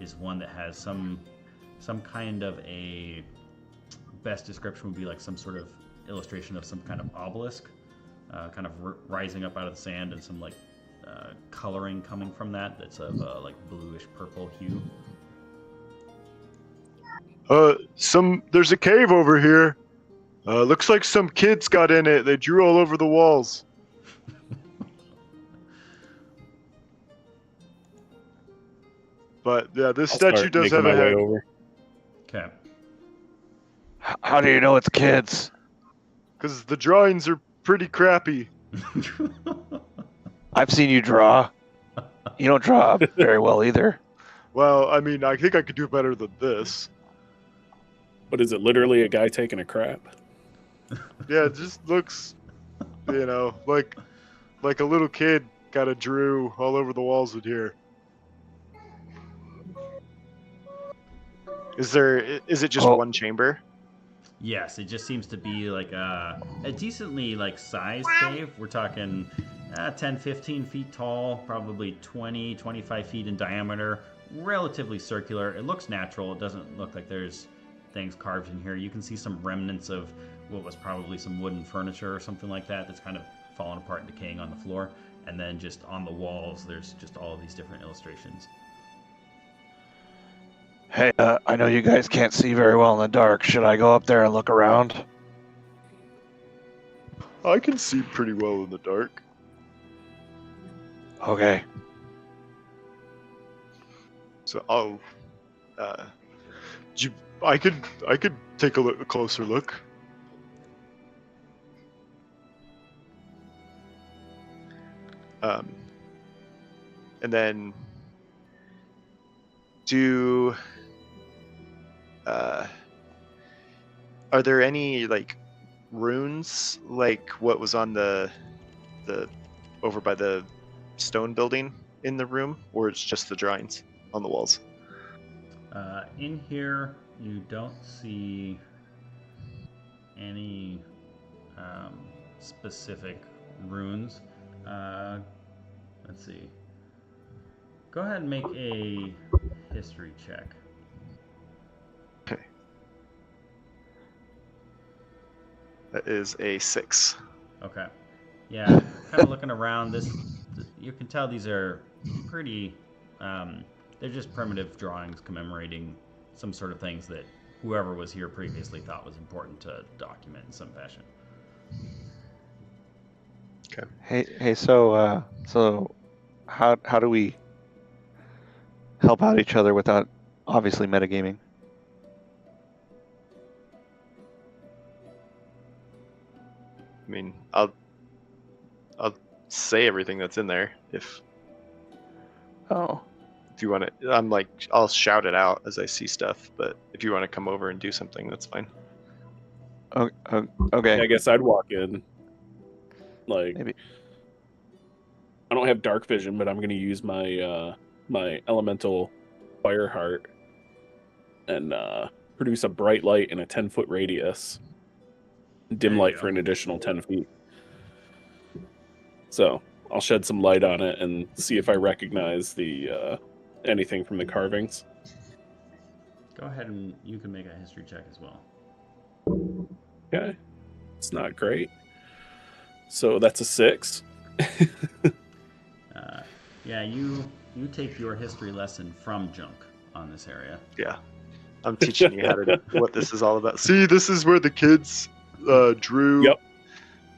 is one that has some kind of a, best description would be like some sort of illustration of some kind of obelisk, kind of rising up out of the sand, and some like coloring coming from that that's of like bluish purple hue. There's a cave over here. Looks like some kids got in it. They drew all over the walls. But yeah, this I'll statue start does making have my a way head. over. Okay. How do you know it's kids? Because the drawings are pretty crappy. I've seen you draw. You don't draw very well either. Well, I mean, I think I could do better than this. But is it literally a guy taking a crap? Yeah, it just looks, like a little kid got a drew all over the walls in here. Is it just one chamber? Yes, it just seems to be like a decently like sized cave. We're talking 10, 15 feet tall, probably 20, 25 feet in diameter, relatively circular. It looks natural. It doesn't look like there's things carved in here. You can see some remnants of what was probably some wooden furniture or something like that that's kind of fallen apart and decaying on the floor. And then just on the walls, there's just all of these different illustrations. Hey, I know you guys can't see very well in the dark. Should I go up there and look around? I can see pretty well in the dark. Okay. So I'll, I could take a closer look. And then are there any like runes like what was on the over by the stone building in the room, or it's just the drawings on the walls? In here, you don't see any specific runes. Let's see. Go ahead and make a history check. Okay. That is a 6. Okay. Yeah, kind of looking around, you can tell these are pretty, they're just primitive drawings commemorating some sort of things that whoever was here previously thought was important to document in some fashion. Okay. Hey. So how do we help out each other without obviously metagaming? I mean, I'll say everything that's in there if you want to. I'll shout it out as I see stuff, but if you want to come over and do something, that's fine. Okay. I guess I'd walk in. Like, Maybe. I don't have dark vision, but I'm going to use my my elemental fire heart and produce a bright light in a 10-foot radius. Dim light for an additional 10 feet. So I'll shed some light on it and see if I recognize the anything from the carvings. Go ahead and you can make a history check as well. Okay, it's not great. So that's a 6. Yeah, you take your history lesson from Junk on this area. Yeah. I'm teaching you how to what this is all about. See, this is where the kids drew Yep.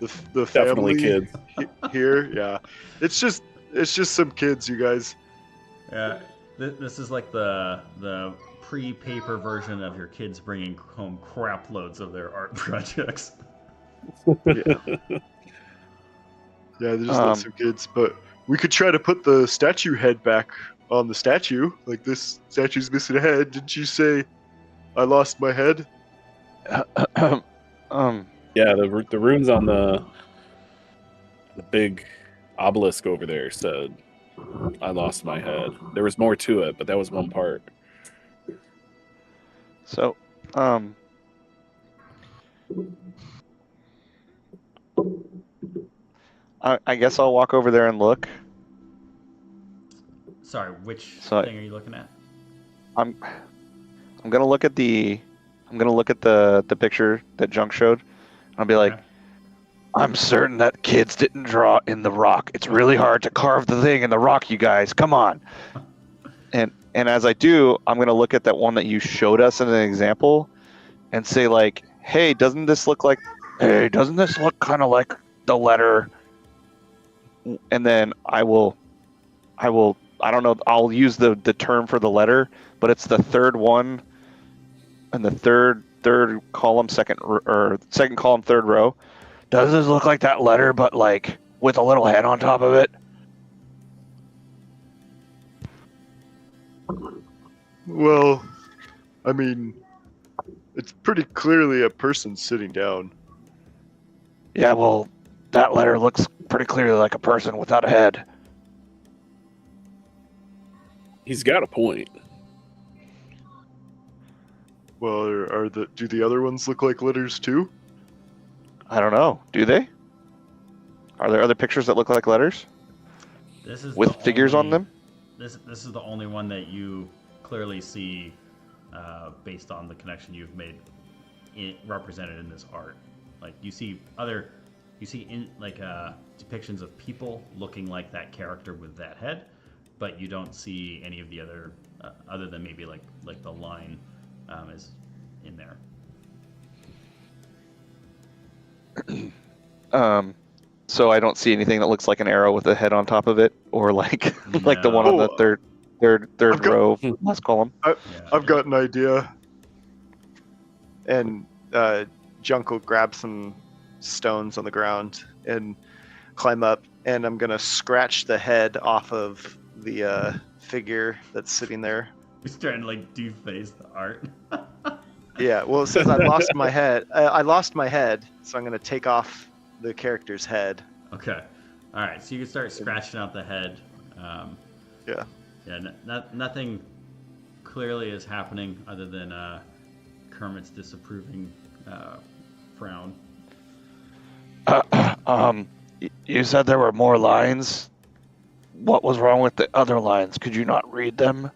the Definitely family kids. here. Yeah. It's just some kids, you guys. Yeah, this is like the pre-paper version of your kids bringing home crap loads of their art projects. Yeah, they're just like some kids, but we could try to put the statue head back on the statue. Like, this statue's missing a head. Didn't you say I lost my head? Yeah, the runes on the big obelisk over there said I lost my head. There was more to it, but that was one part. So, I guess I'll walk over there and look. Sorry, which So- thing are you looking at? I'm gonna look at the picture that Junk showed. I'll be like, Okay. I'm certain that kids didn't draw in the rock. It's really hard to carve the thing in the rock, you guys. Come on. And as I do, I'm gonna look at that one that you showed us as an example, and say like, hey, doesn't this look kind of like the letter? And then I don't know, I'll use the term for the letter, but it's the third one and the third column, second column, third row. Does this look like that letter, but like with a little head on top of it? Well, I mean, it's pretty clearly a person sitting down. Yeah, well, that letter looks pretty clearly like a person without a head. He's got a point. Well, do the other ones look like letters too? I don't know. Do they? Are there other pictures that look like letters This is with the figures on only- them? This is the only one that you clearly see based on the connection you've made represented in this art. Like you see depictions of people looking like that character with that head, but you don't see any of the other than maybe like the line is in there. So I don't see anything that looks like an arrow with a head on top of it, or like like the one on the No. third I've got- row, last column. I've got an idea. And Junk will grab some stones on the ground and climb up, and I'm gonna scratch the head off of the figure that's sitting there. He's trying to like deface the art. Yeah, well, it says I lost my head. I lost my head, so I'm gonna take off the character's head. Okay. All right. So you can start scratching out the head. Yeah. Yeah. Nothing clearly is happening other than Kermit's disapproving frown. You said there were more lines. What was wrong with the other lines? Could you not read them?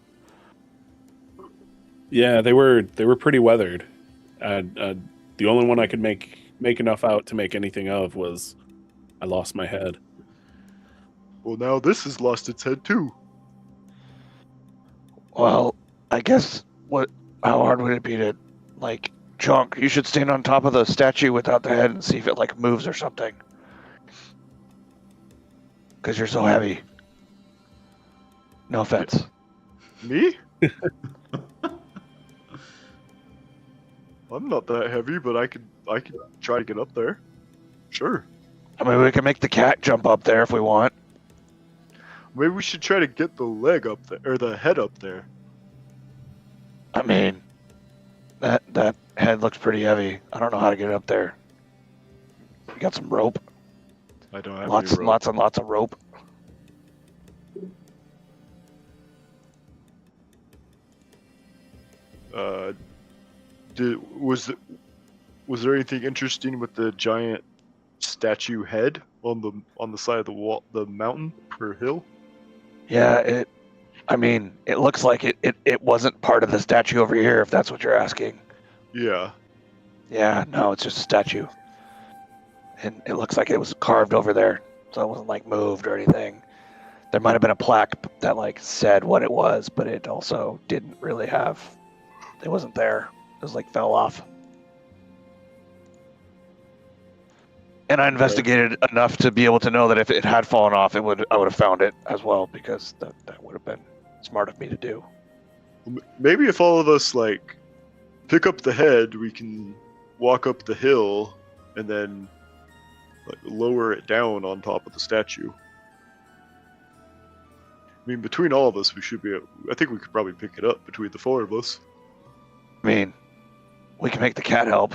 Yeah, they were pretty weathered. The only one I could make enough out to make anything of was I lost my head. Well, now this has lost its head too. Well, I guess how hard would it be to, like, Chunk, you should stand on top of the statue without the head and see if it, like, moves or something. Because you're so heavy. No offense. Me? I'm not that heavy, but I could try to get up there. Sure. I mean, we can make the cat jump up there if we want. Maybe we should try to get the leg up there, or the head up there. I mean, that head looks pretty heavy. I don't know how to get it up there. We got some rope. I don't have Lots any and rope. lots and lots of rope. Was there anything interesting with the giant statue head on the side of the wall, the mountain or hill? Yeah, it looks like it wasn't part of the statue over here, if that's what you're asking. Yeah. Yeah, no, it's just a statue. And it looks like it was carved over there, so it wasn't like moved or anything. There might have been a plaque that like said what it was, but it also didn't really have. It wasn't there. It was like fell off. And I investigated enough to be able to know that if it had fallen off, I would have found it as well, because that would have been smart of me to do. Maybe if all of us like pick up the head, we can walk up the hill and then like lower it down on top of the statue. I mean, between all of us, we should be. I think we could probably pick it up between the four of us. I mean, we can make the cat help.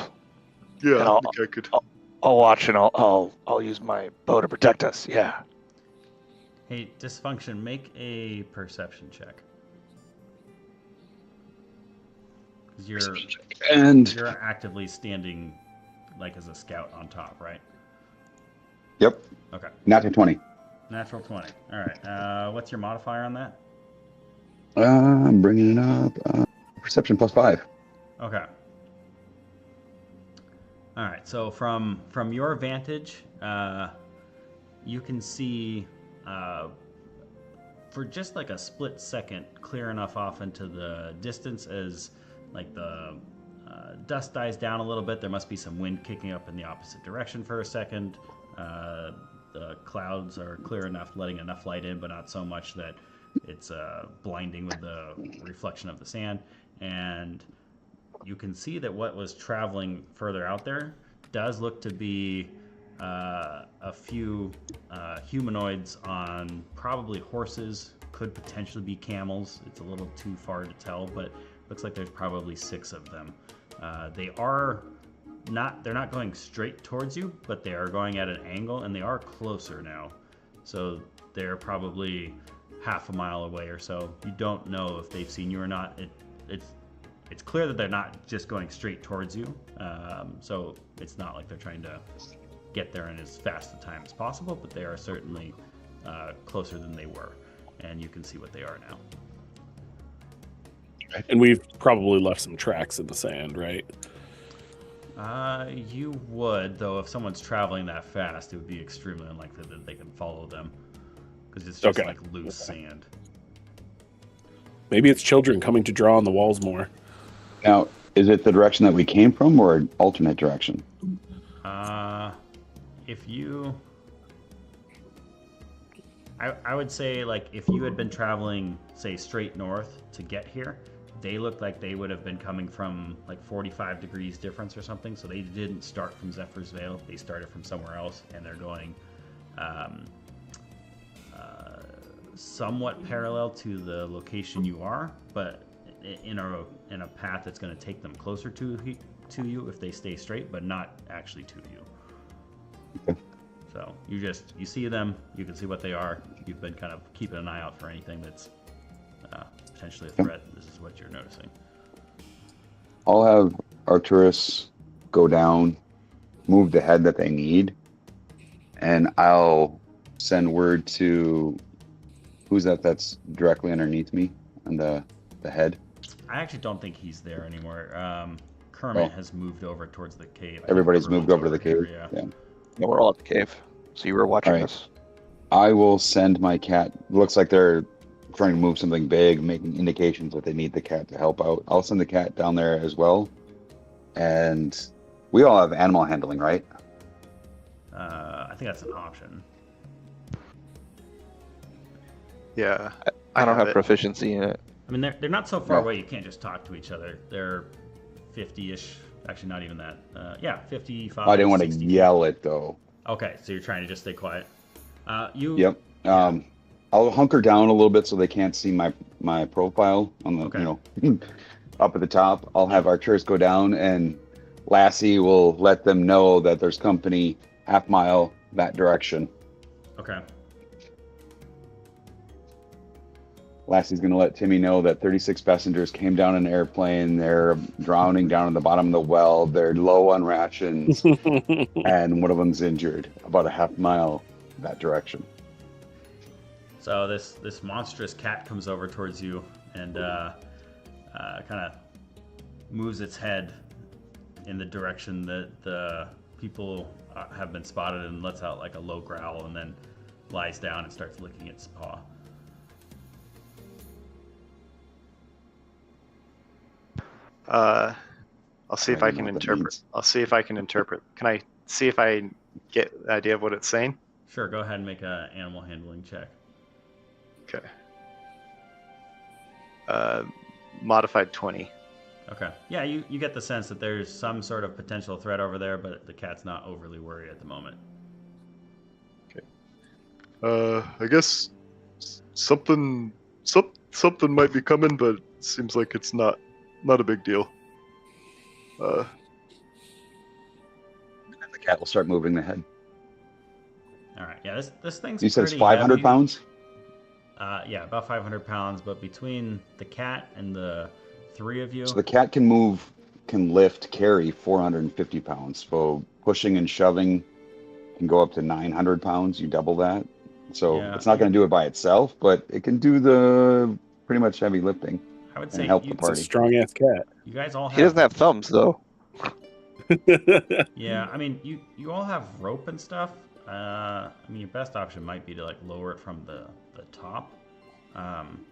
Yeah, And I think I could. I'll watch and I'll use my bow to protect us. Yeah. Hey, Dysfunction, make a perception check. 'Cause you're actively standing like as a scout on top, right? Yep. Okay. Natural 20. Natural 20. All right. What's your modifier on that? I'm bringing it up. Perception +5. Okay. All right. So from your vantage, you can see for just like a split second, clear enough off into the distance as like the dust dies down a little bit. There must be some wind kicking up in the opposite direction for a second. The clouds are clear enough, letting enough light in, but not so much that it's blinding with the reflection of the sand. And you can see that what was traveling further out there does look to be a few humanoids on probably horses, could potentially be camels. It's a little too far to tell, but looks like there's probably 6 of them. They're not going straight towards you, but they are going at an angle, and they are closer now. So they're probably half a mile away or so. You don't know if they've seen you or not. It's clear that they're not just going straight towards you. So it's not like they're trying to get there in as fast a time as possible, but they are certainly closer than they were, and you can see what they are now. And we've probably left some tracks in the sand, right? You would, though, if someone's traveling that fast, it would be extremely unlikely that they can follow them, because it's just like loose sand. Maybe it's children coming to draw on the walls more. Now, is it the direction that we came from, or an alternate direction? If you... I would say, like, if you had been traveling, say, straight north to get here, they looked like they would have been coming from, like, 45 degrees difference or something, so they didn't start from Zephyr's Vale. They started from somewhere else, and they're going somewhat parallel to the location you are, but in a path that's going to take them closer to you if they stay straight, but not actually to you. Okay. So you see them, you can see what they are. You've been kind of keeping an eye out for anything that's potentially a threat. This is what you're noticing. I'll have Arcturus go down, move the head that they need, and I'll send word to who's that's directly underneath me on the head. I actually don't think he's there anymore. Kermit has moved over towards the cave. Everybody's moved over to the cave. Here, yeah. Yeah, we're all at the cave. So you were watching us. I will send my cat. Looks like they're trying to move something big, making indications that they need the cat to help out. I'll send the cat down there as well. And we all have animal handling, right? I think that's an option. Yeah. I don't have proficiency in it. I mean, they're not so far away. You can't just talk to each other. They're 50-ish. Actually, not even that. 55. I didn't want to 60. yell it though. Okay, so you're trying to just stay quiet. Yep. I'll hunker down a little bit so they can't see my profile on the up at the top. I'll have Arcturus go down, and Lassie will let them know that there's company half mile that direction. Okay. Lassie's going to let Timmy know that 36 passengers came down an airplane. They're drowning down at the bottom of the well. They're low on rations, and one of them's injured about a half mile that direction. So this monstrous cat comes over towards you and kind of moves its head in the direction that the people have been spotted and lets out like a low growl and then lies down and starts licking its paw. I'll see if I can know what that interpret. means. I'll see if I can interpret. Can I see if I get an idea of what it's saying? Sure, go ahead and make an animal handling check. Okay. Modified 20. Okay. Yeah, you get the sense that there's some sort of potential threat over there, but the cat's not overly worried at the moment. I guess something might be coming, but it seems like it's not a big deal. And the cat will start moving the head. All right. Yeah, this thing's You said it's pretty 500 heavy. pounds? Yeah, about 500 pounds, but between the cat and the three of you... So the cat can carry 450 pounds. So pushing and shoving can go up to 900 pounds. You double that. So Yeah. it's not going to do it by itself, but it can do the pretty much heavy lifting I would and say help the you, It's a party. strong ass cat. you guys all He doesn't have thumbs though. Yeah, I mean, you all have rope and stuff. I mean, your best option might be to like lower it from the top.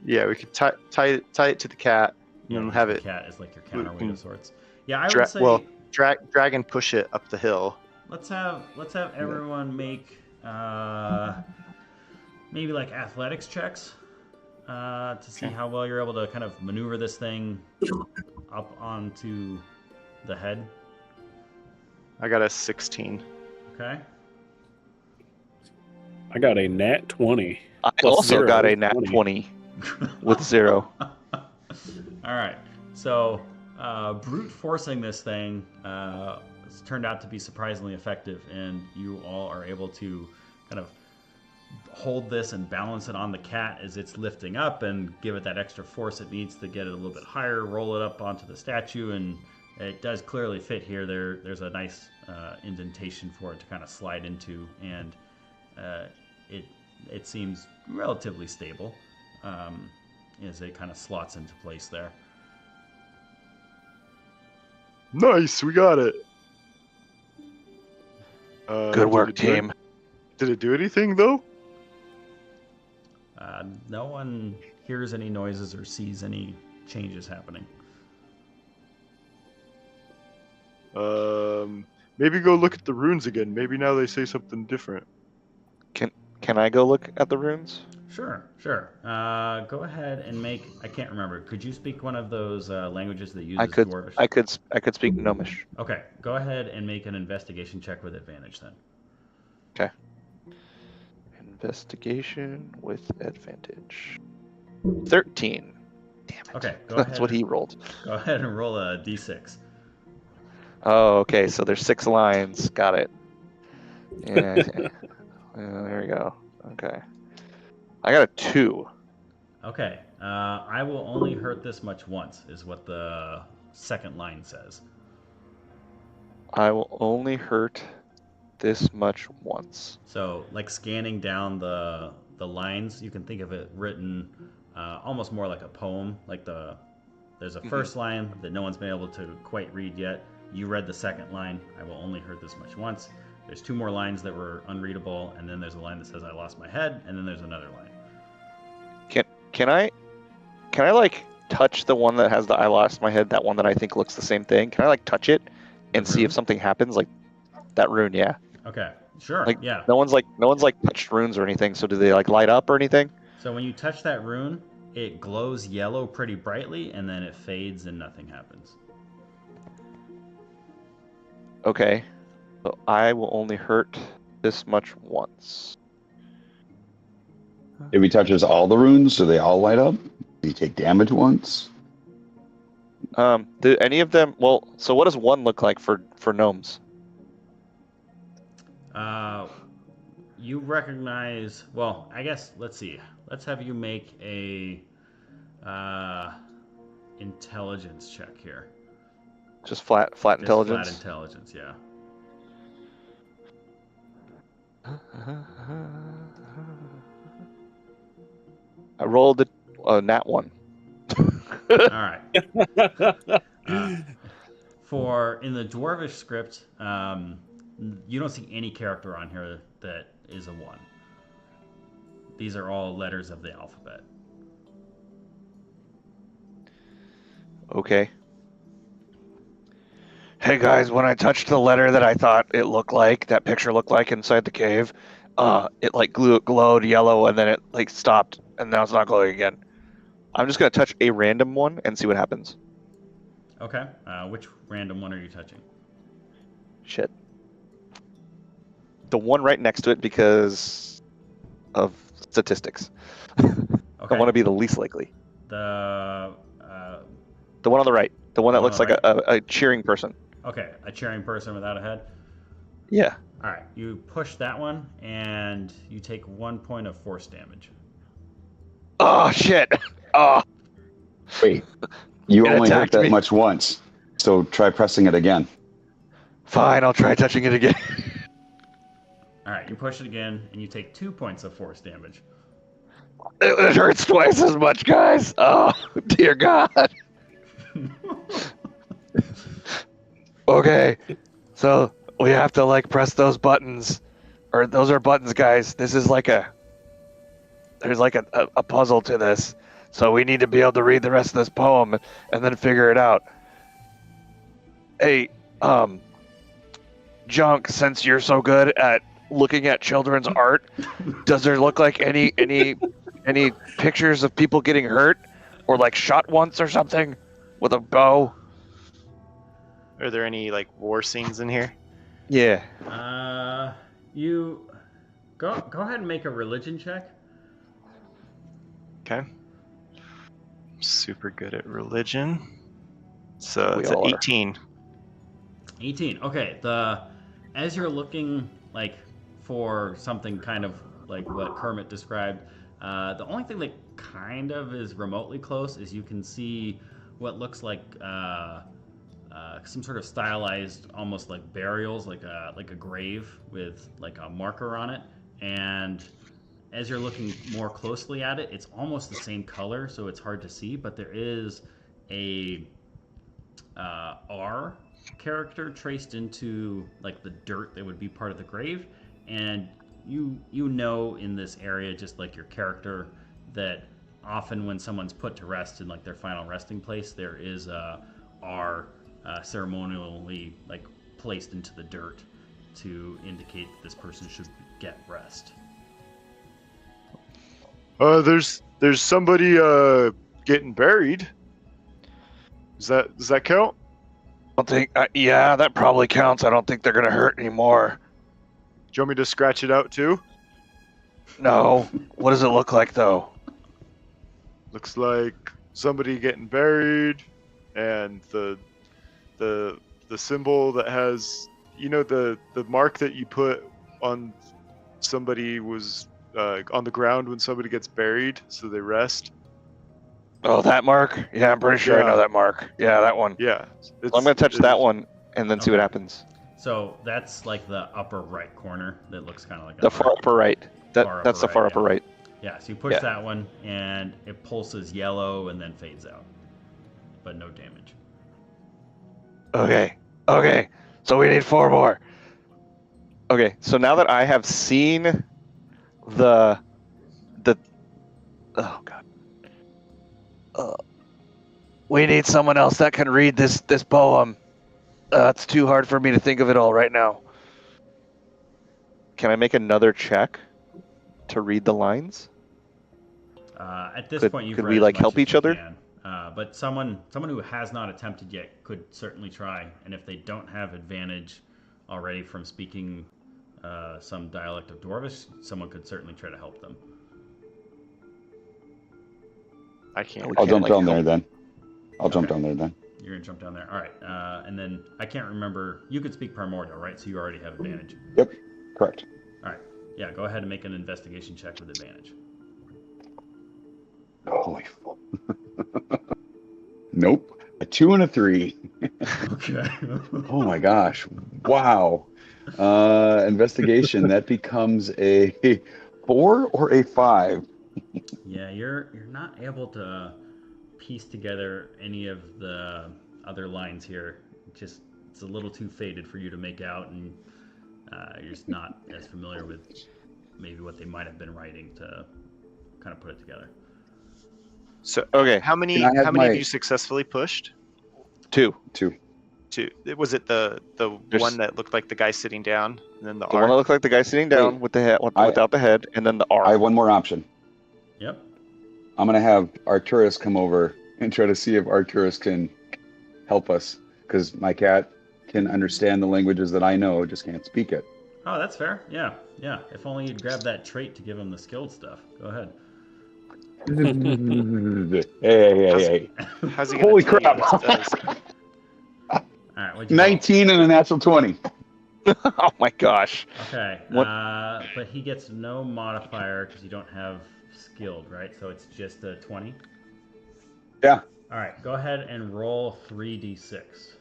Yeah, we could tie it to the cat and then use have the it cat as like your we counterweight can of sorts. Yeah, I would say drag and push it up the hill. let's have everyone make maybe like athletics checks to see how well you're able to kind of maneuver this thing up onto the head. I got a 16. Okay. I got a nat 20. I Plus also 0 got a is nat 20. 20 with 0. All right. So brute forcing this thing has turned out to be surprisingly effective, and you all are able to kind of hold this and balance it on the cat as it's lifting up and give it that extra force it needs to get it a little bit higher, roll it up onto the statue, and it does clearly fit here. There's a nice indentation for it to kind of slide into, and it seems relatively stable as it kind of slots into place there. Nice, we got it. Good work, team. Did it do anything though? No one hears any noises or sees any changes happening. Maybe go look at the runes again. Maybe now they say something different. Can I go look at the runes? Sure. Go ahead and make. I can't remember. Could you speak one of those languages that uses Dwarvish? I could speak Gnomish. Okay. Go ahead and make an investigation check with advantage then. Okay. Investigation with advantage. 13. Damn it. Okay. Go That's ahead. what he rolled. Go ahead and roll a d6. Oh, okay. So there's 6 lines. Got it. Yeah. There we go. Okay. I got a 2. Okay. I will only hurt this much once, is what the second line says. I will only hurt this much once. So, like scanning down the lines, you can think of it written almost more like a poem. Like there's a first line that no one's been able to quite read yet. You read the second line. I will only hurt this much once. There's 2 more lines that were unreadable, and then there's a line that says I lost my head, and then there's another line. Can I like touch the one that has the I lost my head, that one that I think looks the same thing? Can I like touch it and see if something happens? Like that rune, yeah. Okay, sure. Like yeah. no one's like touched runes or anything, so do they like light up or anything? So when you touch that rune, it glows yellow pretty brightly, and then it fades and nothing happens. Okay. So I will only hurt this much once. If he touches all the runes, do they all light up? Do you take damage once? Do any of them? Well, so what does one look like for gnomes? You recognize. Well, I guess let's see. Let's have you make a intelligence check here. Just flat Just intelligence. Flat intelligence, yeah. I rolled a nat 1. All right. For in the Dwarvish script, you don't see any character on here that is a 1. These are all letters of the alphabet. Okay. Hey guys, when I touched the letter that I thought it looked like, that picture looked like inside the cave, it like glowed yellow and then it like stopped and now it's not glowing again. I'm just gonna touch a random one and see what happens. Okay. Which random one are you touching? Shit. The one right next to it because of statistics. Okay. I want to be the least likely. The one on the right. The one that one looks on like the a cheering person. Okay, a cheering person without a head. Yeah. All right, you push that one, and you take 1 point of force damage. Oh shit! Oh. Wait, you It only hurt attacked that me. much once, so try pressing it again. Fine, I'll try touching it again. All right, you push it again, and you take 2 points of force damage. It hurts twice as much, guys. Oh, dear God. Okay, so we have to like press those buttons, or those are buttons, guys. This is like there's like a puzzle to this, so we need to be able to read the rest of this poem and then figure it out. Hey, Junk, since you're so good at looking at children's art, does there look like any pictures of people getting hurt or like shot once or something with a bow? Are there any like war scenes in here? Yeah. You go ahead and make a religion check. Okay. Super good at religion. So We it's an all are. 18. 18. Okay. As you're looking like for something kind of like what Kermit described, the only thing that kind of is remotely close is you can see what looks like some sort of stylized, almost like burials, like a grave with like a marker on it. And as you're looking more closely at it, it's almost the same color, so it's hard to see. But there is a R character traced into like the dirt that would be part of the grave, and you know in this area, just like your character, that often when someone's put to rest in like their final resting place, there is a R ceremonially like placed into the dirt to indicate that this person should get rest. There's somebody getting buried. Does that count? I don't think. Yeah, that probably counts. I don't think they're gonna hurt anymore. Do you want me to scratch it out too? No. What does it look like though? Looks like somebody getting buried, and the symbol that has, you know, the mark that you put on somebody was on the ground when somebody gets buried, so they rest. Oh, that mark? Yeah, I'm pretty sure I know that mark. Yeah, that one. Yeah. So I'm gonna touch that one and then see what Okay. happens. So that's like the upper right corner that looks kind of like The far upper right. Far That's the upper far right, upper yeah. right. Yeah, so you push Yeah. that one, and it pulses yellow and then fades out, but no damage. Okay. So we need 4 more. Okay. So now that I have seen the oh god. We need someone else that can read this poem. It's too hard for me to think of it all right now. Can I make another check to read the lines? At this Could- point, you've could read we, as like, much help as each you other? can. But someone who has not attempted yet could certainly try, and if they don't have advantage already from speaking some dialect of Dwarvish, someone could certainly try to help them. I can't. We I'll can't, jump like, down there help. then. I'll jump Okay. down there then. You're gonna jump down there. All right, and then I can't remember. You could speak Primordial, right? So you already have advantage. Yep, correct. All right. Yeah, go ahead and make an investigation check with advantage. Holy fuck. Nope. A 2 and a 3. Okay. Oh my gosh. Wow. Investigation. That becomes a 4 or a 5. Yeah, you're not able to piece together any of the other lines here. It's a little too faded for you to make out, and you're just not as familiar with maybe what they might have been writing to kind of put it together. So Okay. how many Can I have how many my- have you successfully pushed? 2. 2. Two. Was it the There's- one that looked like the guy sitting down, and then the The R? one that looked like the guy sitting down with the head, without the head, and then the R. I have one more option. Yep. I'm going to have Arturus come over and try to see if Arturus can help us. Because my cat can understand the languages that I know, just can't speak it. Oh, that's fair. Yeah, yeah. If only you'd grab that trait to give him the skilled stuff. Go ahead. Hey. How's he gonna Holy tell you crap. what it does? All right, what'd you roll? 19 and a natural 20. Oh my gosh. Okay. What- But he gets no modifier because you don't have skilled, right? So it's just a 20. Yeah. All right. Go ahead and roll 3d6.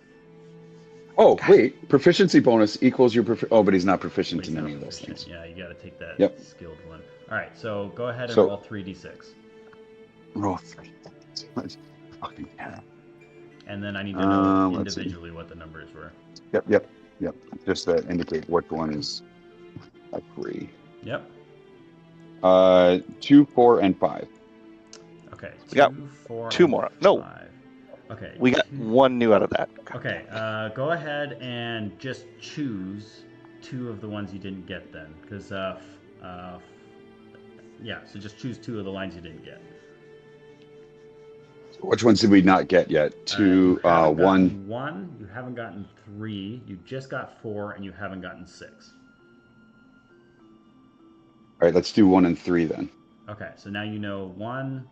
Oh, wait. Proficiency bonus equals your Oh, but he's not proficient But in he's any not of those proficient. things. Yeah, you got to take that Yep. skilled one. All right. So go ahead and So- roll 3d6. Roll 3. Fucking hell. And then I need to know let's see. individually what the numbers were. Yep. Just to indicate which one is a 3. Yep. 2, 4, and 5. Okay. We got 2, 4, 2 and more. No. 5. Okay. We got 1 new out of that. Okay, go ahead and just choose 2 of the ones you didn't get then, because yeah. So just choose 2 of the lines you didn't get. Which ones did we not get yet? You 2, haven't 1. gotten 1. You haven't gotten 3. You just got 4, and you haven't gotten 6. All right, let's do 1 and 3 then. Okay, so now you know 1,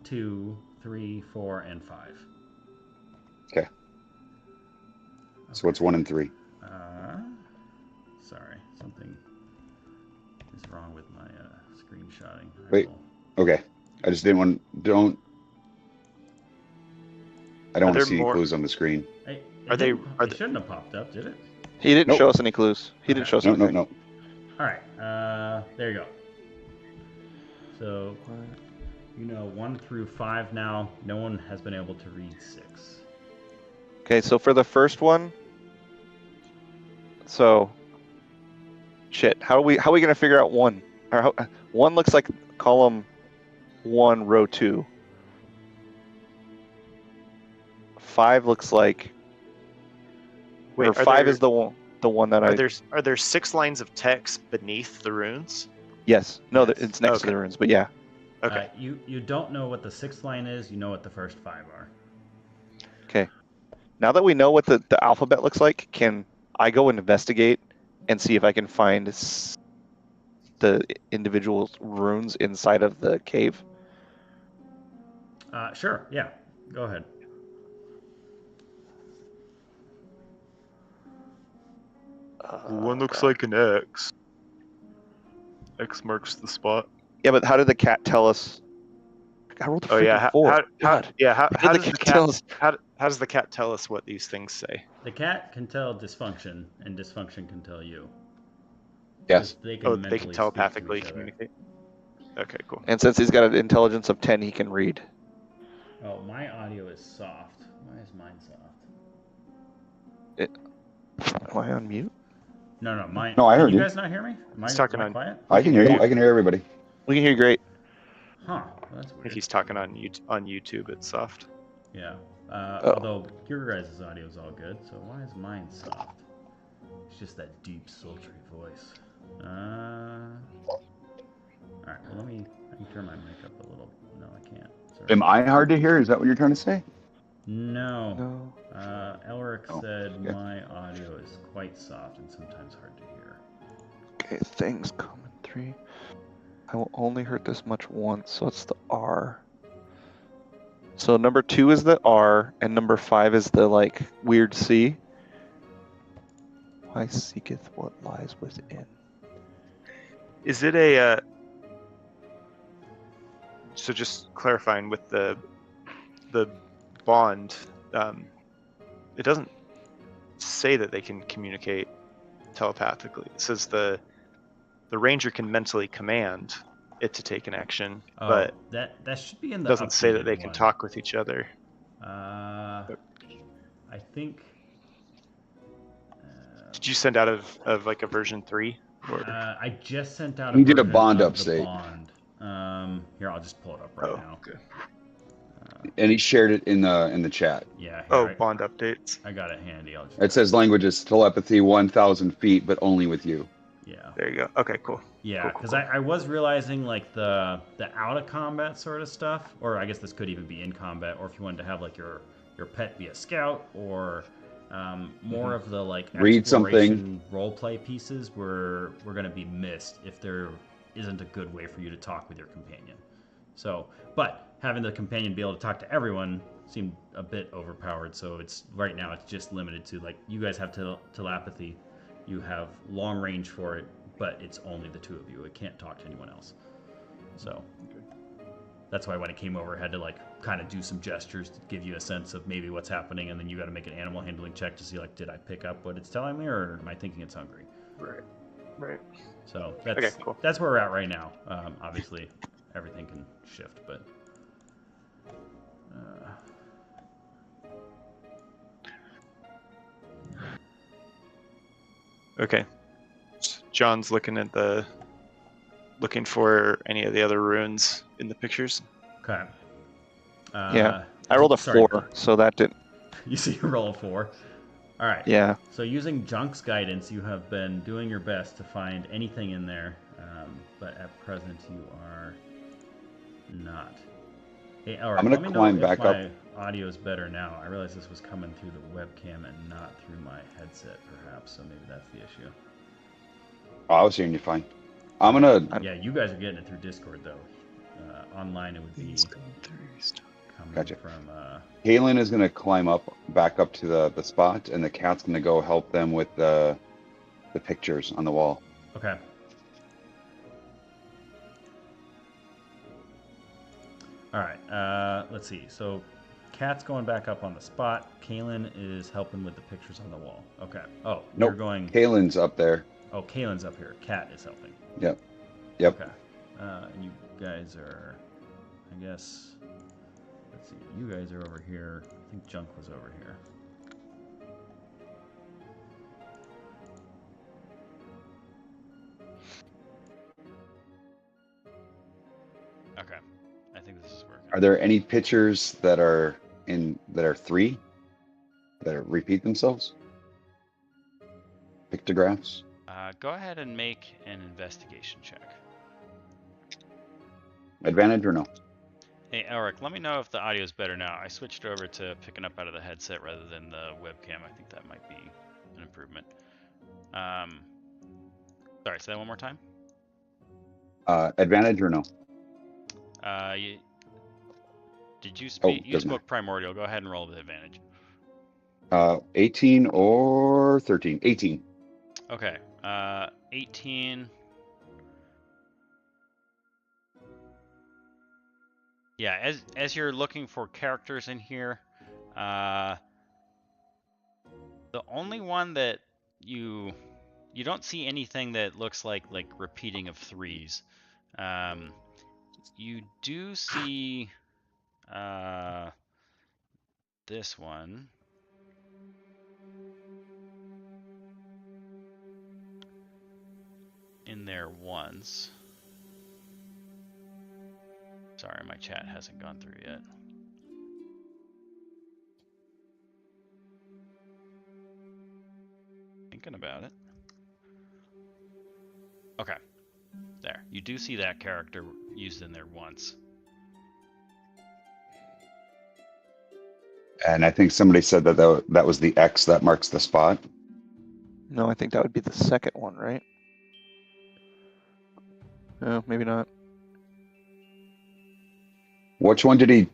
2, 3, 4, and 5. Okay. So what's 1 and 3? Sorry, something is wrong with my screenshotting. Wait. Okay. I just didn't want. I don't want there to see more- clues on the screen. Hey, Are they- are It they- shouldn't have popped up, did it? He didn't Nope. show us any clues. He didn't Okay. show us No. anything. All right, there you go. So you know 1 through 5 now. No one has been able to read 6. Okay, so for the first one, shit. How are we gonna figure out 1? Or 1 looks like column 1, row 2. 5 looks like. Wait, or are 5 there- is the one that Are there 6 lines of text beneath the runes? Yes. No, Yes. it's next to Okay. the runes, but yeah. Okay. You don't know what the 6th line is. You know what the first 5 are. Okay. Now that we know what the alphabet looks like, can I go and investigate and see if I can find the individual runes inside of the cave? Sure. Yeah. Go ahead. One looks like an X. X marks the spot. Yeah, but how did the cat tell us? I rolled a Oh yeah. freaking 4. How God. how did does the cat tell us? how does the cat tell us what these things say? The cat can tell dysfunction, and dysfunction can tell you. Yes. They can Oh, they mentally can speak to telepathically each other. communicate. Okay, cool. And since he's got an intelligence of 10, he can read. Oh, my audio is soft. Why is mine soft? Am I on mute? No, mine. No, I heard Can you. you guys not hear me? Am He's I talking on- quiet? I can hear you. I can hear everybody. We can hear you great. Huh. Well, that's If weird. he's talking on YouTube, it's soft. Yeah. Oh. Although your guys' audio is all good, so why is mine soft? It's just that deep, sultry voice. All right. Well, I can turn my mic up a little. No, I can't. Sorry. Am I hard to hear? Is that what you're trying to say? No. No. Elric Oh, said okay. my audio is quite soft and sometimes hard to hear. Okay, things common 3. I will only hurt this much once, so it's the R. So number 2 is the R, and number 5 is the weird C. Why seeketh what lies within? Is it a so just clarifying with the bond, it doesn't say that they can communicate telepathically. It says the ranger can mentally command it to take an action, but that should be in it the doesn't say that updated they can one. talk with each other. I think. Did you send out of like a version 3? Or... I just sent out He a did a version bond of update. the bond. Here, I'll just pull it up right now. Okay. And he shared it in the chat. Yeah. Here, bond updates. I got it handy. I'll just It says languages telepathy 1,000 feet, but only with you. Yeah. There you go. Okay, cool. Yeah, because I was realizing like the out of combat sort of stuff, or I guess this could even be in combat, or if you wanted to have like your pet be a scout, or more of the like Read exploration role play pieces were going to be missed if there isn't a good way for you to talk with your companion. So, but having the companion be able to talk to everyone seemed a bit overpowered. So it's right now it's just limited to like you guys have telepathy, you have long range for it, but it's only the two of you. It can't talk to anyone else. So that's why when it came over, I had to like kind of do some gestures to give you a sense of maybe what's happening, and then you got to make an animal handling check to see like, did I pick up what it's telling me, or am I thinking it's hungry? Right. So that's Okay, cool. that's where we're at right now. Obviously, everything can shift, but. Okay. John's looking for any of the other runes in the pictures. Okay. Yeah, I rolled a 4, so that didn't. You see, you roll a 4. All right. Yeah. So using Junk's guidance, you have been doing your best to find anything in there, but at present you are not. Hey, all right, I'm gonna climb back up. My audio is better now. I realize this was coming through the webcam and not through my headset, perhaps. So maybe that's the issue. Oh, I was hearing you fine. I'm gonna. Yeah, you guys are getting it through Discord though. Online, it would be coming Gotcha. from. Kalen is gonna climb back up to the spot, and the cat's gonna go help them with the pictures on the wall. Okay. All right. Let's see. So, Cat's going back up on the spot. Kalen is helping with the pictures on the wall. Okay. Oh, Nope. you're going. Kalen's up there. Oh, Kalen's up here. Cat is helping. Yep. Okay. And you guys are, I guess. Let's see. You guys are over here. I think Junk was over here. Okay. I think this is working. Are there any pictures that are 3 that repeat themselves? Pictographs? Go ahead and make an investigation check. Advantage or no? Hey, Eric, let me know if the audio is better now. I switched over to picking up out of the headset rather than the webcam. I think that might be an improvement. Sorry, say that one more time. Advantage or no? Did you speak? You doesn't spoke primordial. Go ahead and roll with advantage. 18 or 13? 18. Okay. 18. Yeah, as you're looking for characters in here, the only one that you don't see anything that looks like repeating of 3s. You do see this one. In there once. Sorry, my chat hasn't gone through yet. Thinking about it. Okay. There. You do see that character used in there once. And I think somebody said that was the X that marks the spot. No, I think that would be the second one, right? No, maybe not. Which one did he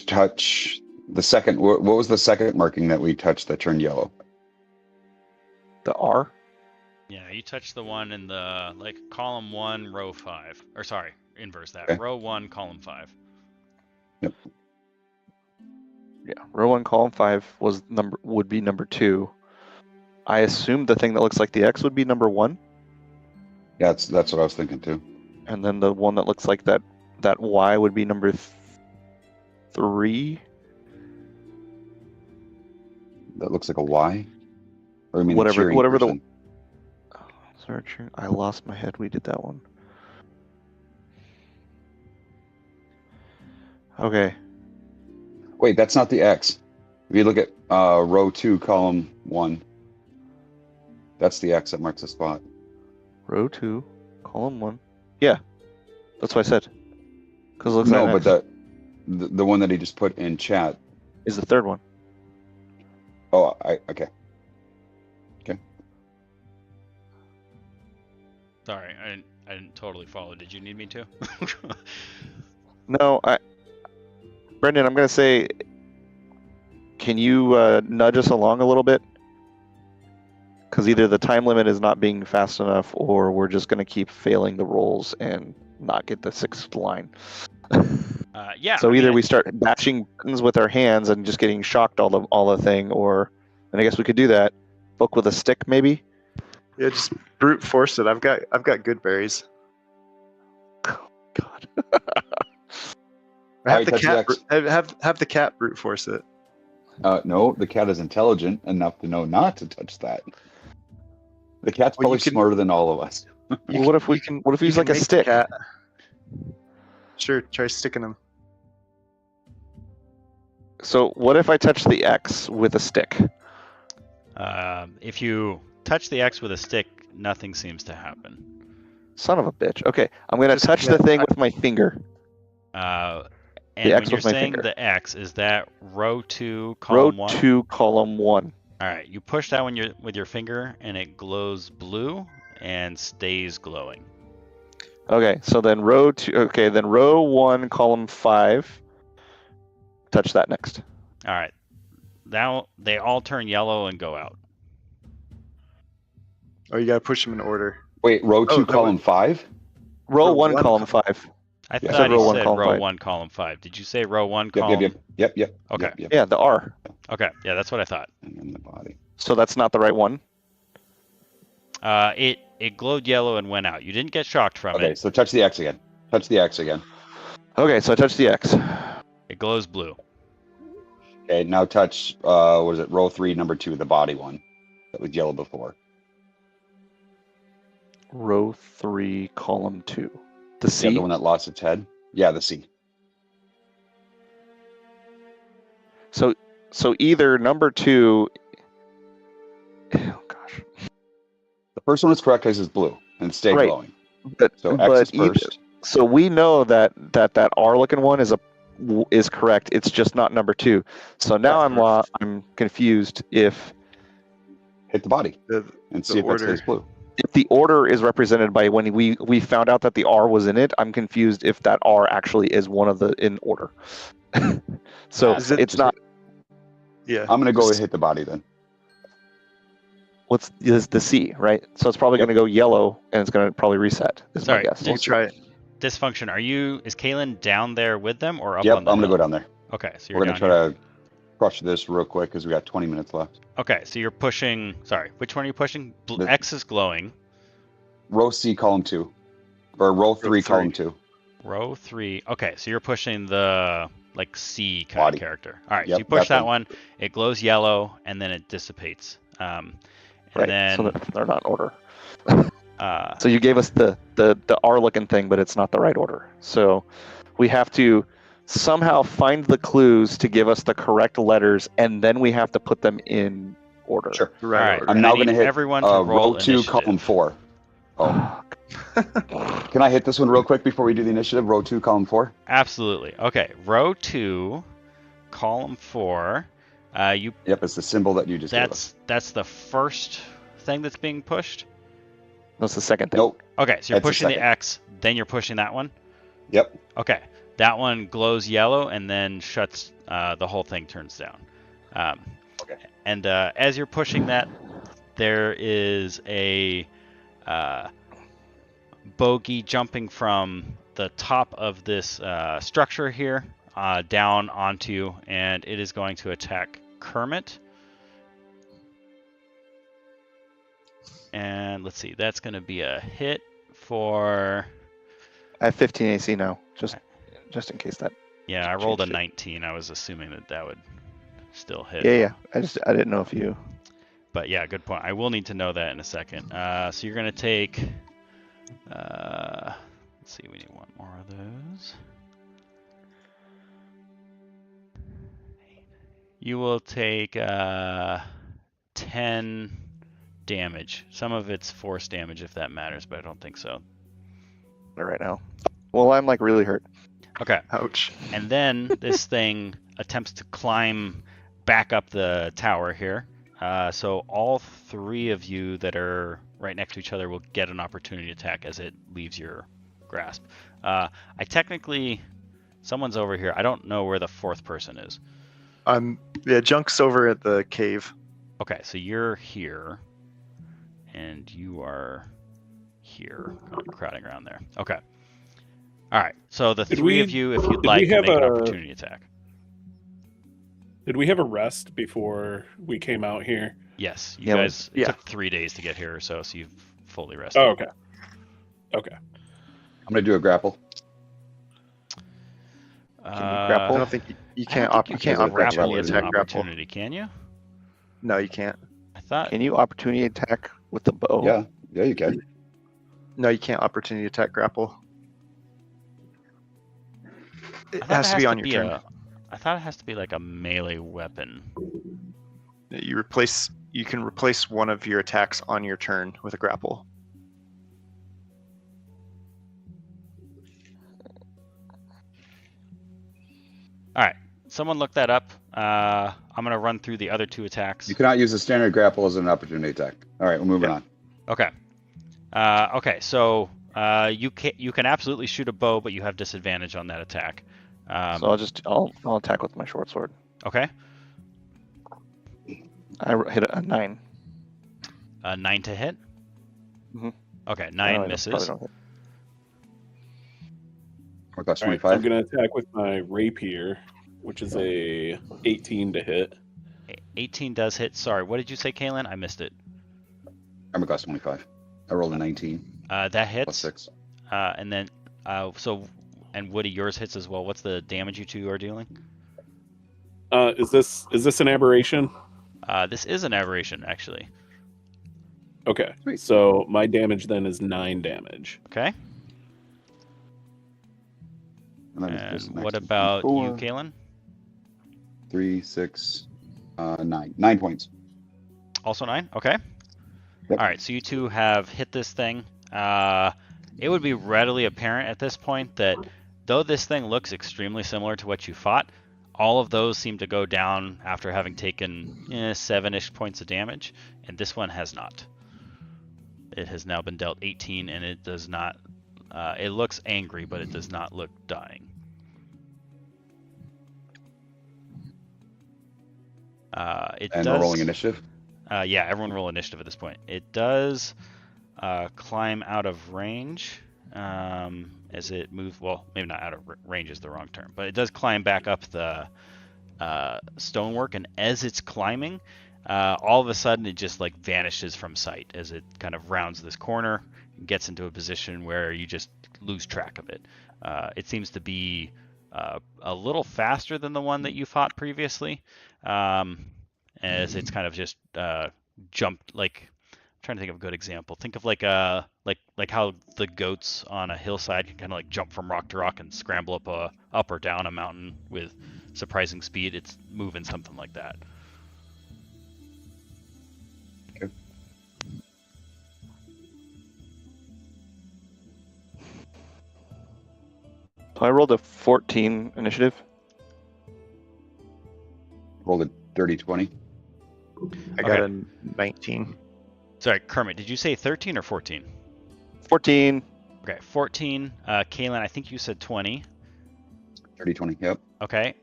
touch? The second. What was the second marking that we touched that turned yellow? The R? Yeah, you touched the one in the column 1, row 5. Or sorry, inverse that. Okay. Row 1, column 5. Yep. row 1, column 5 would be number 2. I assumed the thing that looks like the X would be number 1, Yeah, that's what I was thinking too. and then the one that looks like that Y would be number 3. That looks like a Y. Or I mean, Whatever- a cheering whatever the- person. Searching. I lost my head. We did that one. Okay. Wait, that's not the X. If you look at row 2, column 1, that's the X that marks the spot. Row 2, column 1. Yeah, that's what I said. Because it looks No, like but the one that he just put in chat. is the third one. Oh, okay. Sorry, I didn't totally follow. Did you need me to? No, Brendan, I'm gonna say, can you nudge us along a little bit? Because either the time limit is not being fast enough, or we're just gonna keep failing the rolls and not get the 6th line. Yeah. So I either mean, we start bashing buttons with our hands and just getting shocked all the thing, or, and I guess we could do that. Poke with a stick, maybe. Yeah, just brute force it. I've got good berries. God. Have Alright, the touch the cat X. have the cat brute force it. No, the cat is intelligent enough to know not to touch that. The cat's Well, you probably can- smarter than all of us. Well, what if we use like a stick? Cat. Sure, try sticking them. So what if I touch the X with a stick? if you touch the X with a stick, nothing seems to happen. Son of a bitch. Okay, I'm gonna Just- touch yeah, the thing with my finger. And The when X you're with my saying finger. the X, is that row 2, column Row 1? 2, column 1. All right, you push that one with your finger, and it glows blue and stays glowing. Okay, so then row 2. Okay, then row 1, column 5. Touch that next. All right, now they all turn yellow and go out. Oh, you gotta push them in order. Wait, row 2, Oh, that column 5? Row Row 1, one, column 5. I Yeah. thought Row you one, said column row 5. 1, column 5. Did you say row 1, Yep, column? yep. Okay. Yep. Yeah, the R. Okay, yeah, that's what I thought. And then the body. So that's not the right one. It glowed yellow and went out. You didn't get shocked from Okay, it. so touch the X again. Touch the X again. Okay, so I touch the X. It glows blue. Okay, now touch, what is it, row 3, number 2, the body one. That was yellow before. Row 3, column 2. The Yeah, C. the one that lost its head. Yeah, the C. So either number 2. Oh gosh. The first one is correct because it's blue and it stayed Right. glowing. But So X but is either, first. so we know that R looking one is correct. It's just not number 2. So now I'm confused if Hit the body The, and see if that order. stays blue. the order is represented by when we found out that the R was in it. I'm confused if that R actually is one of the in order. So Is it- it's not. yeah. I'm going to go and hit the body then. What's is the C, right? So it's probably Yep. going to go yellow and it's going to probably reset. Is Sorry, my guess. You try it. Dysfunction. Is Kaylin down there with them or up Yep, on the I'm going to hill? go down there. Okay, so you're We're going down to here. try to crush this real quick because we got 20 minutes left. Okay, so you're pushing. Sorry, which one are you pushing? The- X is glowing. Row C, column 2. Or row 3, column 2. Row 3. Okay, so you're pushing the like C kind Body. of character. All right, so Yep, you push that that one. It glows yellow and then it dissipates. And Right. then So they're not in order. uh, So you gave us the R looking thing, but it's not the right order. So we have to somehow find the clues to give us the correct letters, and then we have to put them in order. Sure. The right all right, order. I'm I now need going to hit everyone to roll row 2, initiative. column 4. Oh. Can I hit this one real quick before we do the initiative? Row 2, column 4? Absolutely. Okay, row 2, column 4. You Yep, it's the symbol that you just gave us. that's the first thing that's being pushed. That's the second thing. Nope. Okay, so you're That's the pushing the second. X, then you're pushing that one. Yep. Okay, that one glows yellow and then shuts. The whole thing turns down. Okay. And as you're pushing that, there is a bogey jumping from the top of this structure here down onto you, and it is going to attack Kermit. And let's see, that's going to be a hit for... I have 15 AC now, just in case that. Yeah, I rolled a changed it. 19. I was assuming that would still hit. Yeah. I didn't know if you. But yeah, good point. I will need to know that in a second. So you're going to take... let's see, we need one more of those. You will take 10 damage. Some of it's force damage if that matters, but I don't think so. Right now. Well, I'm like really hurt. Okay. Ouch. And then this thing attempts to climb back up the tower here. So all three of you that are right next to each other will get an opportunity attack as it leaves your grasp. Someone's over here. I don't know where the fourth person is. Yeah, Junk's over at the cave. Okay, so you're here, and you are here, kind of crowding around there. Okay. All right. So the three of you, if you'd like, can make an opportunity attack. Did we have a rest before we came out here? Yes. You Yeah, guys. It yeah. took 3 days to get here or so, so you've fully rested. Oh, okay. Okay. I'm gonna do a grapple. Can you grapple? I don't think you can't. I don't think You can't can grapple opportunity as an attack grapple. opportunity, can you? No, you can't. I thought. Can you opportunity attack with the bow? Yeah, you can. No, you can't opportunity attack grapple. It I thought has to be on your turn. I thought it has to be like a melee weapon. You can replace one of your attacks on your turn with a grapple. All right. Someone look that up. I'm going to run through the other 2 attacks. You cannot use a standard grapple as an opportunity attack. All right, we're moving on. Okay. Okay. So you can absolutely shoot a bow, but you have disadvantage on that attack. So I'll attack with my short sword. Okay. I hit a 9. 9 to hit. Mhm. Okay. Oh, 9 I misses. probably don't hit. What cost All right, 25? I'm going to attack with my rapier, which is a 18 to hit. 18 does hit. Sorry, what did you say, Kaylin? I missed it. Armor cost 25. I rolled a 19 That plus hits. 6. And then and Woody, yours hits as well. What's the damage you 2 are dealing? Is this an aberration? This is an aberration, actually. Okay. Sweet. So my damage then is 9 damage. Okay. And then this And next what one. about you, 4, Kaylin? 3, 6, 9. 9 points. Also 9. Okay. Yep. All right. So you 2 have hit this thing. It would be readily apparent at this point that though this thing looks extremely similar to what you fought, all of those seem to go down after having taken 7-ish points of damage, and this one has not. It has now been dealt 18, and it does not. It looks angry, but it does not look dying. It And does. we're rolling initiative. Yeah, everyone roll initiative at this point. It does climb out of range as it moves. Well, maybe not out of range is the wrong term, but it does climb back up the stonework, and as it's climbing, all of a sudden it just like vanishes from sight as it kind of rounds this corner and gets into a position where you just lose track of it. It seems to be a little faster than the one that you fought previously, as it's kind of just jumped. Like, I'm trying to think of a good example. Think of like how the goats on a hillside can kind of like jump from rock to rock and scramble up or down a mountain with surprising speed. It's moving something like that. Okay. So I rolled a 14 initiative. Rolled a dirty 20. I got a 19. Sorry, Kermit, did you say 13 or 14? 14. Okay, 14. Kaylin, I think you said 20. Dirty 20, yep. Okay.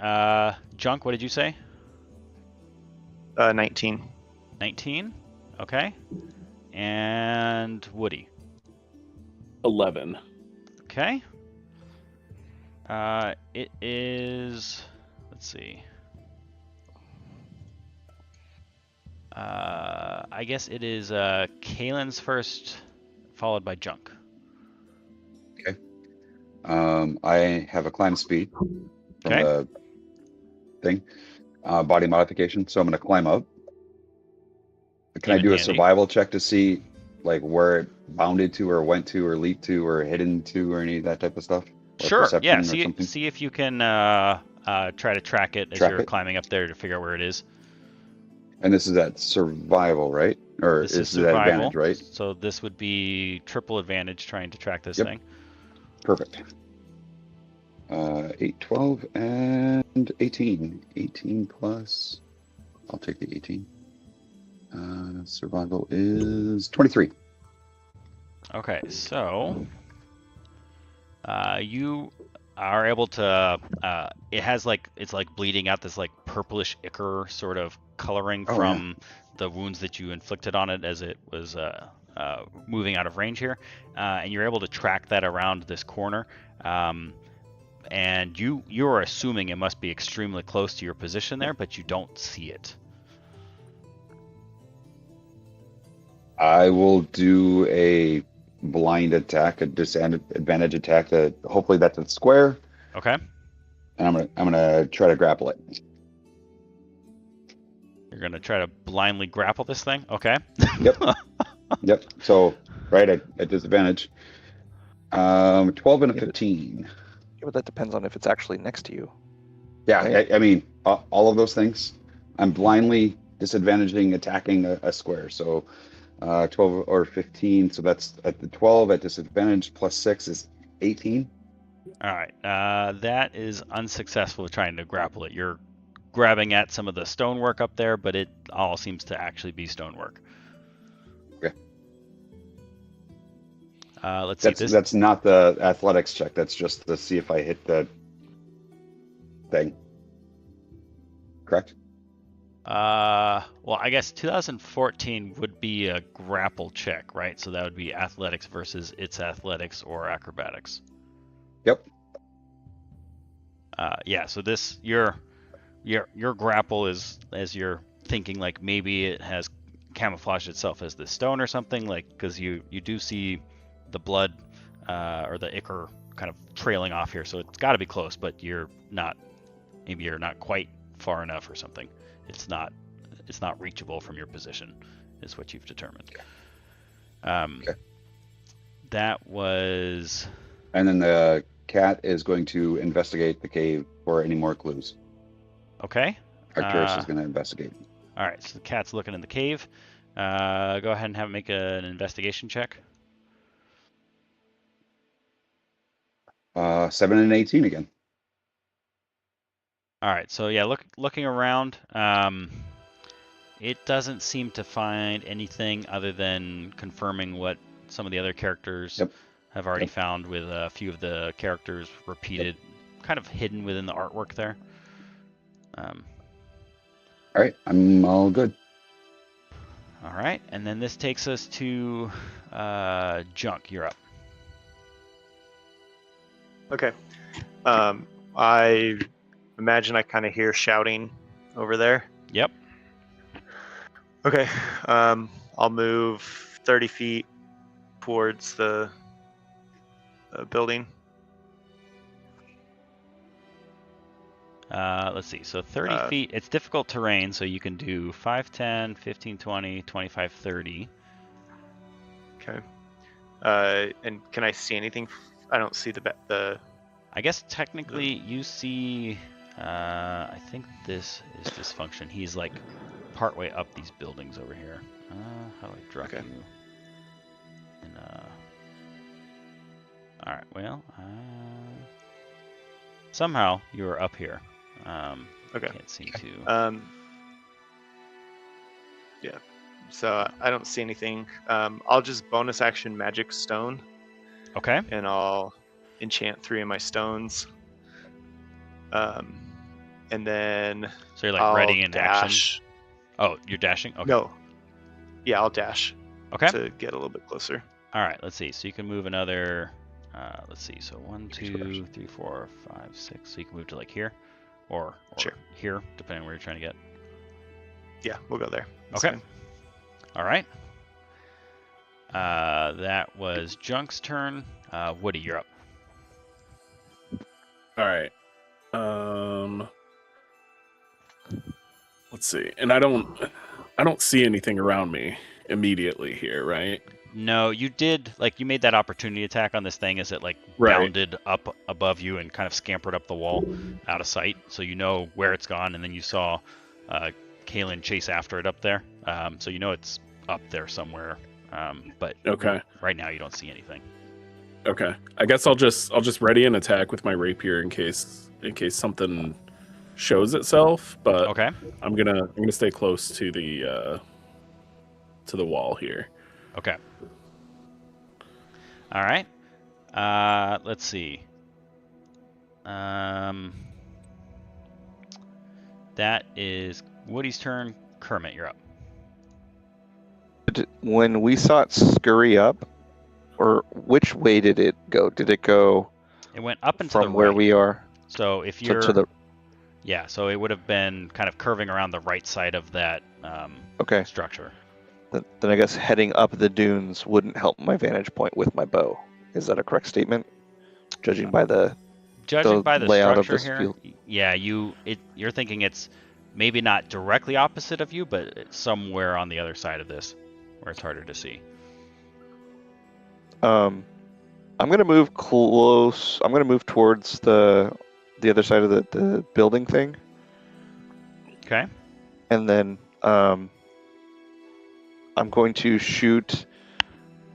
Junk, what did you say? 19. 19. Okay. And Woody. 11. Okay. It is. Let's see. I guess it is Kalen's first, followed by Junk. I have a climb speed from Okay. the thing, body modification. So I'm going to climb up. Can I Came in do a handy. survival check to see like where it bounded to or went to or leaped to or hidden to or any of that type of stuff? Or Sure. Yeah. perception or something? See if you can try to track it as Track you're it? climbing up there to figure out where it is. And this is at survival, right? Or This is is it at survival. advantage, right? So this would be triple advantage trying to track this Yep. thing. Perfect. 8, 12, and 18. 18 plus. I'll take the 18. Survival is 23. Okay, so you are able to. It has like it's like bleeding out this like purplish ichor sort of coloring Oh, from the wounds that you inflicted on it as it was moving out of range here, and you're able to track that around this corner. And you are assuming it must be extremely close to your position there, but you don't see it. I will do a blind attack, a disadvantage attack. Hopefully that's a square, Okay. and I'm gonna try to grapple it. You're gonna try to blindly grapple this thing. Okay. Yep. Yep. So right at disadvantage. 12 and a Yeah, but- 15. Yeah, but that depends on if it's actually next to you. Yeah, Right. I mean all of those things. I'm blindly disadvantaging attacking a square. So 12 or 15. So that's at the 12 at disadvantage plus 6 is 18. All right. That is unsuccessful with trying to grapple it. You're grabbing at some of the stonework up there, but it all seems to actually be stonework. Okay. Let's see. That's not the athletics check. That's just to see if I hit the thing. Correct? Well, I guess 2014 would be a grapple check, right? So that would be athletics versus its athletics or acrobatics. Yep. Yeah. So this your grapple is as you're thinking like maybe it has camouflaged itself as the stone or something, like because you do see the blood or the ichor kind of trailing off here, so it's got to be close, but you're not quite far enough or something. It's not reachable from your position, is what you've determined. Okay. That was. And then the cat is going to investigate the cave for any more clues. Okay. Arcturus is going to investigate. All right. So the cat's looking in the cave. Go ahead and have it make an investigation check. 7 and 18 again. All right, so yeah, looking around, it doesn't seem to find anything other than confirming what some of the other characters have already found, with a few of the characters repeated, kind of hidden within the artwork there. All right, I'm all good. All right, and then this takes us to Junk. You're up. Okay. I imagine I kind of hear shouting over there. Yep. Okay. I'll move 30 feet towards the building. Let's see. So 30 feet. It's difficult terrain, so you can do 5, 10, 15, 20, 25, 30. Okay. And can I see anything? I don't see the. I guess technically you see. I think this is dysfunction. He's like partway up these buildings over here. How do I drop you? And, all right. Well, somehow you are up here. Okay. Can't seem to. Yeah. So I don't see anything. I'll just bonus action magic stone. Okay. And I'll enchant 3 of my stones. And then. So you're like I'll ready in dash. action. Oh, you're dashing? Okay. No. Yeah, I'll dash. Okay. To get a little bit closer. All right. Let's see. So you can move another Let's see. So 1, 2, 3, 4, 5, 6. So you can move to like here, or Sure. here, depending where you're trying to get. Yeah, we'll go there. That's Okay. fine. All right. That was Junk's turn. Woody, you're up. All right. Let's see. And I don't see anything around me immediately here, right? No, you did, like, you made that opportunity attack on this thing as it, like, Right. bounded up above you and kind of scampered up the wall out of sight. So you know where it's gone, and then you saw Kaylin chase after it up there. So you know it's up there somewhere. But Okay. right now you don't see anything. Okay. I guess I'll just ready an attack with my rapier in case something shows itself, but Okay. I'm gonna stay close to the wall here. Okay. All right. Let's see. That is Woody's turn. Kermit, you're up. When we saw it scurry up, or which way did it go? Did it go It went up and to the from where right. we are? So if So you're to the yeah, so it would have been kind of curving around the right side of that okay. structure. Then I guess heading up the dunes wouldn't help my vantage point with my bow. Is that a correct statement? Judging by the layout of structure this here, field. yeah, you're thinking it's maybe not directly opposite of you, but it's somewhere on the other side of this, where it's harder to see. I'm gonna move close. I'm gonna move towards the other side of the building thing, Okay. and then I'm going to shoot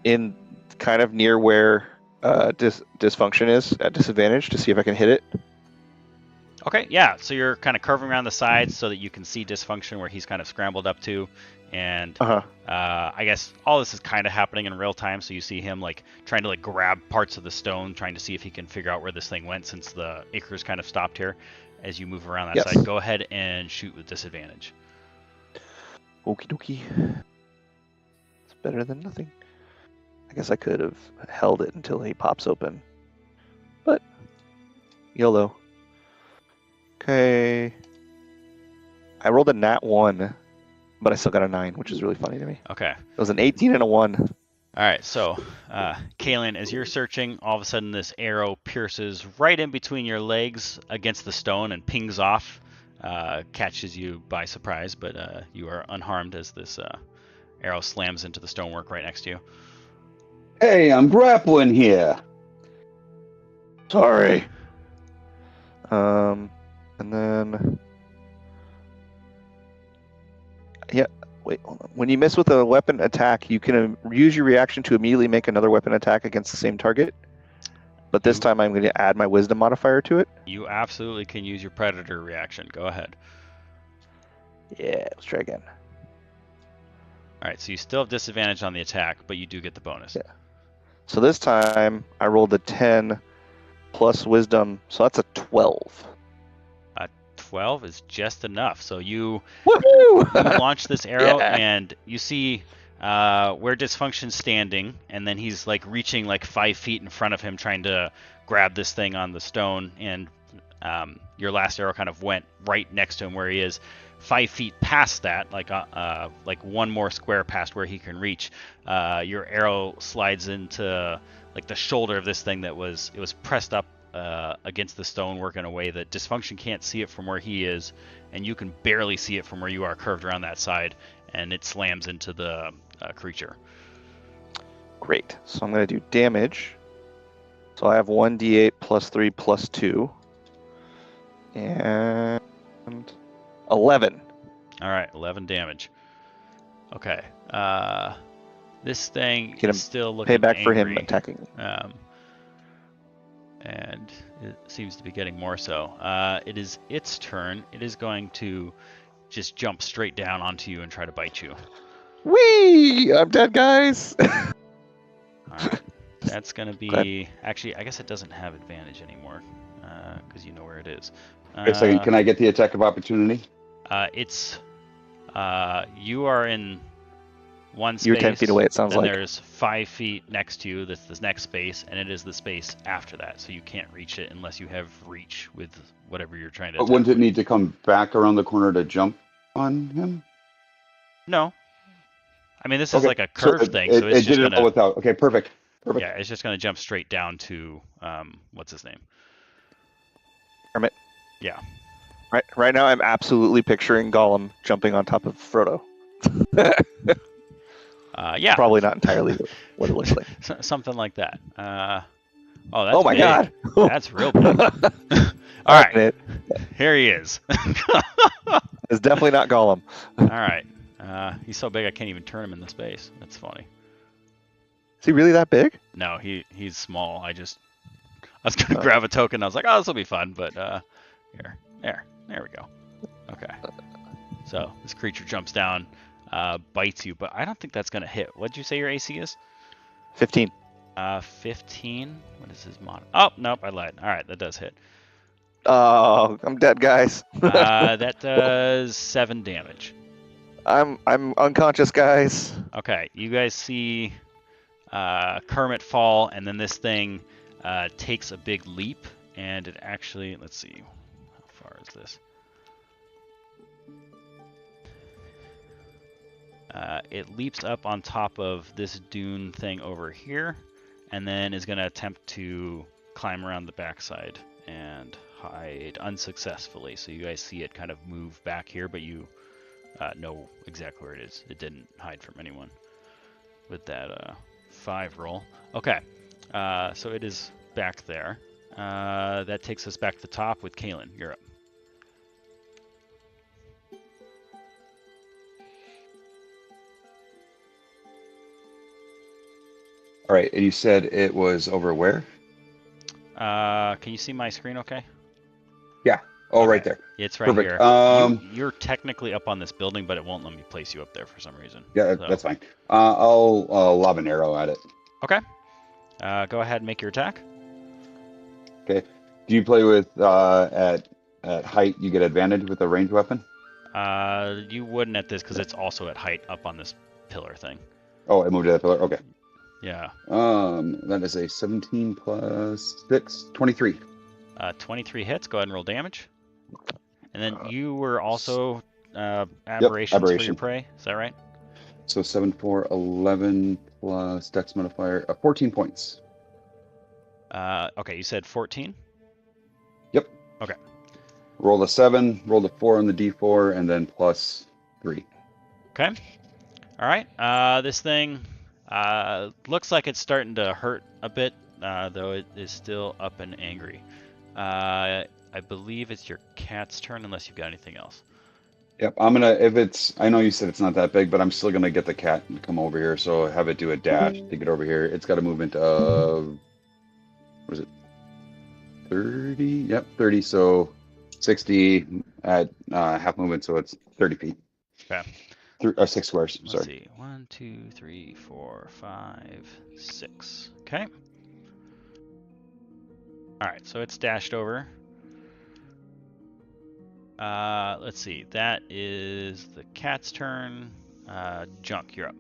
in kind of near where dysfunction is at disadvantage to see if I can hit it. Okay, yeah, so you're kind of curving around the sides so that you can see dysfunction where he's kind of scrambled up to, and I guess all this is kind of happening in real time, so you see him like trying to like grab parts of the stone, trying to see if he can figure out where this thing went since the acres kind of stopped here. As you move around that Yes. side, go ahead and shoot with disadvantage. Okie dokie. It's better than nothing. I guess I could have held it until he pops open, but YOLO. Okay. I rolled a nat 1, but I still got a 9, which is really funny to me. Okay. It was an 18 and a 1. All right, so Kaylin, as you're searching, all of a sudden this arrow pierces right in between your legs against the stone and pings off, catches you by surprise, but you are unharmed as this arrow slams into the stonework right next to you. Hey, I'm grappling here. Sorry. And then... Yeah, wait, hold on. When you miss with a weapon attack, you can use your reaction to immediately make another weapon attack against the same target. But this time I'm going to add my wisdom modifier to it. You absolutely can use your predator reaction. Go ahead. Yeah, let's try again. All right, so you still have disadvantage on the attack, but you do get the bonus. Yeah. So this time I rolled a 10 plus wisdom, so that's a 12. 12 is just enough. So you Woohoo! launch this arrow, Yeah. and you see where Dysfunction's standing, and then he's like reaching like 5 feet in front of him, trying to grab this thing on the stone, and your last arrow kind of went right next to him where he is. 5 feet past that, like one more square past where he can reach, your arrow slides into like the shoulder of this thing it was pressed up against the stonework in a way that Dysfunction can't see it from where he is, and you can barely see it from where you are curved around that side, and it slams into the creature. Great. So I'm going to do damage. So I have 1d8 plus 3 plus 2. And 11. All right, 11 damage. Okay. This thing Get him is still looking Payback for him angry. attacking. And it seems to be getting more so. It is its turn. It is going to just jump straight down onto you and try to bite you. Whee! I'm dead, guys! All right. That's going to be... Actually, I guess it doesn't have advantage anymore because you know where it is. Wait a second, can I get the attack of opportunity? It's... you are in one space. You're 10 feet away, it sounds then like. there's 5 feet next to you. That's this next space, and it is the space after that. So you can't reach it unless you have reach with whatever you're trying to. But wouldn't it need to come back around the corner to jump on him? No. I mean, this is like a So curved thing, so it's it just did it all without. Okay, perfect. yeah, it's just gonna jump straight down to what's his name? Kermit. Yeah. Right now, I'm absolutely picturing Gollum jumping on top of Frodo. Yeah. Probably not entirely what it looks like. Something like that. Oh, that's Oh my big. God! That's real big. All right, here he is. It's definitely not Gollum. All right. He's so big I can't even turn him into space. That's funny. Is he really that big? No, he's small. I was gonna grab a token. I was like, oh, this will be fun, but there we go. Okay. So this creature jumps down, bites you, but I don't think that's gonna hit. What'd you say your AC is? 15. 15. What is his mod? Oh nope, I lied. All right, that does hit. Oh, I'm dead, guys. That does 7 damage. I'm unconscious, guys. Okay, you guys see Kermit fall, and then this thing takes a big leap, and it actually, let's see, how far is this? It leaps up on top of this dune thing over here, and then is going to attempt to climb around the backside and hide unsuccessfully. So you guys see it kind of move back here, but you know exactly where it is. It didn't hide from anyone with that 5 roll. Okay, so it is back there. That takes us back to the top with Kalen. You're up. All right, and you said it was over where? Can you see my screen okay? Yeah. Oh, Okay. right there. It's right Perfect. here. You're technically up on this building, but it won't let me place you up there for some reason. Yeah, So- that's fine. I'll lob an arrow at it. Okay. Go ahead and make your attack. Okay. Do you play with at height? You get advantage with a ranged weapon. You wouldn't at this because it's also at height up on this pillar thing. Oh, I moved to that pillar. Okay. Yeah. That is a 17 plus 6, 23. 23 hits. Go ahead and roll damage. And then you were also aberrations for your aberration. prey. Is that right? So 7, 4, 11 plus Dex modifier, 14 points. Okay, you said 14? Yep. Okay. Roll a 7, roll a 4 on the D4, and then plus 3. Okay. All right. This thing looks like it's starting to hurt a bit, though it is still up and angry. I believe it's your cat's turn unless you've got anything else. Yep, I'm gonna, if it's, I know you said it's not that big, but I'm still gonna get the cat and come over here, so have it do a dash to get over here. It's got a movement of, what is it, 30? Yep, 30, so 60 at half movement, so it's 30 feet. Okay. 6 squares, Let's sorry. see. 1, 2, 3, 4, 5, 6. Okay. All right, so it's dashed over. Let's see. That is the cat's turn. Junk, you're up.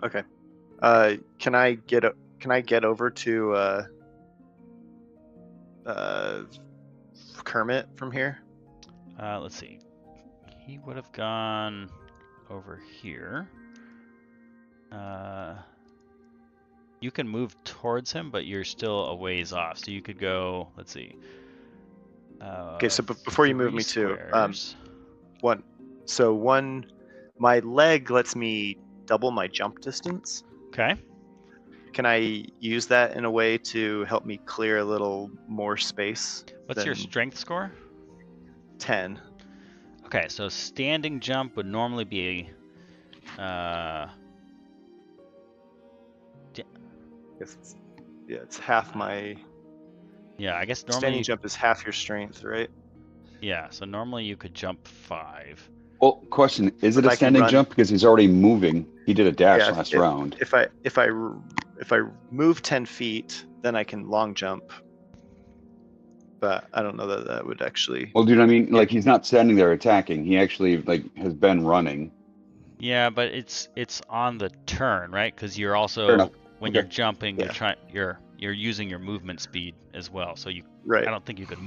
Okay. Can I get over to Kermit from here? Let's see. He would have gone over here. You can move towards him, but you're still a ways off. So you could go. Let's see. Okay, so before you move 3 me to squares. my leg lets me double my jump distance. Okay. Can I use that in a way to help me clear a little more space? What's your than strength score? 10. Okay, so standing jump would normally be It's half my yeah, I guess normally standing jump is half your strength, right? yeah, so normally you could jump 5. Well, question, is it If a I can standing run- jump? Because he's already moving. He did a dash Yeah, last round. If I move 10 feet, then I can long jump. But I don't know that that would actually. Well, do you know what I mean? Like, he's not standing there attacking. He actually, like, has been running. Yeah, but it's on the turn, right? Because you're Fair also enough. when Okay. you're jumping, Yeah. you're using your movement speed as well. So I Right. don't think you could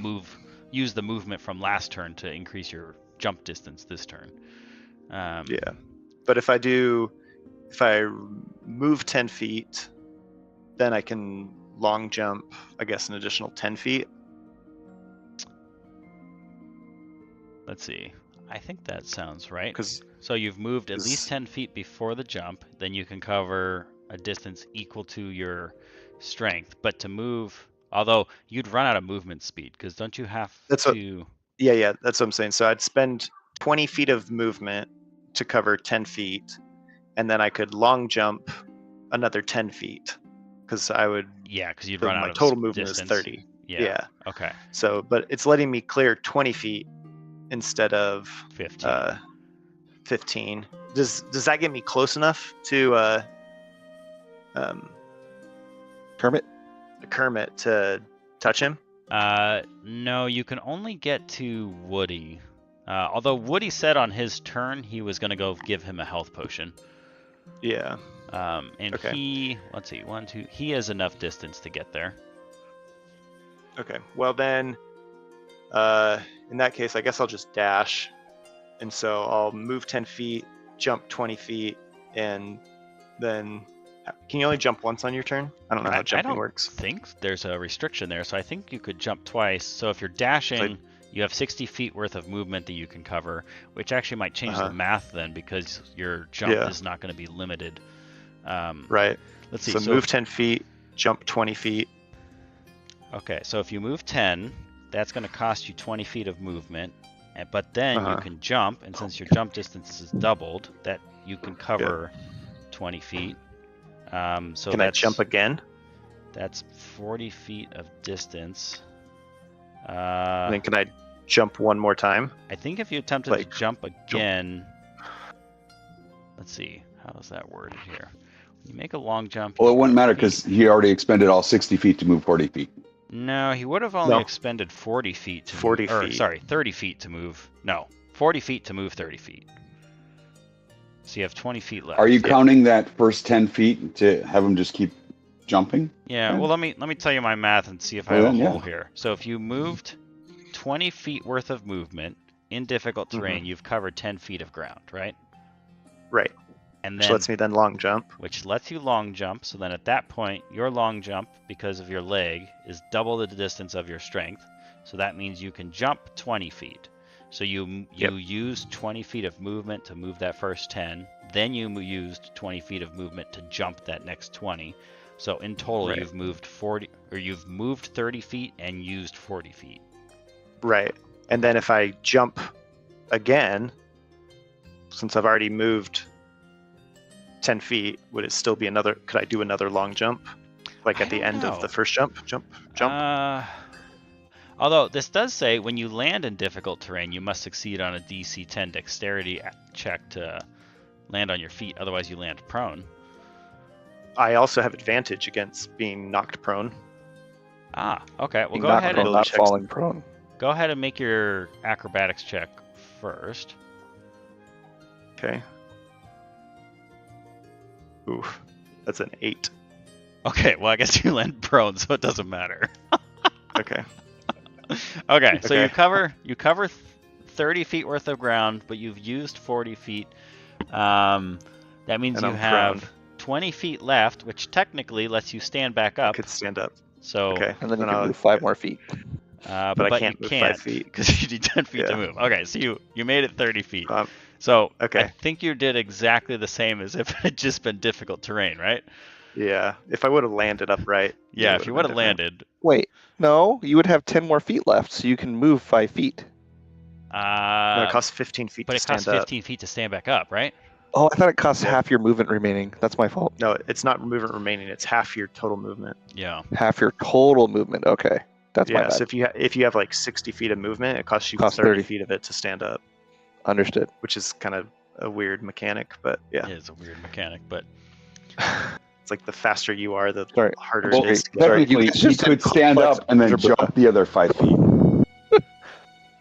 use the movement from last turn to increase your jump distance this turn. Yeah. But if I move 10 feet, then I can long jump, I guess, an additional 10 feet. Let's see. I think that sounds right. Because So you've moved at least Is- 10 feet before the jump, then you can cover a distance equal to your strength. But to move, although you'd run out of movement speed, because don't you have That's what- to? yeah, that's what I'm saying. So I'd spend 20 feet of movement to cover 10 feet, and then I could long jump another 10 feet, because I would. Yeah, because you'd the- run out my of total movement distance. is 30. Yeah. Okay. So, but it's letting me clear 20 feet instead of 15. 15. Does that get me close enough to Kermit? Kermit to touch him? No, you can only get to Woody. Although Woody said on his turn he was gonna go give him a health potion. Yeah. And Okay. let's see, 1, 2, he has enough distance to get there. Okay. Well then, in that case, I guess I'll just dash, and so I'll move 10 feet, jump 20 feet, and then can you only jump once on your turn? I don't know how jumping don't works. think there's a restriction there, so I think you could jump twice. So if you're dashing, you have 60 feet worth of movement that you can cover, which actually might change the math then, because your jump is not going to be limited. Right. Let's see. So move 10 feet, jump 20 feet. Okay, so if you move 10, that's going to cost you 20 feet of movement, but then you can jump, and since your jump distance is doubled, that you can cover 20 feet. So Can I jump again? That's 40 feet of distance. And then can I jump one more time? I think if you attempted to jump again, let's see, how is that worded here? When you make a long jump. Well, it wouldn't matter because he already expended all 60 feet to move 40 feet. No, he would have only expended 40 feet to 40 move, feet. Sorry, 30 feet to move. No, 40 feet to move 30 feet. So you have 20 feet left. Are you counting that first 10 feet to have him just keep jumping? Yeah, well, let me tell you my math and see if I have a hole here. So if you moved 20 feet worth of movement in difficult terrain, you've covered 10 feet of ground, right? Right. And Which then, lets me then long jump. Which lets you long jump. So then at that point, your long jump, because of your leg, is double the distance of your strength. So that means you can jump 20 feet. So you used 20 feet of movement to move that first 10. Then you used 20 feet of movement to jump that next 20. So in total, you've moved 30 feet and used 40 feet. Right. And then if I jump again, since I've already moved 10 feet, would it still be could I do another long jump? Like at the end of the first jump? Jump? Although this does say when you land in difficult terrain, you must succeed on a DC 10 dexterity check to land on your feet. Otherwise, you land prone. I also have advantage against being knocked prone. Ah, okay. Well, go ahead and not falling prone. Go ahead and make your acrobatics check first. Okay. Oof, that's an 8. Okay, well, I guess you land prone, so it doesn't matter. Okay. Okay, so you cover 30 feet worth of ground, but you've used 40 feet. That means you have 20 feet left, which technically lets you stand back up. I could stand up. So and then you can move 5 more feet. But I can't move 5 feet because you need 10 feet to move. Okay, so you made it 30 feet. So I think you did exactly the same as if it had just been difficult terrain, right? Yeah, if I would have landed upright. Yeah, if you would have landed. Wait, no, you would have 10 more feet left, so you can move 5 feet. No, it costs 15 feet to stand up. But it costs 15 feet to stand back up, right? Oh, I thought it costs half your movement remaining. That's my fault. No, it's not movement remaining. It's half your total movement. Yeah. Half your total movement. Okay, that's my bad. So if you have like 60 feet of movement, it costs you 30 feet of it to stand up. Understood. Which is kind of a weird mechanic, but yeah. It is a weird mechanic, but it's like the faster you are, the harder it is. Technically, you could stand up and then jump the other 5 feet.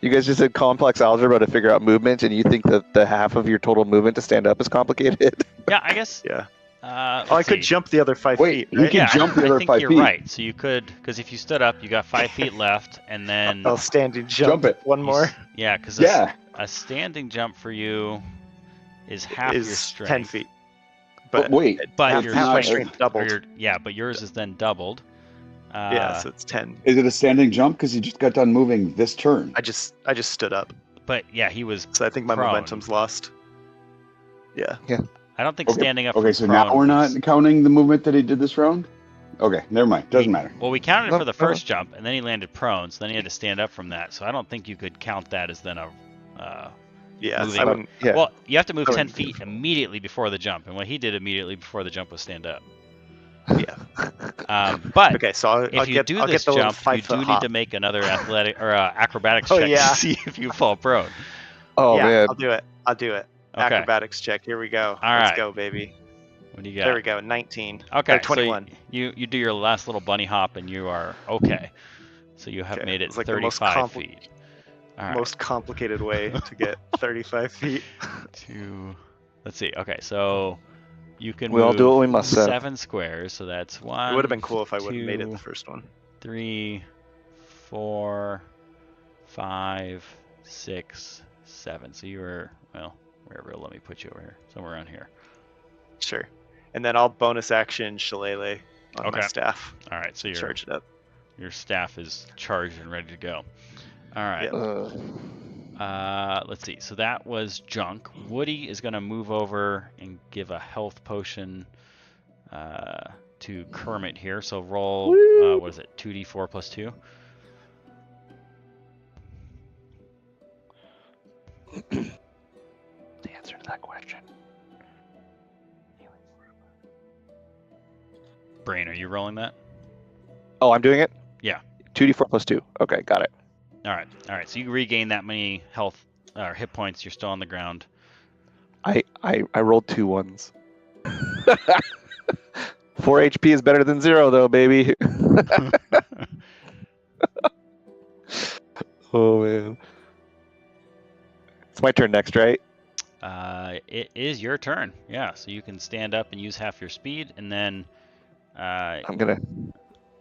You guys just did complex algebra to figure out movement, and you think that the half of your total movement to stand up is complicated? Yeah, I guess. Yeah. Let's Oh, I could see. jump the other 5 Wait, feet, you right? can Yeah, jump the I other think 5 you're feet. right. So you could, because if you stood up, you got 5 feet left, and then I'll standing jump, Jump it. one you more. Yeah, because Yeah. a standing jump for you is half your Is strength. 10 feet. But wait, But half, your half my strength- strength doubled. Yeah, but yours is then doubled. Yeah, so it's 10. is it a standing jump? Because you just got done moving this turn. I just stood up, But yeah, he was. so I think my prone. momentum's lost. Yeah. I don't think Okay, standing up. Okay, from so now prone we're not is- counting the movement that he did this round? Okay, never mind. Doesn't matter. Well, we counted it No, for the no. first jump, and then he landed prone, so then he had to stand up from that. So I don't think you could count that as then a. Yeah. Moving. I wouldn't, Yeah. Well, you have to move I 10 wouldn't- feet immediately before the jump, and what he did immediately before the jump was stand up. yeah. But Okay, so I'll if you get, do I'll this get the little jump, you 5 foot do need hop. to make another athletic or acrobatics Oh, check yeah. to see if you fall prone. Oh yeah, man. I'll do it. Okay. Acrobatics check. Here we go. All Let's right. go, baby. What do you got? There we go. 19. Okay, Or 21. so you do your last little bunny hop, and you are okay. So you have Okay, made it it's like the most 35 feet. All right. Most complicated way to get 35 feet. Let's see. Okay, so you can We all do move what we must, Seth. 7 squares, so that's 1. It would have been cool if I would have made it 2, the first one. 3, 4, 5, 6, 7. So you were, well, wherever. Let me put you over here, somewhere around here. Sure. And then I'll bonus action Shillelagh on my Okay. staff. All right, so Charge it up. your staff is charged and ready to go. All right. Let's see. So that was junk. Woody is going to move over and give a health potion to Kermit here. So roll, what is it, 2d4 plus 2? The answer to that question. Brain, are you rolling that? Oh, I'm doing it? Yeah. 2d4 plus 2. Okay, got it. All right. So you regain that many health or hit points. You're still on the ground. I rolled 2 ones. 4 HP is better than 0 though, baby. Oh man. It's my turn next, right? It is your turn. Yeah. So you can stand up and use half your speed, and then. I'm gonna.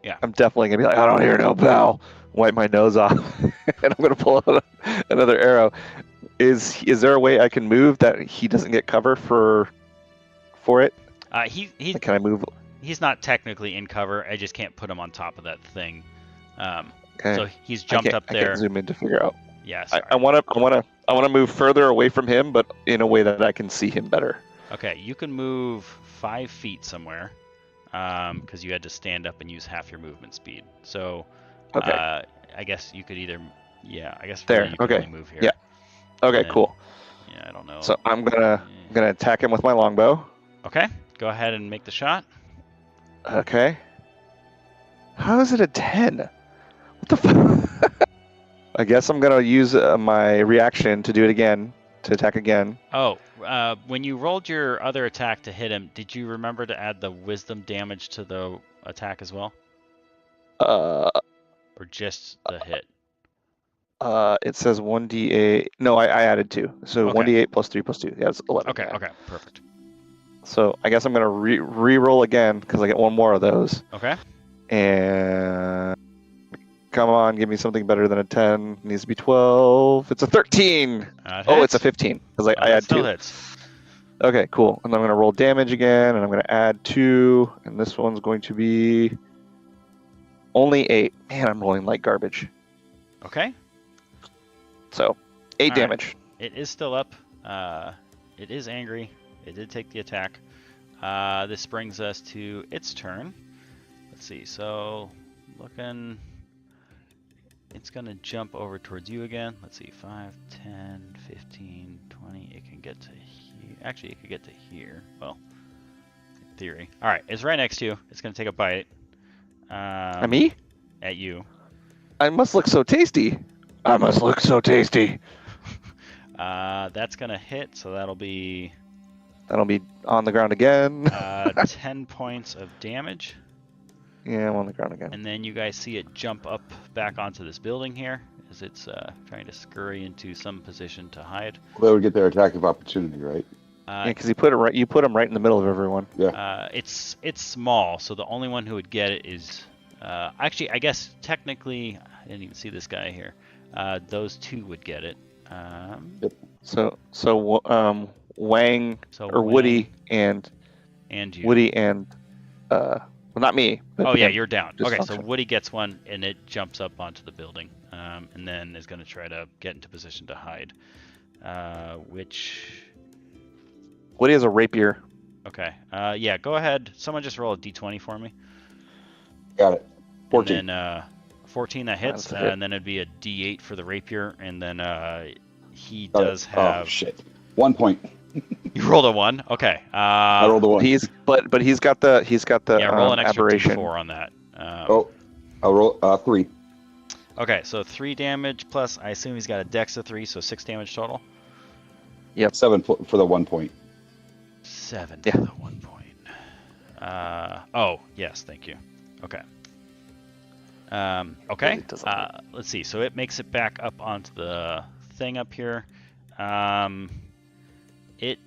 Yeah. I'm definitely gonna be like, I don't hear no bell. Wipe my nose off, and I'm gonna pull out another arrow. Is there a way I can move that he doesn't get cover for it? He Like, can I move? he's not technically in cover. I just can't put him on top of that thing. Okay. So he's jumped up I there. can't zoom in to figure out. Yeah. I want to move further away from him, but in a way that I can see him better. Okay, you can move 5 feet somewhere, because you had to stand up and use half your movement speed. So, Okay. I guess you could either, I guess There, really you can okay. only move here. Yeah. Okay, then- cool. Yeah, I don't know. So I'm gonna attack him with my longbow. Okay, go ahead and make the shot. Okay. How is it a 10? What the fuck? I guess I'm gonna use my reaction to do it again, to attack again. Oh, when you rolled your other attack to hit him, did you remember to add the wisdom damage to the attack as well, or just the hit? It says 1d8. No, I added 2. So Okay. 1d8 plus 3 plus 2. Yeah, it's 11. Okay, yeah. okay, perfect. So I guess I'm gonna re-roll again because I get one more of those. Okay. And come on, give me something better than a 10. It needs to be 12. It's a 13. Oh, it's a 15 because I that add still 2. hits. Okay, cool. And then I'm gonna roll damage again, and I'm gonna add 2, and this one's going to be only 8. Man, I'm rolling like garbage. Okay. So 8 All right. damage. It is still up. It is angry. It did take the attack. This brings us to its turn. Let's see. So, looking, it's going to jump over towards you again. Let's see. 5, 10, 15, 20. It can get to here. Actually, it could get to here. Well, in theory. All right. It's right next to you. It's going to take a bite. At me? At you. I must look so tasty. I must look so tasty. That's going to hit. So that'll be That'll be on the ground again. 10 points of damage. Yeah, I'm on the ground again. And then you guys see it jump up back onto this building here because it's trying to scurry into some position to hide. They would get their attack of opportunity, right? Yeah, because you put him right in the middle of everyone. It's small, so the only one who would get it is actually, I guess technically, I didn't even see this guy here. Those two would get it. So Wang So or Wang Woody and you. Woody and well, not me. But Oh yeah, him. you're down. Okay, so Dysfunction. Woody gets one, and it jumps up onto the building, and then is going to try to get into position to hide. Which. Woody has a rapier. Okay. Yeah. Go ahead. Someone just roll a d20 for me. Got it. 14. And then 14 that hits, That's a hit. and then it'd be a d8 for the rapier, and then he does have. Oh shit! 1 point. You rolled a 1. Okay. I rolled a 1. He's got the yeah. Roll an extra aberration. d4 on that. I'll roll 3. Okay, so 3 damage plus. I assume he's got a dex of 3, so 6 damage total. 7 for the 1 point. 7 Yeah. for the 1 point. Oh yes, thank you. Okay. Okay. Really doesn't Let's see. So it makes it back up onto the thing up here. It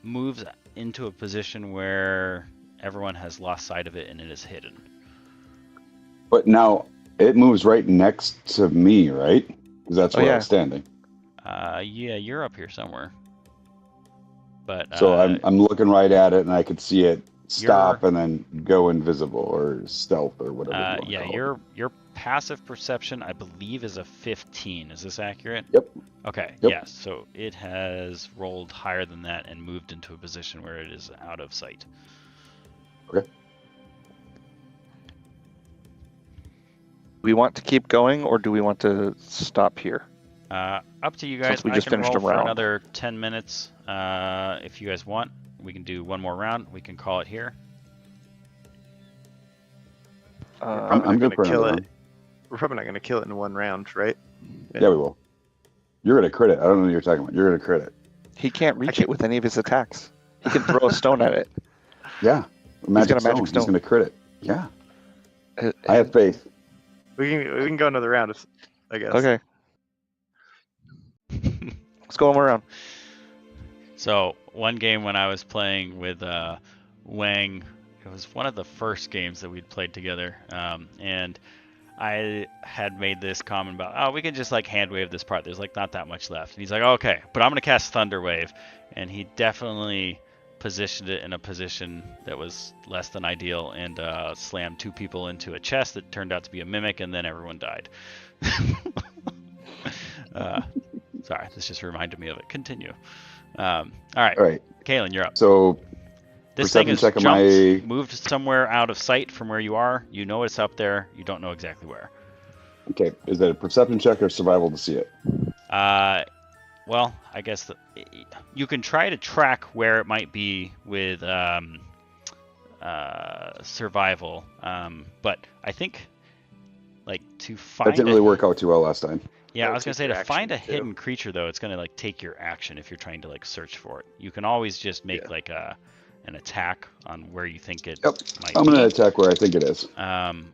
moves into a position where everyone has lost sight of it and it is hidden. But now it moves right next to me, right? Because that's where I was standing. Yeah, you're up here somewhere. But So I'm looking right at it, and I could see it stop and then go invisible or stealth or whatever. You want to yeah, call it. your passive perception, I believe, is a 15. Is this accurate? Yep. Okay. Yep. Yeah. So it has rolled higher than that and moved into a position where it is out of sight. Okay. Do we want to keep going, or do we want to stop here? Up to you guys. Since we just I can finished roll a for round. another 10 minutes. If you guys want, we can do one more round. We can call it here. I'm good for kill another it. We're probably not going to kill it in one round, right? Yeah, we will. You're gonna crit it. I don't know what you're talking about. You're gonna crit it. He can't reach it with any of his attacks. He can throw a stone at it. Yeah. got a magic He's stone. gonna crit it. Yeah. I have faith. We can go another round, I guess. Okay. Let's go one more round. So one game when I was playing with Wang, it was one of the first games that we'd played together, and I had made this comment about, oh, we can just like hand wave this part. There's like not that much left. And he's like, okay, but I'm gonna cast Thunder Wave, and he definitely positioned it in a position that was less than ideal and slammed 2 people into a chest that turned out to be a mimic, and then everyone died. Sorry, this just reminded me of it. Continue. All right. All right. Kaylin, you're up. So This thing perception has check on jumped, my- moved somewhere out of sight from where you are. You know it's up there. You don't know exactly where. okay, is that a perception check or survival to see it? Well, I guess you can try to track where it might be with survival, but I think like to find That didn't really work out too well last time. Yeah, I That'll was gonna take say your to find a action, too. hidden creature though, it's gonna like take your action if you're trying to like search for it. You can always just make like an attack on where you think it Yep. might I'm be, gonna attack where I think it is.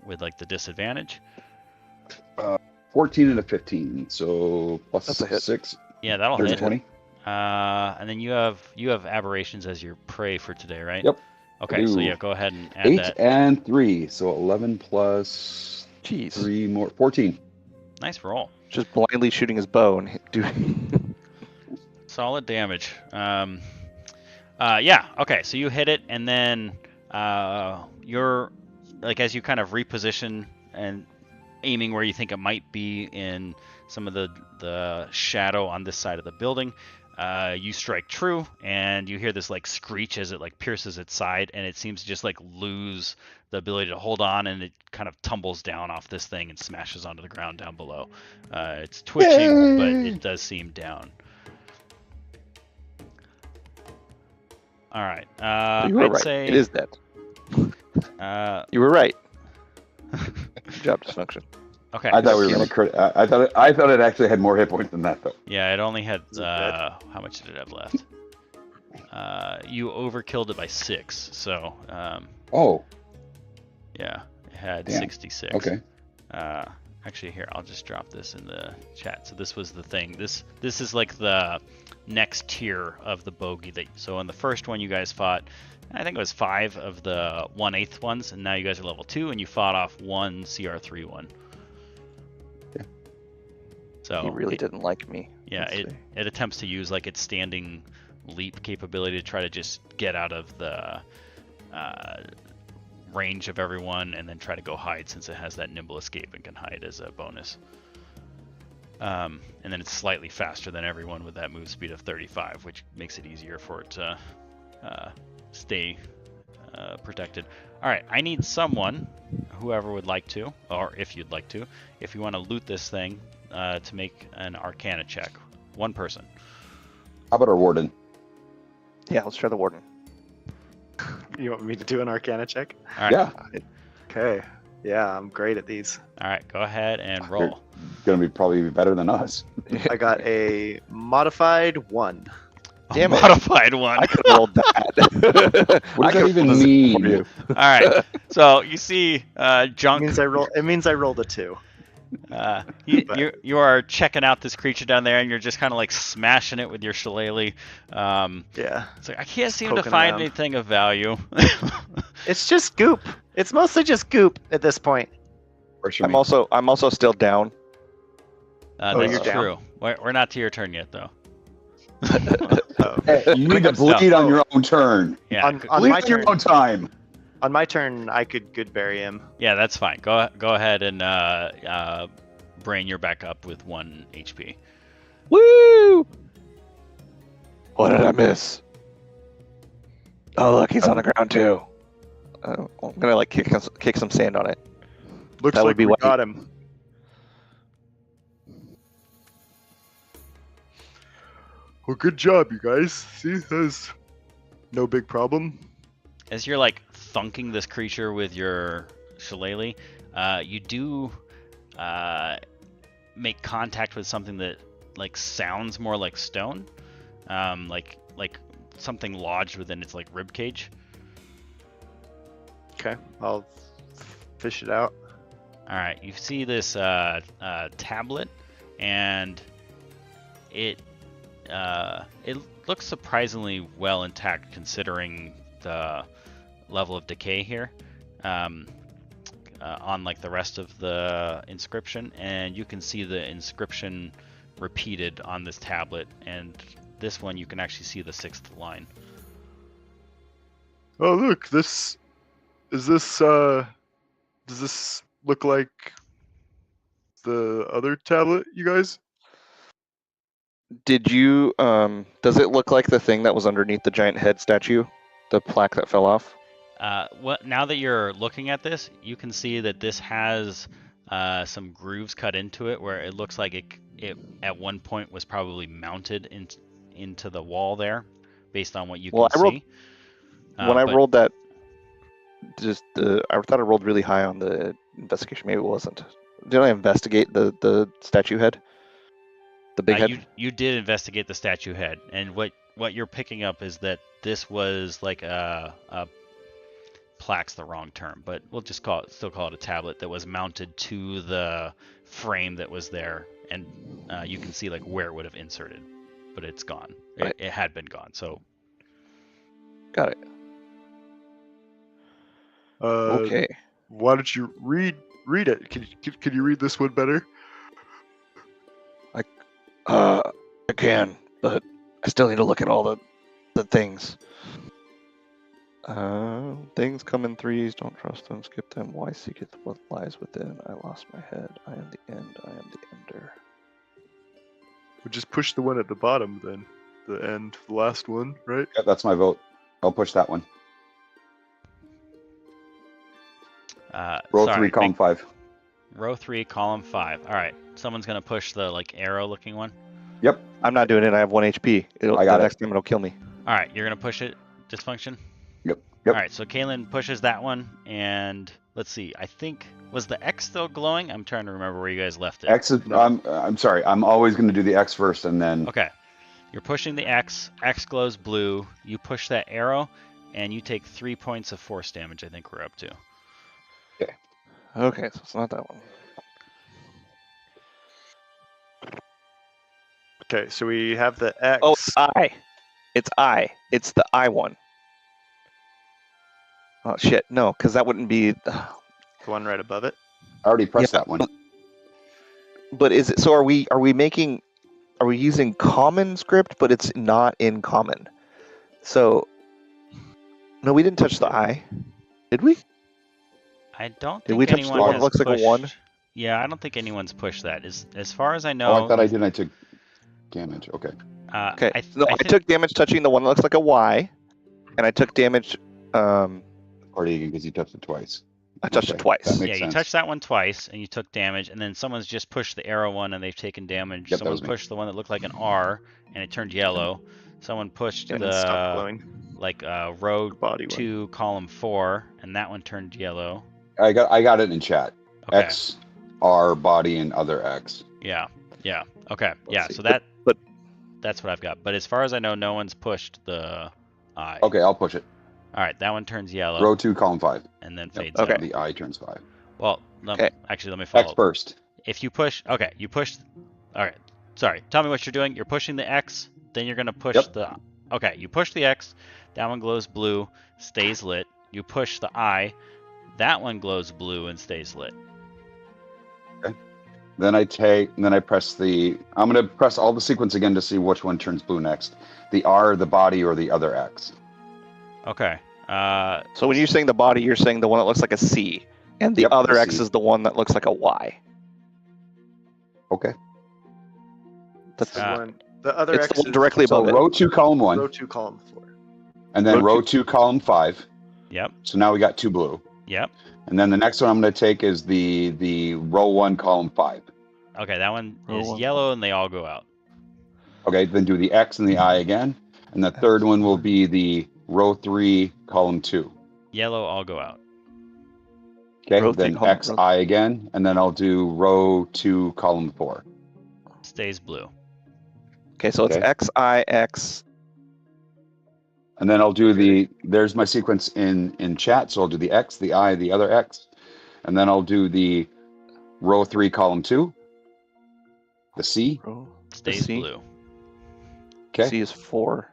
with like the disadvantage. 14 and a 15, so plus That's a hit. 6. Yeah, that'll There's hit. 20. And then you have aberrations as your prey for today, right? Yep. Okay, so do. yeah, go ahead and add 8 that. and 3, so 11 plus Jeez. 3 more, 14. Nice roll. Just blindly shooting his bow and doing. Solid damage. Yeah. Okay. So you hit it, and then you're like as you kind of reposition and aiming where you think it might be in some of the shadow on this side of the building. You strike true, and you hear this like screech as it like pierces its side, and it seems to just like lose the ability to hold on, and it kind of tumbles down off this thing and smashes onto the ground down below. It's twitching, but it does seem down. All right. You were I'd right. say It is dead. You were right. Good job, Dysfunction. okay. I thought we were gonna crit. I thought it actually had more hit points than that though. Yeah, it only had Is it dead? how much did it have left? You overkilled it by 6, so Oh, yeah, it had Damn. 66. okay. Actually, here, I'll just drop this in the chat. So this was the thing. This is like the next tier of the bogey. So in the first one, you guys fought, I think it was 5 of the 1/8 ones, and now you guys are level 2, and you fought off 1 CR3 one. Yeah. So He really didn't like me. Yeah, Let's it see. attempts to use like its standing leap capability to try to just get out of the range of everyone and then try to go hide, since it has that nimble escape and can hide as a bonus. And then it's slightly faster than everyone with that move speed of 35, which makes it easier for it to stay protected. All right, I need someone, whoever would like to, or if you'd like to, if you want to loot this thing, to make an Arcana check. One person. How about our warden? Yeah, let's try the warden. You want me to do an Arcana check? All right. Yeah, Okay. Yeah, I'm great at these. All right, go ahead and roll. gonna be probably better than us. I got a modified 1. Damn A it. modified one. I could have rolled that. What does I that could've even rolled it mean? for you. All right. So you see, Junk. It means I rolled a 2. You are checking out this creature down there, and you're just kind of like smashing it with your shillelagh. Yeah. It's like I can't seem to poking find around. anything of value. It's just goop. It's mostly just goop at this point. I'm also still down. Oh, That's you're down. true. We're not to your turn yet, though. Oh. Hey, you need to Stuff. bleed on your own turn. Yeah, On Bleed my on your turn, own time. on my turn, I could good bury him. yeah, that's fine. Go ahead and Brain, you're back up with 1 HP. Woo! What did I miss? Oh, look, he's on the ground too. I'm gonna like kick some sand on it. Looks That would like be we what- got him. Well, good job, you guys. See, there's no big problem. As you're like thunking this creature with your shillelagh, you do make contact with something that like sounds more like stone, like something lodged within its like rib cage. Okay, I'll fish it out. All right, you see this tablet, and it looks surprisingly well intact considering the level of decay here on like the rest of the inscription, and you can see the inscription repeated on this tablet, and this one you can actually see the 6th line. Oh, look, does this look like the other tablet, you guys? Did you does it look like the thing that was underneath the giant head statue? The plaque that fell off? Now that you're looking at this, you can see that this has some grooves cut into it where it looks like it at one point was probably mounted into the wall there, based on what you can see. When I rolled that, I thought I rolled really high on the investigation. Maybe it wasn't. Did I investigate the statue head? The big head? You did investigate the statue head, and what you're picking up is that this was like a plaque's the wrong term, but we'll just still call it a tablet that was mounted to the frame that was there, and you can see like where it would have inserted, but it's gone. Right. It had been gone. So Got it. Okay. Why don't you read it? Can you read this one better? I can, but I still need to look at all the things. Things come in threes. Don't trust them. Skip them. Why seek it? What lies within? I lost my head. I am the end. I am the ender. We'll just push the one at the bottom then. The end, the last one, right? Yeah, that's my vote. I'll push that one. Row 3, column 5. Row 3, column 5. All right, someone's gonna push the like arrow-looking one. Yep. I'm not doing it. I have 1 HP. I got it. Next time it'll kill me. All right, you're gonna push it. Dysfunction. Yep. All right, so Kaylin pushes that one, and let's see. I think was the X still glowing? I'm trying to remember where you guys left it. X. I'm sorry. I'm always going to do the X first, and then. Okay, you're pushing the X. X glows blue. You push that arrow, and you take 3 points of force damage. I think we're up to. Okay, so it's not that one. Okay, so we have the X. Oh, it's I. It's I. It's the I one. Oh shit, no, because that wouldn't be. The one right above it. I already pressed Yeah. that one. But is it? So are we making? Are we using common script? But it's not in common. So no, we didn't touch the I. Did we? I don't Did think we touch the anyone one that has looks like a pushed. one? Yeah, I don't think anyone's pushed that. As far as I know. Oh, I thought I did. I took damage. Okay. Okay. I No, I think- took damage touching the one that looks like a Y, and I took damage. Party because you touched it twice. I touched it Okay, twice. that makes Yeah, you sense. touched that one twice and you took damage, and then someone's just pushed the arrow one and they've taken damage. Yep, that Someone was me. pushed the one that looked like an R and it turned yellow. Someone pushed And then stop the glowing. row Body one. 2, column 4, and that one turned yellow. I got it in chat. Okay. X, R, body, and other X. Yeah. Okay. Yeah. see. So But- that's what I've got. But as far as I know, no one's pushed the I. Okay, I'll push it. All right, that one turns yellow Row 2, column 5. and then Yep, fades Okay. out. The I turns 5. Well, Okay. actually, let me X follow. first. If you push, okay, you push. All right, sorry. Tell me what you're doing. You're pushing the X, then you're gonna push Yep. the. Okay, you push the X. That one glows blue, stays lit. You push the I. That one glows blue and stays lit. Then I press the. I'm going to press all the sequence again to see which one turns blue next. The R, the body, or the other X. Okay. So when you're saying the body, you're saying the one that looks like a C, and the Yep, other the X C. is the one that looks like a Y. Okay. That's The Uh, one. The other it's X the one is directly So above it. row 2, column 1, row 2, column 4. and then row row 2, column 5. Yep. So now we got 2 blue. Yep. And then the next one I'm going to take is the row 1, column 5. Okay, that one Row is one, yellow and they all go out. Okay, then do the X and the I again. And the third one will be the row 3, column 2. Yellow all go out. Okay, Row three, then column- X, I again. And then I'll do row 2, column 4. Stays blue. Okay, so it's Okay. X, I, X. And then I'll do there's my sequence in chat. So I'll do the X, the I, the other X. And then I'll do the row 3, column 2. The C. Row. Stays C. blue. Okay. C is 4.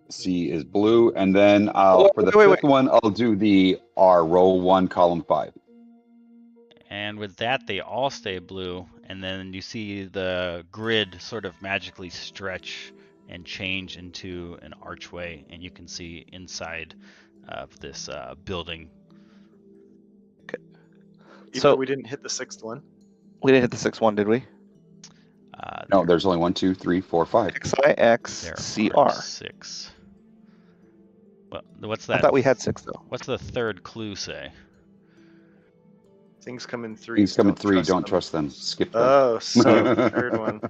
C is blue. And then for the wait. fifth one, I'll do the R, row 1, column 5. And with that, they all stay blue. And then you see the grid sort of magically stretch and change into an archway. And you can see inside of this building. Even So- though we didn't hit the 6th one. We didn't hit the 6th one, did we? No, there's only 1, 2, 3, 4, 5. X, I, X, There C, are R. 6. Well, what's I that? thought we had 6 though. What's the third clue say? Things come in 3. Things come in 3, don't them. trust them. Skip them. Oh, so the third one.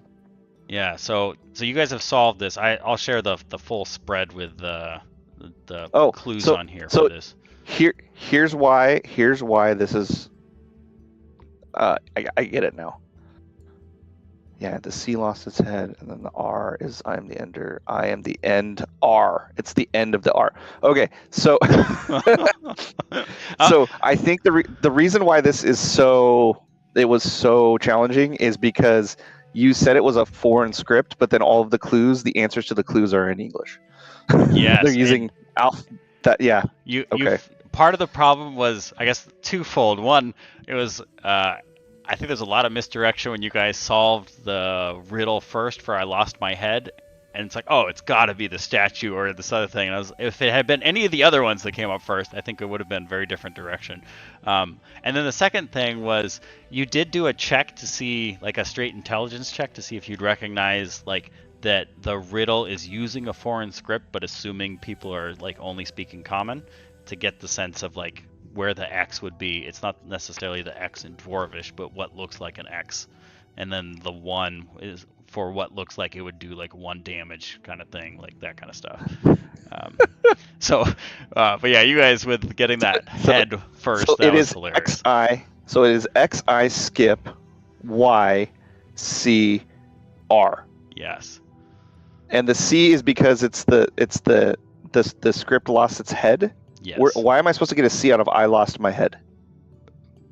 Yeah, so you guys have solved this. I'll share the full spread with the Oh, clues so- on here so- for this. Here's why this is. I get it now. Yeah, the C lost its head, and then the R is I am the ender. I am the end R. It's the end of the R. Okay, so so I think the reason why this is it was so challenging is because you said it was a foreign script, but then all of the clues, the answers to the clues are in English. Yes, They're using yeah. You Okay. part of the problem was, I guess, twofold. One, it was I think there's a lot of misdirection when you guys solved the riddle first for I lost my head, and it's like, oh, it's got to be the statue or this other thing. And if it had been any of the other ones that came up first, I think it would have been very different direction. And then the second thing was you did do a check to see, like a straight intelligence check to see if you'd recognize like that the riddle is using a foreign script, but assuming people are like only speaking common, to get the sense of like where the X would be. It's not necessarily the X in Dwarvish, but what looks like an X. And then the 1 is for what looks like it would do like 1 damage kind of thing, like that kind of stuff. But yeah, you guys with getting that head first, So that it was is hilarious. XI. So it is XI skip Y C R. Yes. And the C is because it's the script lost its head. Yes. Why am I supposed to get a C out of I lost my head?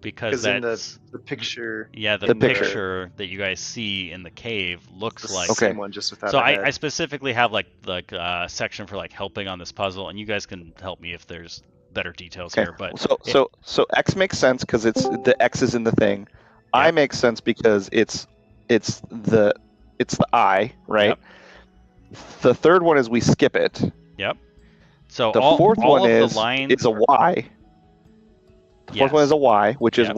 because in that's the picture, yeah, the The picture. picture that you guys see in the cave looks the like. Okay. same one just without So a head. I specifically have like a section for like helping on this puzzle, and you guys can help me if there's better details Okay. here. But So X makes sense because the X is in the thing. I Yep. makes sense because it's the I, right? Yep. The third one is we skip it. yep. So The all fourth all one of is the lines. it's a Y. The fourth one is a Y, which is Yep.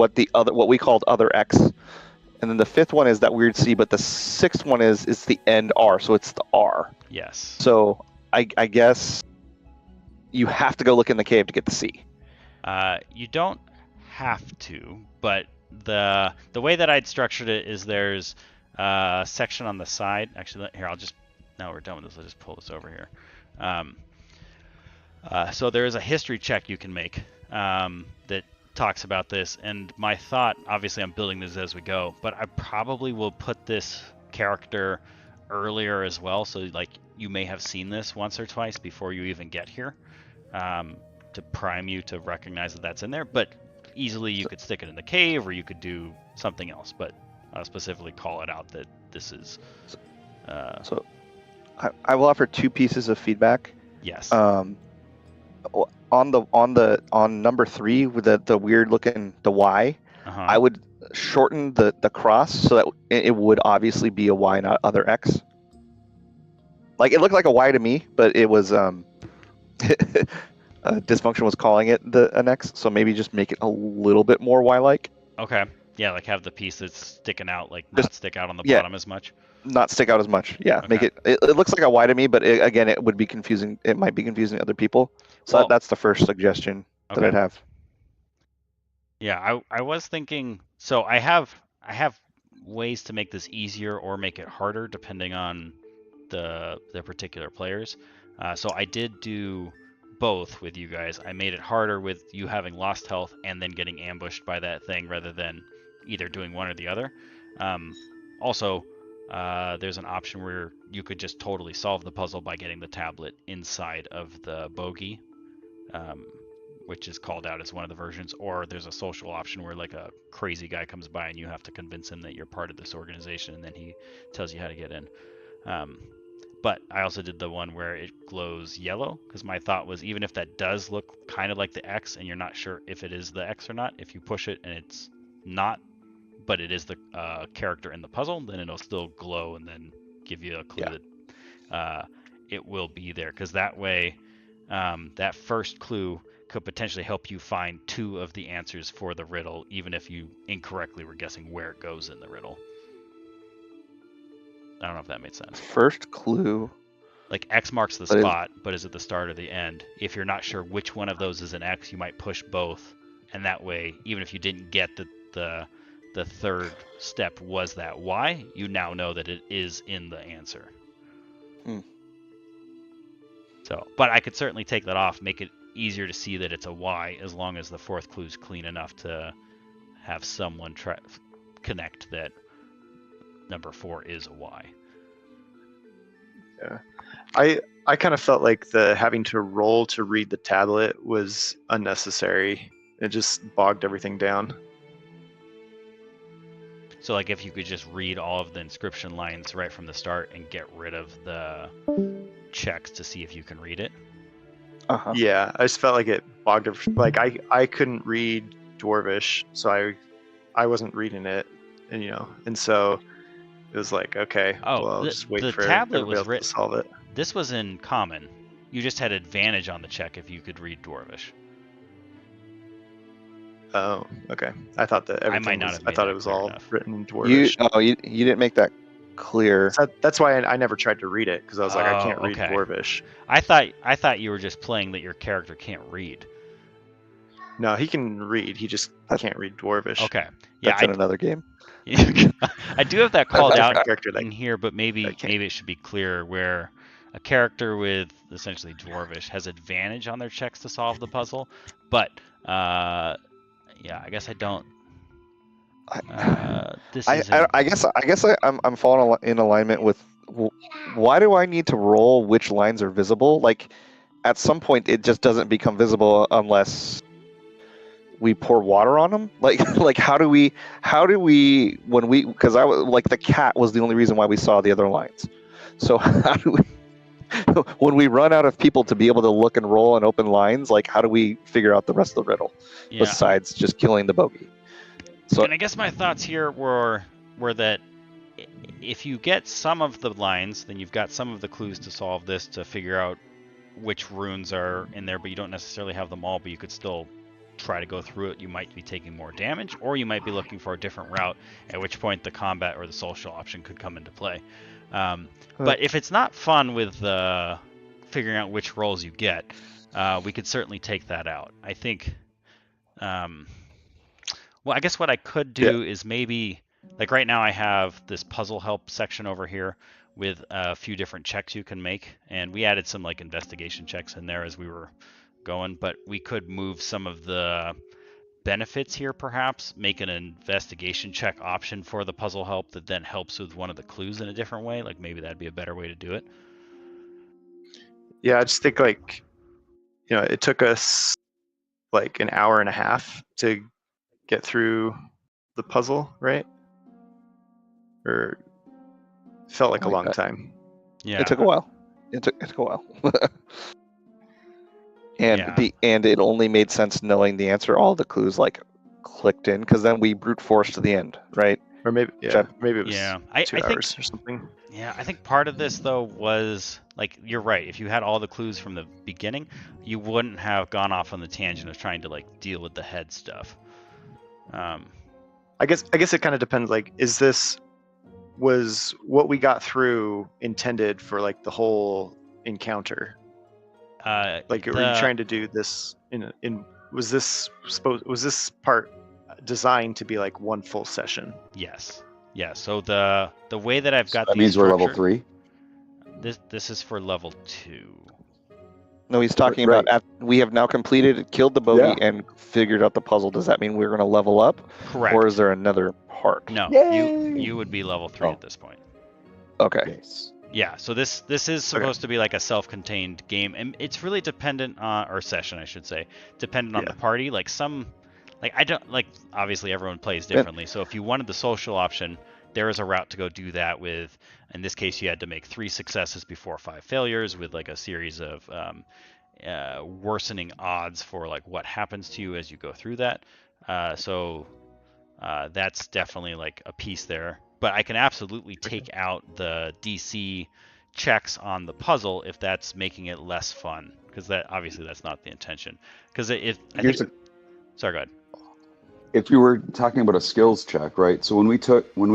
what we called other X. And then the fifth one is that weird C, but the sixth one is the end R, so it's the R. Yes. So I guess you have to go look in the cave to get the C. You don't have to, but the way that I'd structured it is there's a section on the side. Actually, here now we're done with this. I'll just pull this over here. So there is a history check you can make that talks about this, and my thought, obviously I'm building this as we go, but I probably will put this character earlier as well, so like you may have seen this once or twice before you even get here, to prime you to recognize that that's in there. But easily you could stick it in the cave, or you could do something else, but I'll specifically call it out that this is So I will offer 2 pieces of feedback. yes. On number 3 with the weird looking the Y, Uh-huh. I would shorten the cross so that it would obviously be a Y, not other X. Like it looked like a Y to me, but it was Dysfunction was calling it an X, so maybe just make it a little bit more Y-like. Okay. Yeah, like have the piece that's sticking out, like Just- not stick out on the yeah. bottom as much. Not stick out as much. Yeah, Okay. make it looks like a Y to me, but again, it would be confusing. It might be confusing to other people. So Well, that's the first suggestion that okay. I'd have. Yeah, I was thinking. So I have ways to make this easier or make it harder depending on the particular players. So I did do both with you guys. I made it harder with you having lost health and then getting ambushed by that thing rather than either doing one or the other. Also, there's an option where you could just totally solve the puzzle by getting the tablet inside of the bogey, which is called out as one of the versions. Or there's a social option where like a crazy guy comes by and you have to convince him that you're part of this organization, and then he tells you how to get in. But I also did the one where it glows yellow, because my thought was even if that does look kind of like the X and you're not sure if it is the X or not, if you push it and it's not, but it is the character in the puzzle, then it'll still glow and then give you a clue that it will be there. Because that way, that first clue could potentially help you find 2 of the answers for the riddle, even if you incorrectly were guessing where it goes in the riddle. I don't know if that made sense. First clue. Like X marks the spot, but is it the start or the end? If you're not sure which one of those is an X, you might push both, and that way, even if you didn't get the third step was that Y, you now know that it is in the answer. So, but I could certainly take that off, make it easier to see that it's a Y, as long as the fourth clue is clean enough to have someone connect that number 4 is a Y. Yeah, I kind of felt like the having to roll to read the tablet was unnecessary. It just bogged everything down. So like if you could just read all of the inscription lines right from the start and get rid of the checks to see if you can read it. Uh-huh. Yeah, I just felt like it bogged like I couldn't read Dwarvish, so I wasn't reading it, and so it was like, okay, well, I'll just wait the for tablet was everybody else to solve it. This was in common. You just had advantage on the check if you could read Dwarvish. Oh, okay. I thought that everything might not was, have I made thought that it was clear all enough. written in Dwarvish. You didn't make that clear. So that's why I never tried to read it, because I was like, I can't Oh, read okay. Dwarvish. I thought you were just playing that your character can't read. No, he can read. He just can't read Dwarvish. Okay. Yeah, That's in another game. I do have that called Different out character that in here, but maybe it should be clear where a character with essentially Dwarvish has advantage on their checks to solve the puzzle, but yeah, I guess I don't. I guess I'm falling in alignment with. Why do I need to roll which lines are visible? Like, at some point, it just doesn't become visible unless we pour water on them? Like how do we when we, because I was like, the cat was the only reason why we saw the other lines. So how do we when we run out of people to be able to look and roll and open lines, like how do we figure out the rest of the riddle besides just killing the bogey? So, and I guess my thoughts here were that if you get some of the lines, then you've got some of the clues to solve this, to figure out which runes are in there, but you don't necessarily have them all, but you could still try to go through it. You might be taking more damage, or you might be looking for a different route, at which point the combat or the social option could come into play. But if it's not fun with figuring out which rolls you get, we could certainly take that out. I think, well, I guess what I could do is maybe, like right now I have this puzzle help section over here with a few different checks you can make, and we added some like investigation checks in there as we were going, but we could move some of the benefits here, perhaps make an investigation check option for the puzzle help that then helps with one of the clues in a different way. Like maybe that'd be a better way to do it. Yeah, I just think like, it took us like an hour and a half to get through the puzzle, right? Or felt like a long time. Yeah, it took a while. It took a while. And it only made sense knowing the answer. All the clues like clicked in, because then we brute forced to the end, right? Or maybe it was 2 hours or something. Yeah, I think part of this though was like, you're right. If you had all the clues from the beginning, you wouldn't have gone off on the tangent of trying to like deal with the head stuff. I guess it kind of depends. Like, was what we got through intended for like the whole encounter? Like, were you trying to do this was this part designed to be like one full session? Yes. Yeah. So the way that I've got That means we're level 3. This is for level 2. No, he's talking about we have now completed, killed the bogey, and figured out the puzzle. Does that mean we're going to level up? Correct. Or is there another part? No, you would be level 3 at this point. Okay. Yes. Yeah, so this is supposed to be like a self-contained game, and it's really dependent on, or session I should say, dependent on the party. Like I don't, like, obviously everyone plays differently, so if you wanted the social option, there is a route to go do that with. In this case, you had to make 3 successes before 5 failures, with like a series of worsening odds for like what happens to you as you go through that. So that's definitely like a piece there. But I can absolutely take out the DC checks on the puzzle if that's making it less fun, because that's not the intention. Because sorry, go ahead. If you were talking about a skills check, right? So when we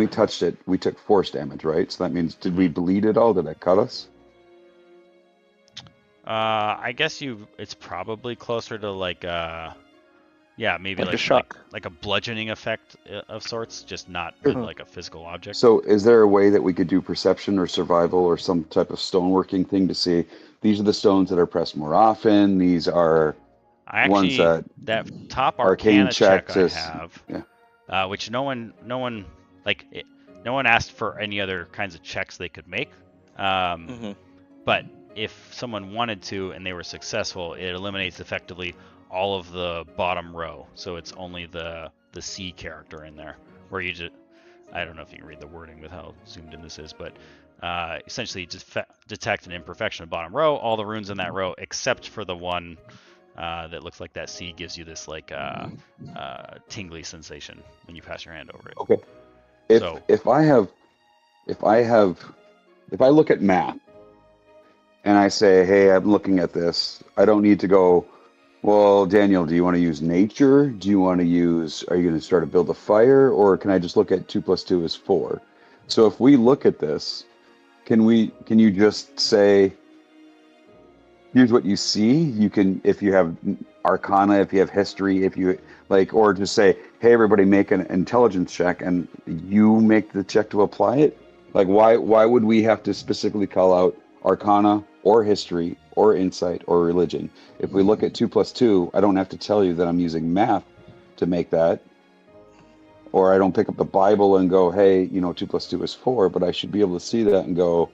touched it, we took force damage, right? So that means, did we bleed at all? Did it cut us? I guess it's probably closer to like maybe like a shock, like a bludgeoning effect of sorts, just not with like a physical object. So is there a way that we could do perception or survival or some type of stoneworking thing to see these are the stones that are pressed more often? These are ones that top arcana check I have, yeah. Which no one asked for any other kinds of checks they could make. But if someone wanted to and they were successful, it eliminates effectively all of the bottom row, so it's only the C character in there, where you just, I don't know if you can read the wording with how zoomed in this is, but essentially just detect an imperfection in the bottom row, all the runes in that row except for the one that looks like that C gives you this like tingly sensation when you pass your hand over it. Okay. If I look at math and I say, hey, I'm looking at this, I don't need to go, well, Daniel, do you want to use nature? Are you going to start to build a fire? Or can I just look at 2 + 2 is 4? So if we look at this, can you just say, here's what you see? You can, if you have arcana, if you have history, if you like, or just say, hey, everybody make an intelligence check and you make the check to apply it. Like, why would we have to specifically call out arcana or history or insight or religion? If we look at 2 + 2, I don't have to tell you that I'm using math to make that, or I don't pick up the Bible and go, hey, 2 + 2 is 4, but I should be able to see that and go,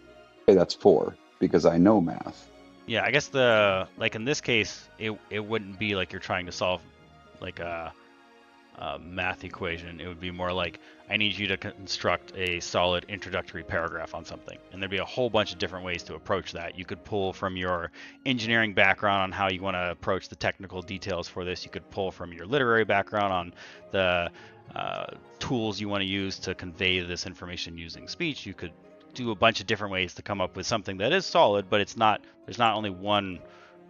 hey, that's 4 because I know math. Yeah, I guess in this case, it wouldn't be like you're trying to solve like math equation. It would be more like, I need you to construct a solid introductory paragraph on something. And there'd be a whole bunch of different ways to approach that. You could pull from your engineering background on how you want to approach the technical details for this. You could pull from your literary background on the tools you want to use to convey this information using speech. You could do a bunch of different ways to come up with something that is solid, but there's not only one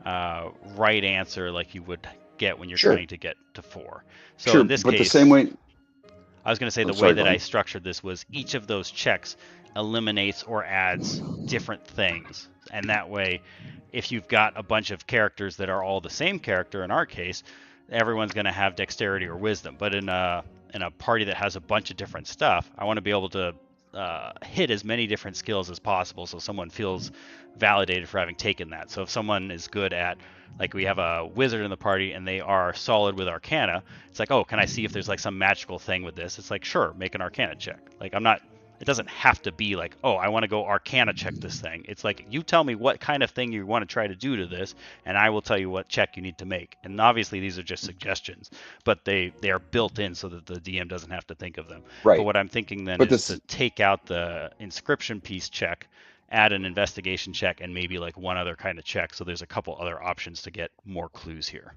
right answer like you would get when you're trying to get to 4. So in this case, the same way. I was going to say the way that I structured this was each of those checks eliminates or adds different things, and that way, if you've got a bunch of characters that are all the same character, in our case, everyone's going to have dexterity or wisdom. But in a party that has a bunch of different stuff, I want to be able to hit as many different skills as possible, so someone feels validated for having taken that. So if someone is good at, like, we have a wizard in the party and they are solid with Arcana, it's like, oh, can I see if there's like some magical thing with this? It's like, sure, make an Arcana check. Like, it doesn't have to be like, oh, I want to go Arcana check this thing. It's like, you tell me what kind of thing you want to try to do to this, and I will tell you what check you need to make. And obviously these are just suggestions, but they are built in so that the DM doesn't have to think of them. Right. But what I'm thinking then is to take out the inscription piece check, add an investigation check, and maybe like one other kind of check. So there's a couple other options to get more clues here.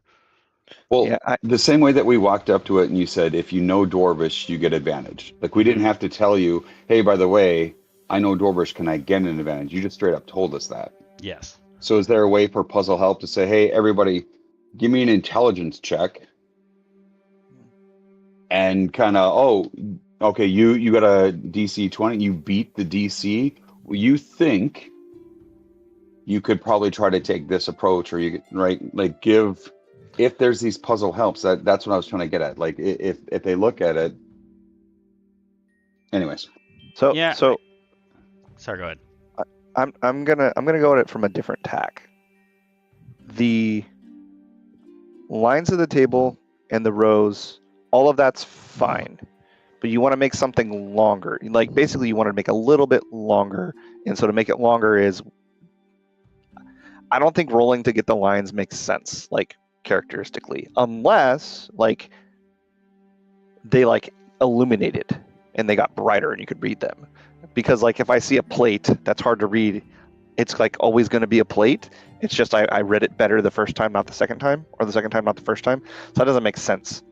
Well, yeah, the same way that we walked up to it and you said, if you know Dwarvish, you get advantage. Like, we didn't have to tell you, hey, by the way, I know Dwarvish, can I get an advantage? You just straight up told us that. Yes. So is there a way for Puzzle Help to say, hey, everybody, give me an intelligence check? And kind of, oh, okay, you got a DC 20, you beat the DC. Well, you think you could probably try to take this approach, or you, right, like, give... If there's these puzzle helps, that's what I was trying to get at. Like, if they look at it, anyways. So yeah. So, sorry, go ahead. I'm gonna go at it from a different tack. The lines of the table and the rows, all of that's fine, but you want to make something longer. Like, basically, you want to make a little bit longer, and so to make it longer is, I don't think rolling to get the lines makes sense. Like, characteristically, unless like they like illuminated and they got brighter and you could read them, because like if I see a plate that's hard to read, it's like always going to be a plate. It's just I read it better the first time, not the second time, or the second time, not the first time. So that doesn't make sense.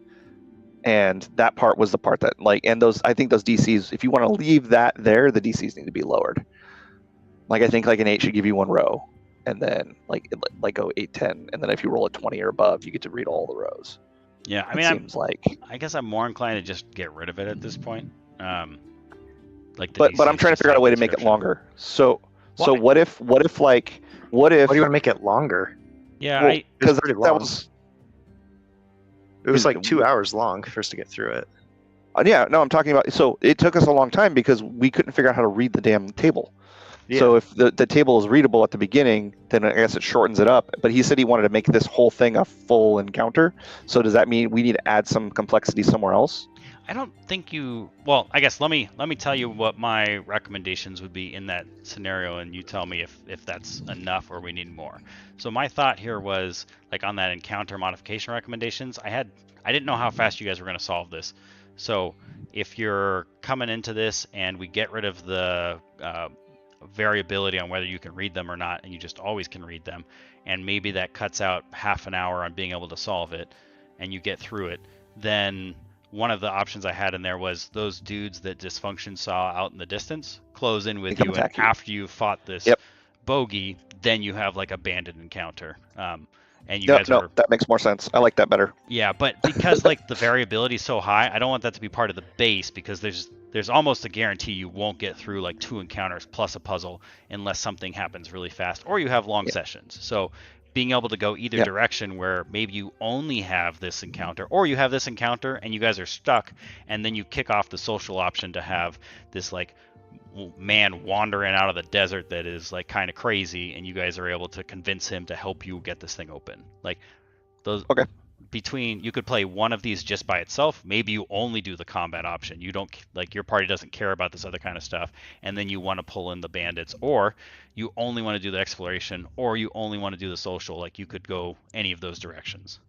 And that part was the part that like, and those, I think those DCs, if you want to leave that there, the DCs need to be lowered. Like, I think like an 8 should give you 1 row. And then like go 8, 10, and then if you roll a 20 or above, you get to read all the rows. Yeah, I mean, I guess I'm more inclined to just get rid of it at this point. But I'm trying to figure out a way to make it longer. So what if Why do you want to make it longer? Yeah, because it was like 2 hours long for us to get through it. Yeah, no, I'm talking about. So it took us a long time because we couldn't figure out how to read the damn table. Yeah. So if the table is readable at the beginning, then I guess it shortens it up. But he said he wanted to make this whole thing a full encounter. So does that mean we need to add some complexity somewhere else? I don't think you... Well, I guess let me tell you what my recommendations would be in that scenario, and you tell me if that's enough or we need more. So my thought here was, like, on that encounter modification recommendations, I didn't know how fast you guys were going to solve this. So if you're coming into this and we get rid of the... variability on whether you can read them or not, and you just always can read them, and maybe that cuts out half an hour on being able to solve it, and you get through it, then one of the options I had in there was those dudes that Dysfunction saw out in the distance close in with you, and after you fought this bogey, then you have like a bandit encounter. And you guys are... that makes more sense. I like that better. Yeah, but because like the variability is so high, I don't want that to be part of the base, because there's almost a guarantee you won't get through like 2 encounters plus a puzzle unless something happens really fast, or you have long sessions. So being able to go either direction, where maybe you only have this encounter, or you have this encounter and you guys are stuck, and then you kick off the social option to have this like man wandering out of the desert that is like kind of crazy, and you guys are able to convince him to help you get this thing open. Like those... Okay. You could play one of these just by itself. Maybe you only do the combat option. You don't, like, your party doesn't care about this other kind of stuff, and then you want to pull in the bandits, or you only want to do the exploration, or you only want to do the social. Like, you could go any of those directions.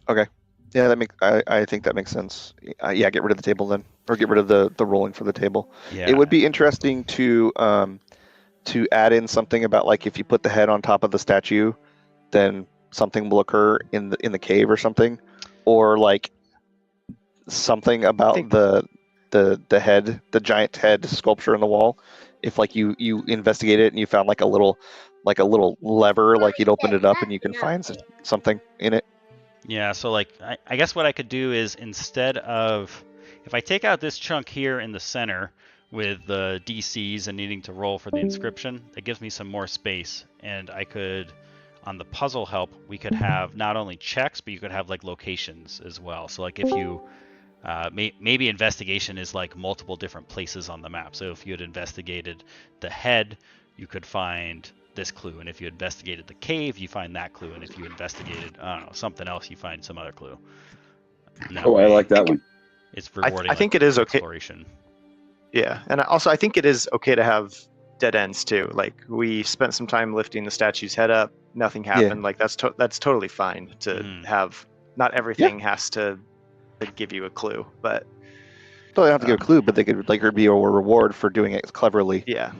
Okay. Yeah, I think that makes sense. Yeah, get rid of the table then, or get rid of the rolling for the table. Yeah. It would be interesting to add in something about like if you put the head on top of the statue, then something will occur in the cave or something, or like something about think- the head, the giant head sculpture in the wall. If like you investigate it and you found like a little lever, like you'd open it up and you can find something in it. Yeah, so like I guess what I could do is instead of if I take out this chunk here in the center with the DCs and needing to roll for the inscription, that gives me some more space, and I could on the puzzle help we could have not only checks but you could have like locations as well. So like if you maybe investigation is like multiple different places on the map. So if you had investigated the head, you could find this clue, and if you investigated the cave, you find that clue, and if you investigated something else, you find some other clue. Oh, I like that one. It's rewarding. I think it is okay. Exploration. Yeah, and I think it is okay to have dead ends too. Like we spent some time lifting the statue's head up, nothing happened. Yeah. Like that's totally fine to have. Not everything has to give you a clue, but Well, they don't have to give a clue, but they could like there'd be a reward for doing it cleverly. yeah.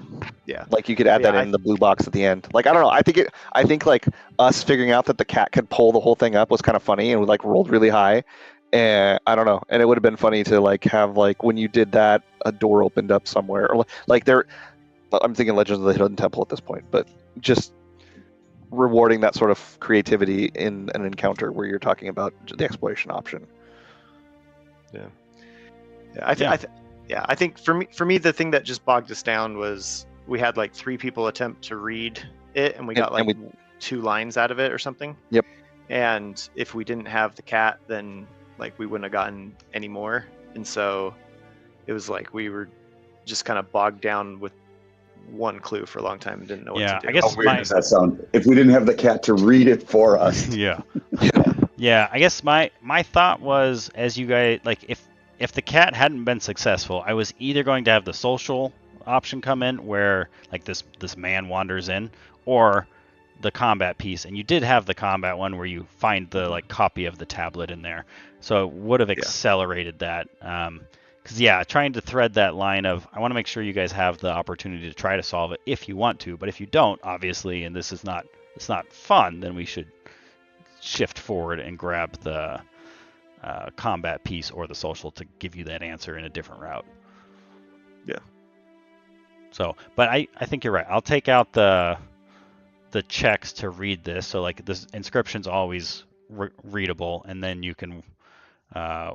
Like you could add that in the blue box at the end. Like I don't know. I think like us figuring out that the cat could pull the whole thing up was kind of funny, and we like rolled really high. And I don't know. And it would have been funny to like have like when you did that, a door opened up somewhere, or like there. I'm thinking Legends of the Hidden Temple at this point, but just rewarding that sort of creativity in an encounter where you're talking about the exploration option. I think for me the thing that just bogged us down was we had like 3 people attempt to read it and we got like 2 lines out of it or something. Yep. And if we didn't have the cat, then like we wouldn't have gotten any more. And so it was like we were just kind of bogged down with one clue for a long time and didn't know what to do. I guess How weird does that sound? If we didn't have the cat to read it for us. Yeah, I guess my thought was, as you guys like, if the cat hadn't been successful, I was either going to have the social option come in where like this man wanders in, or the combat piece, and you did have the combat one where you find the like copy of the tablet in there, so it would have accelerated that. Because trying to thread that line of I want to make sure you guys have the opportunity to try to solve it if you want to, but if you don't, obviously, and it's not fun, then we should shift forward and grab the combat piece or the social to give you that answer in a different route. Yeah. So, but I think you're right. I'll take out the checks to read this. So like this inscription's always readable, and then you can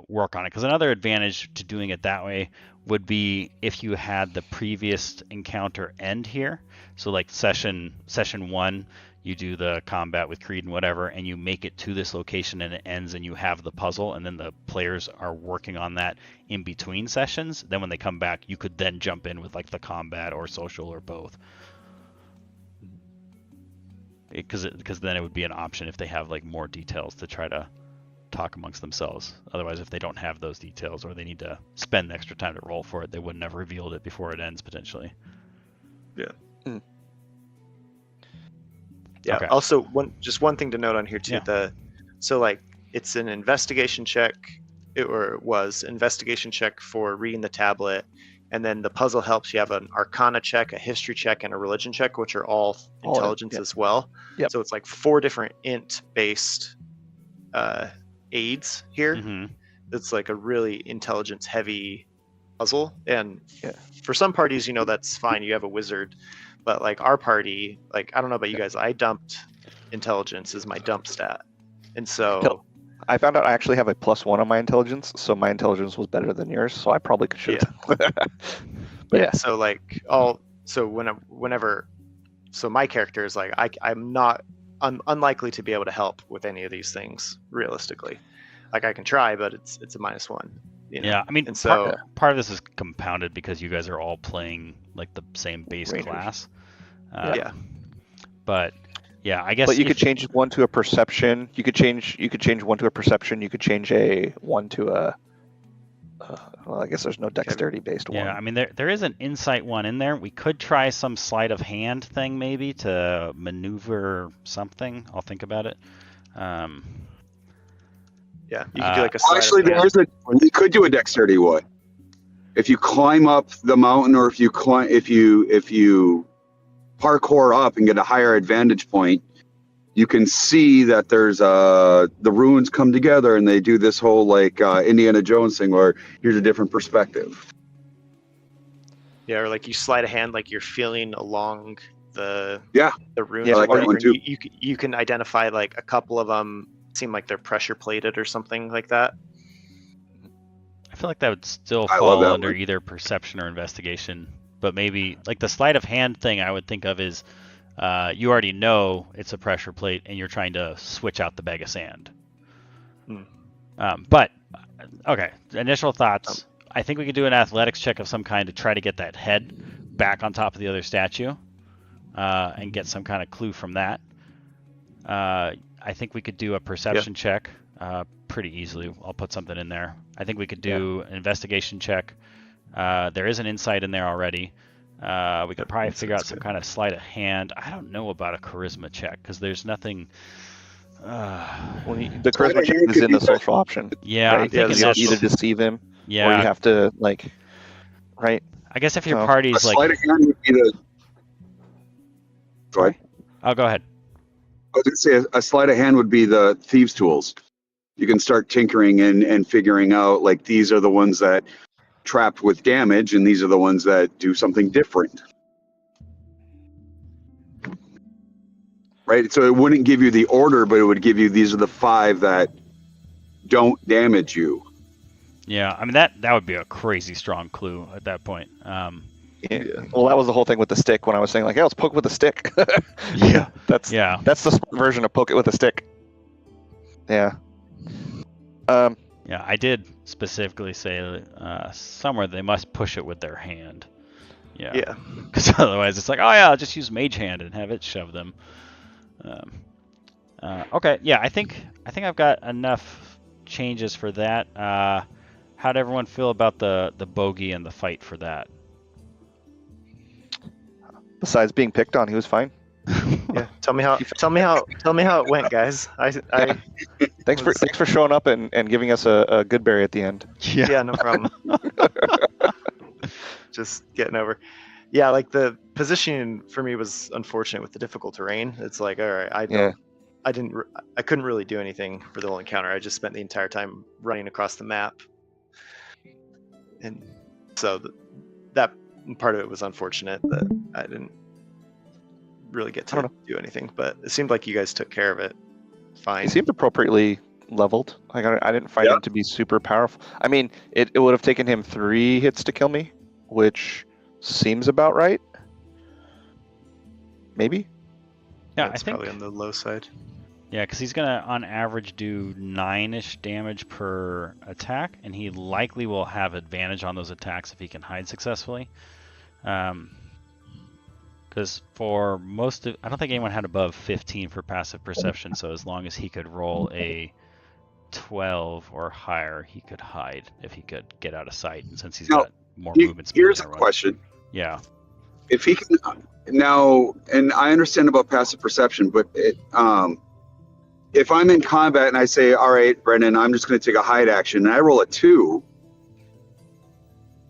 work on it. Because another advantage to doing it that way would be if you had the previous encounter end here. So like session 1, you do the combat with Creed and whatever, and you make it to this location and it ends and you have the puzzle, and then the players are working on that in between sessions. Then when they come back, you could then jump in with like the combat or social or both. Because then it would be an option if they have like more details to try to talk amongst themselves. Otherwise, if they don't have those details or they need to spend extra time to roll for it, they wouldn't have revealed it before it ends potentially. Yeah. Yeah. Okay. Also, one thing to note on here too. Yeah. So like it's an investigation check, it was investigation check for reading the tablet, and then the puzzle helps. You have an Arcana check, a History check, and a Religion check, which are all intelligence as well. Yep. So it's like 4 different int-based aids here. Mm-hmm. It's like a really intelligence-heavy puzzle, and for some parties, that's fine. You have a wizard. But like our party, like I don't know about you guys, I dumped intelligence as my dump stat, and so I found out I actually have a +1 on my intelligence, so my intelligence was better than yours, so I probably should. Yeah. But yeah. So like whenever my character is like I'm unlikely to be able to help with any of these things realistically. Like I can try, but it's a -1. Yeah, I mean, and so part of this is compounded because you guys are all playing like the same base Rangers. class. But yeah, I guess. But you could change 1 to a perception. You could change 1 to a perception. You could change a 1 to a. Well, I guess there's no dexterity based one. Yeah, I mean there is an insight one in there. We could try some sleight of hand thing maybe to maneuver something. I'll think about it. Yeah, you could do like a sleight Actually, of hand. you could do a dexterity one. If you climb up the mountain, or if you parkour up and get a higher advantage point, you can see that there's the runes come together and they do this whole like Indiana Jones thing where here's a different perspective. Yeah, or like you sleight of hand, like you're feeling along the runes. Yeah, I like or that one too. you can identify like a couple of them seem like they're pressure plated or something like that. I feel like that would still I love fall that under one. either perception or investigation, but maybe like the sleight of hand thing I would think of is you already know it's a pressure plate and you're trying to switch out the bag of sand. But okay, initial thoughts. I think we could do an athletics check of some kind to try to get that head back on top of the other statue and get some kind of clue from that. I think we could do a perception check pretty easily. I'll put something in there. I think we could do an investigation check. There is an insight in there already. We could probably figure out some kind of sleight of hand. I don't know about a charisma check because there's nothing. The charisma check is in the social option. Yeah, right? I'm thinking You that's either deceive him, or you yeah. have to like, right? I guess if your So- A party's sleight like, of hand would be the. Go ahead. oh, go ahead. I was going to say a sleight of hand would be the thieves' tools. You can start tinkering and figuring out like these are the ones that trapped with damage, and these are the ones that do something different. Right, so it wouldn't give you the order, but it would give you these are the 5 that don't damage you. Yeah, I mean that would be a crazy strong clue at that point. Yeah. Well, that was the whole thing with the stick when I was saying like, "Hey, let's poke with a stick." Yeah. that's Yeah. that's the smart version of poke it with a stick. Yeah. Yeah, I did specifically say somewhere they must push it with their hand. Yeah. Yeah. Because otherwise it's like, oh yeah, I'll just use mage hand and have it shove them. Okay, yeah, I think I've got enough changes for that. How'd everyone feel about the bogey and the fight for that? Besides being picked on, he was fine. Yeah. Tell me how it went, guys. Thanks for showing up and giving us a good berry at the end. Yeah, no problem. Just getting over. Yeah, like the positioning for me was unfortunate with the difficult terrain. It's like, all right, I couldn't really do anything for the whole encounter. I just spent the entire time running across the map, and so that part of it was unfortunate that I didn't really get to do anything. But it seemed like you guys took care of it fine. He seemed appropriately leveled. Like I didn't find him to be super powerful. I mean, it would have taken him 3 hits to kill me, which seems about right. Maybe. Yeah, That's I think probably on the low side. Yeah, because he's gonna on average do 9-ish damage per attack, and he likely will have advantage on those attacks if he can hide successfully. Because for most of, I don't think anyone had above 15 for passive perception. So as long as he could roll a 12 or higher, he could hide if he could get out of sight. And since he's got more movement speed, Here's a question. Yeah. If he can now, and I understand about passive perception, but if I'm in combat and I say, all right, Brendan, I'm just going to take a hide action, and I roll a 2,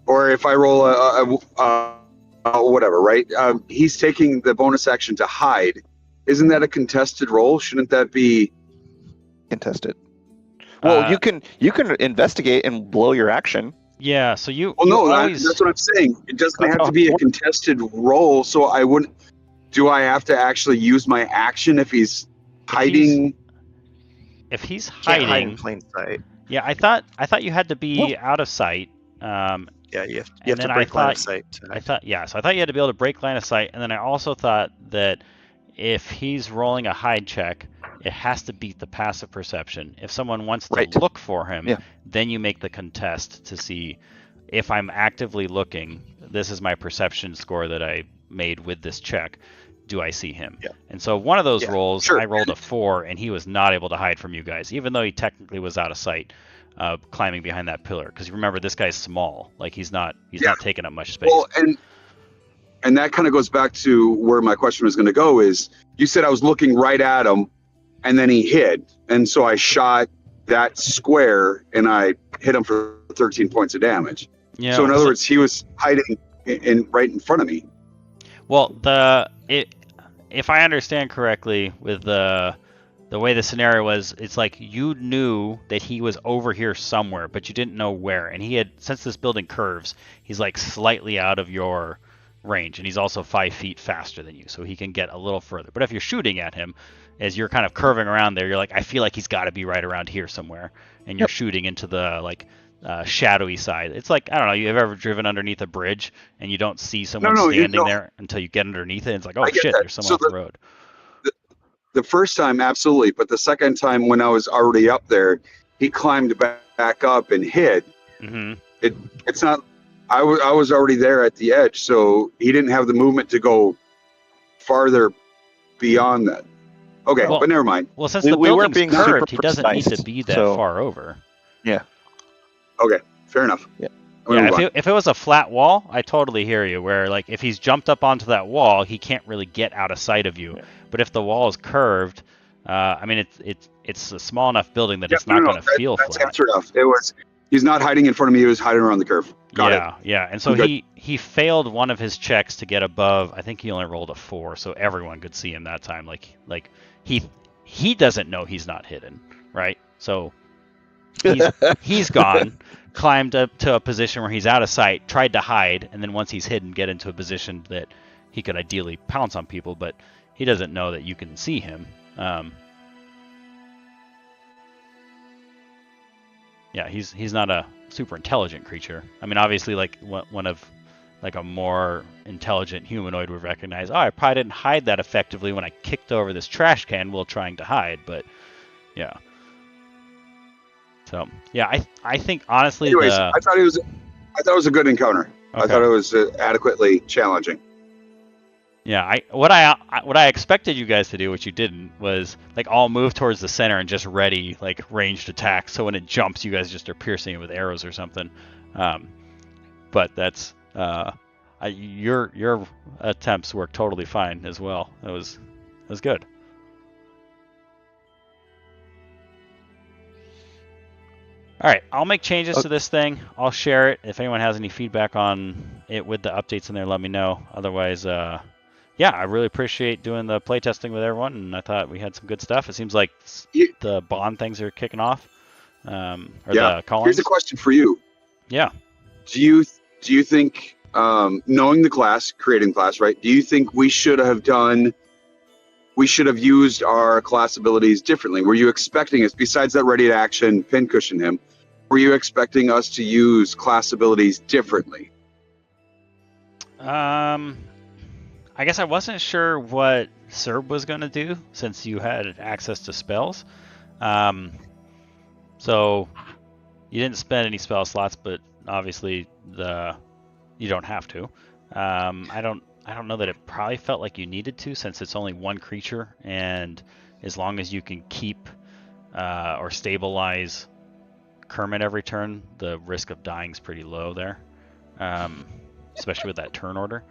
or if I roll a whatever, right? He's taking the bonus action to hide. Isn't that a contested roll? Shouldn't that be contested? Well, you can investigate and blow your action. Yeah, so you. Well, no, always... that's what I'm saying. It doesn't have to be a contested roll, so I wouldn't. Do I have to actually use my action if he's hiding? If he's Can't hide hiding in plain sight. Yeah, I thought you had to be out of sight. Yeah, you have to break line of sight. So I thought you had to be able to break line of sight, and then I also thought that if he's rolling a hide check, it has to beat the passive perception. If someone wants to look for him, then you make the contest to see if I'm actively looking. This is my perception score that I made with this check. Do I see him? Yeah. And so one of those rolls, I rolled a 4, and he was not able to hide from you guys, even though he technically was out of sight, climbing behind that pillar. Because you remember, this guy's small; like he's not taking up much space. Well, and that kind of goes back to where my question was going to go. Is you said I was looking right at him, and then he hid, and so I shot that square, and I hit him for 13 points of damage. Yeah. So in other words, he was hiding right in front of me. Well, if I understand correctly, with the way the scenario was, it's like you knew that he was over here somewhere, but you didn't know where. And he had, since this building curves, he's like slightly out of your range, and he's also 5 feet faster than you, so he can get a little further. But if you're shooting at him, as you're kind of curving around there, you're like, I feel like he's got to be right around here somewhere, and you're shooting into the shadowy side. It's like, I don't know, you've ever driven underneath a bridge and you don't see someone standing there until you get underneath it, and it's like, oh shit, there's someone off the road. The first time, absolutely, but the second time when I was already up there, he climbed back up and hid. Mm-hmm. It's not. I was already there at the edge, so he didn't have the movement to go farther beyond that. Okay, Well- but never mind. Well, since We the weren't building's being curved, super he doesn't need to precise, be that so- far over. Okay, fair enough. Yeah. I'm gonna Yeah, move on. if it was a flat wall, I totally hear you. Where like if he's jumped up onto that wall, he can't really get out of sight of you. Yeah. But if the wall is curved, I mean it's a small enough building that Yeah, it's not going to feel That's flat. answer enough. He's not hiding in front of me. He was hiding around the curve. Got it. Yeah. And so Okay. he failed one of his checks to get above. I think he only rolled a 4, so everyone could see him that time. Like he doesn't know he's not hidden, right? So he's gone, climbed up to a position where he's out of sight, tried to hide, and then once he's hidden, get into a position that he could ideally pounce on people, but he doesn't know that you can see him. Yeah, he's not a super intelligent creature. I mean, obviously, like one of like a more intelligent humanoid would recognize. Oh, I probably didn't hide that effectively when I kicked over this trash can while trying to hide. But yeah. So yeah, I think honestly, Anyways, I thought it was a good encounter. I Okay. thought it was adequately challenging. Yeah, what I expected you guys to do, which you didn't, was like all move towards the center and just ready like ranged attack. So when it jumps, you guys just are piercing it with arrows or something. But that's your attempts worked totally fine as well. That was good. All right, I'll make changes to this thing. I'll share it. If anyone has any feedback on it with the updates in there, let me know. Otherwise, yeah, I really appreciate doing the playtesting with everyone, and I thought we had some good stuff. It seems like the bond things are kicking off. The columns. Here's a question for you. Yeah. Do you think, knowing the class, creating class, right? Do you think we should have used our class abilities differently? Were you expecting us, besides that ready to action pincushion him, were you expecting us to use class abilities differently? I guess I wasn't sure what Serb was going to do since you had access to spells. So you didn't spend any spell slots, but obviously you don't have to. I don't know that it probably felt like you needed to, since it's only one creature, and as long as you can keep or stabilize Kermit every turn, the risk of dying is pretty low there, especially with that turn order.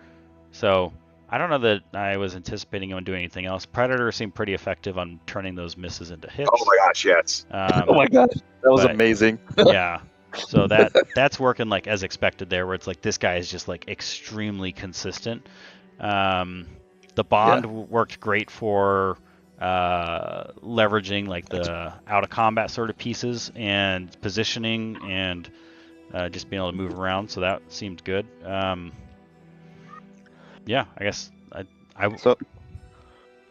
So I don't know that I was anticipating him doing anything else. Predator seemed pretty effective on turning those misses into hits. Oh my gosh, yes. Oh my gosh, that was but- amazing. Yeah. So that's working like as expected there, where it's like this guy is just like extremely consistent. The bond worked great for leveraging like the out of combat sort of pieces and positioning and just being able to move around. So that seemed good. Yeah, I guess So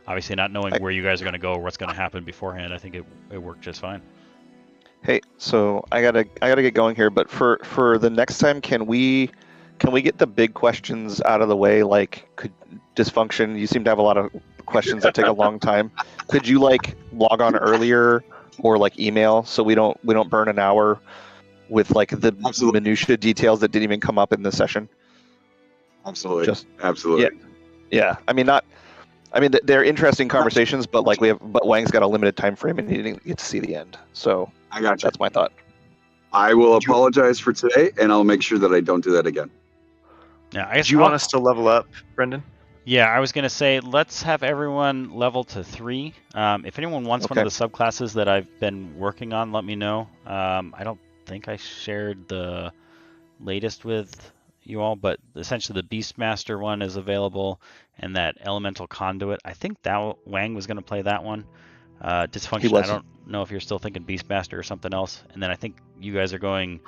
obviously not knowing where you guys are going to go or what's going to happen beforehand, I think it worked just fine. hey, so I gotta get going here. But for the next time, can we get the big questions out of the way? Like, could dysfunction? You seem to have a lot of questions that take a long time. Could you like log on earlier or like email so we don't burn an hour with like the Absolutely. minutia details that didn't even come up in the session? Absolutely. Just- Absolutely. Yeah, I mean they're interesting conversations, but like but Wang's got a limited time frame and he didn't get to see the end. So I got you. that's my thought. I will apologize for today, and I'll make sure that I don't do that again. Yeah, I guess Do you want us to level up, Brendan? Yeah, I was gonna say let's have everyone level to 3. If anyone wants one of the subclasses that I've been working on, let me know. I don't think I shared the latest with you all, but essentially the Beastmaster one is available, and that Elemental Conduit. I think that Wang was gonna play that one. Dysfunction. I don't know if you're still thinking Beastmaster or something else. And then I think you guys are going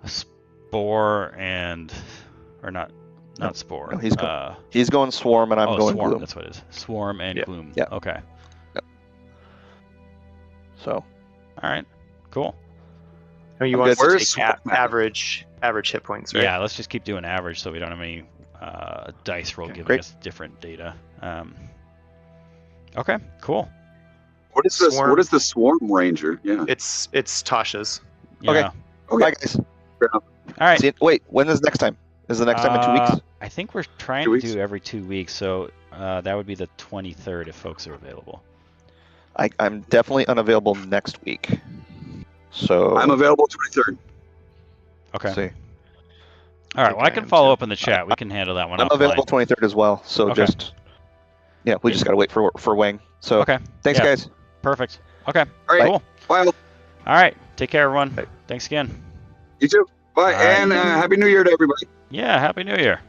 Spore and not Spore. No, he's going Swarm, and I'm going Swarm. Gloom. That's what it is. Swarm and Gloom. Yeah. Okay. Yep. So. All right. Cool. I mean, you want to take average hit points, right? Yeah. Let's just keep doing average, so we don't have any dice roll giving us different data. Okay. Cool. What is this? What is the Swarm Ranger? Yeah. It's Tasha's. Yeah. Okay. Bye, guys. All right. Wait. When is next time? Is the next time in 2 weeks? I think we're trying to do every 2 weeks, so that would be the 23rd if folks are available. I'm definitely unavailable next week. So I'm available 23rd. Okay. See. All right. Well, I can follow up in the chat. We can handle that one. I'm available 23rd as well. So Okay. we just gotta wait for Wang. So okay. Thanks, guys. Perfect. Okay. All right. Cool. Bye. All right. Take care, everyone. Thanks again. You too. Bye. And Happy New Year to everybody. Yeah. Happy New Year.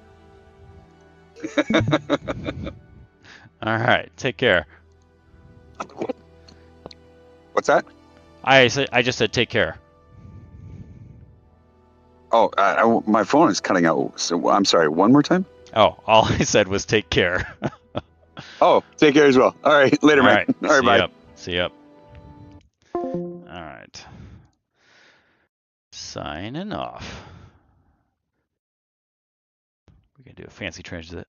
All right. Take care. What's that? I just said take care. Oh, my phone is cutting out. So I'm sorry. One more time. Oh, all I said was take care. Oh, take care as well. All right. Later, man. All right. Bye. See you. All right. Signing off. We're gonna do a fancy transition.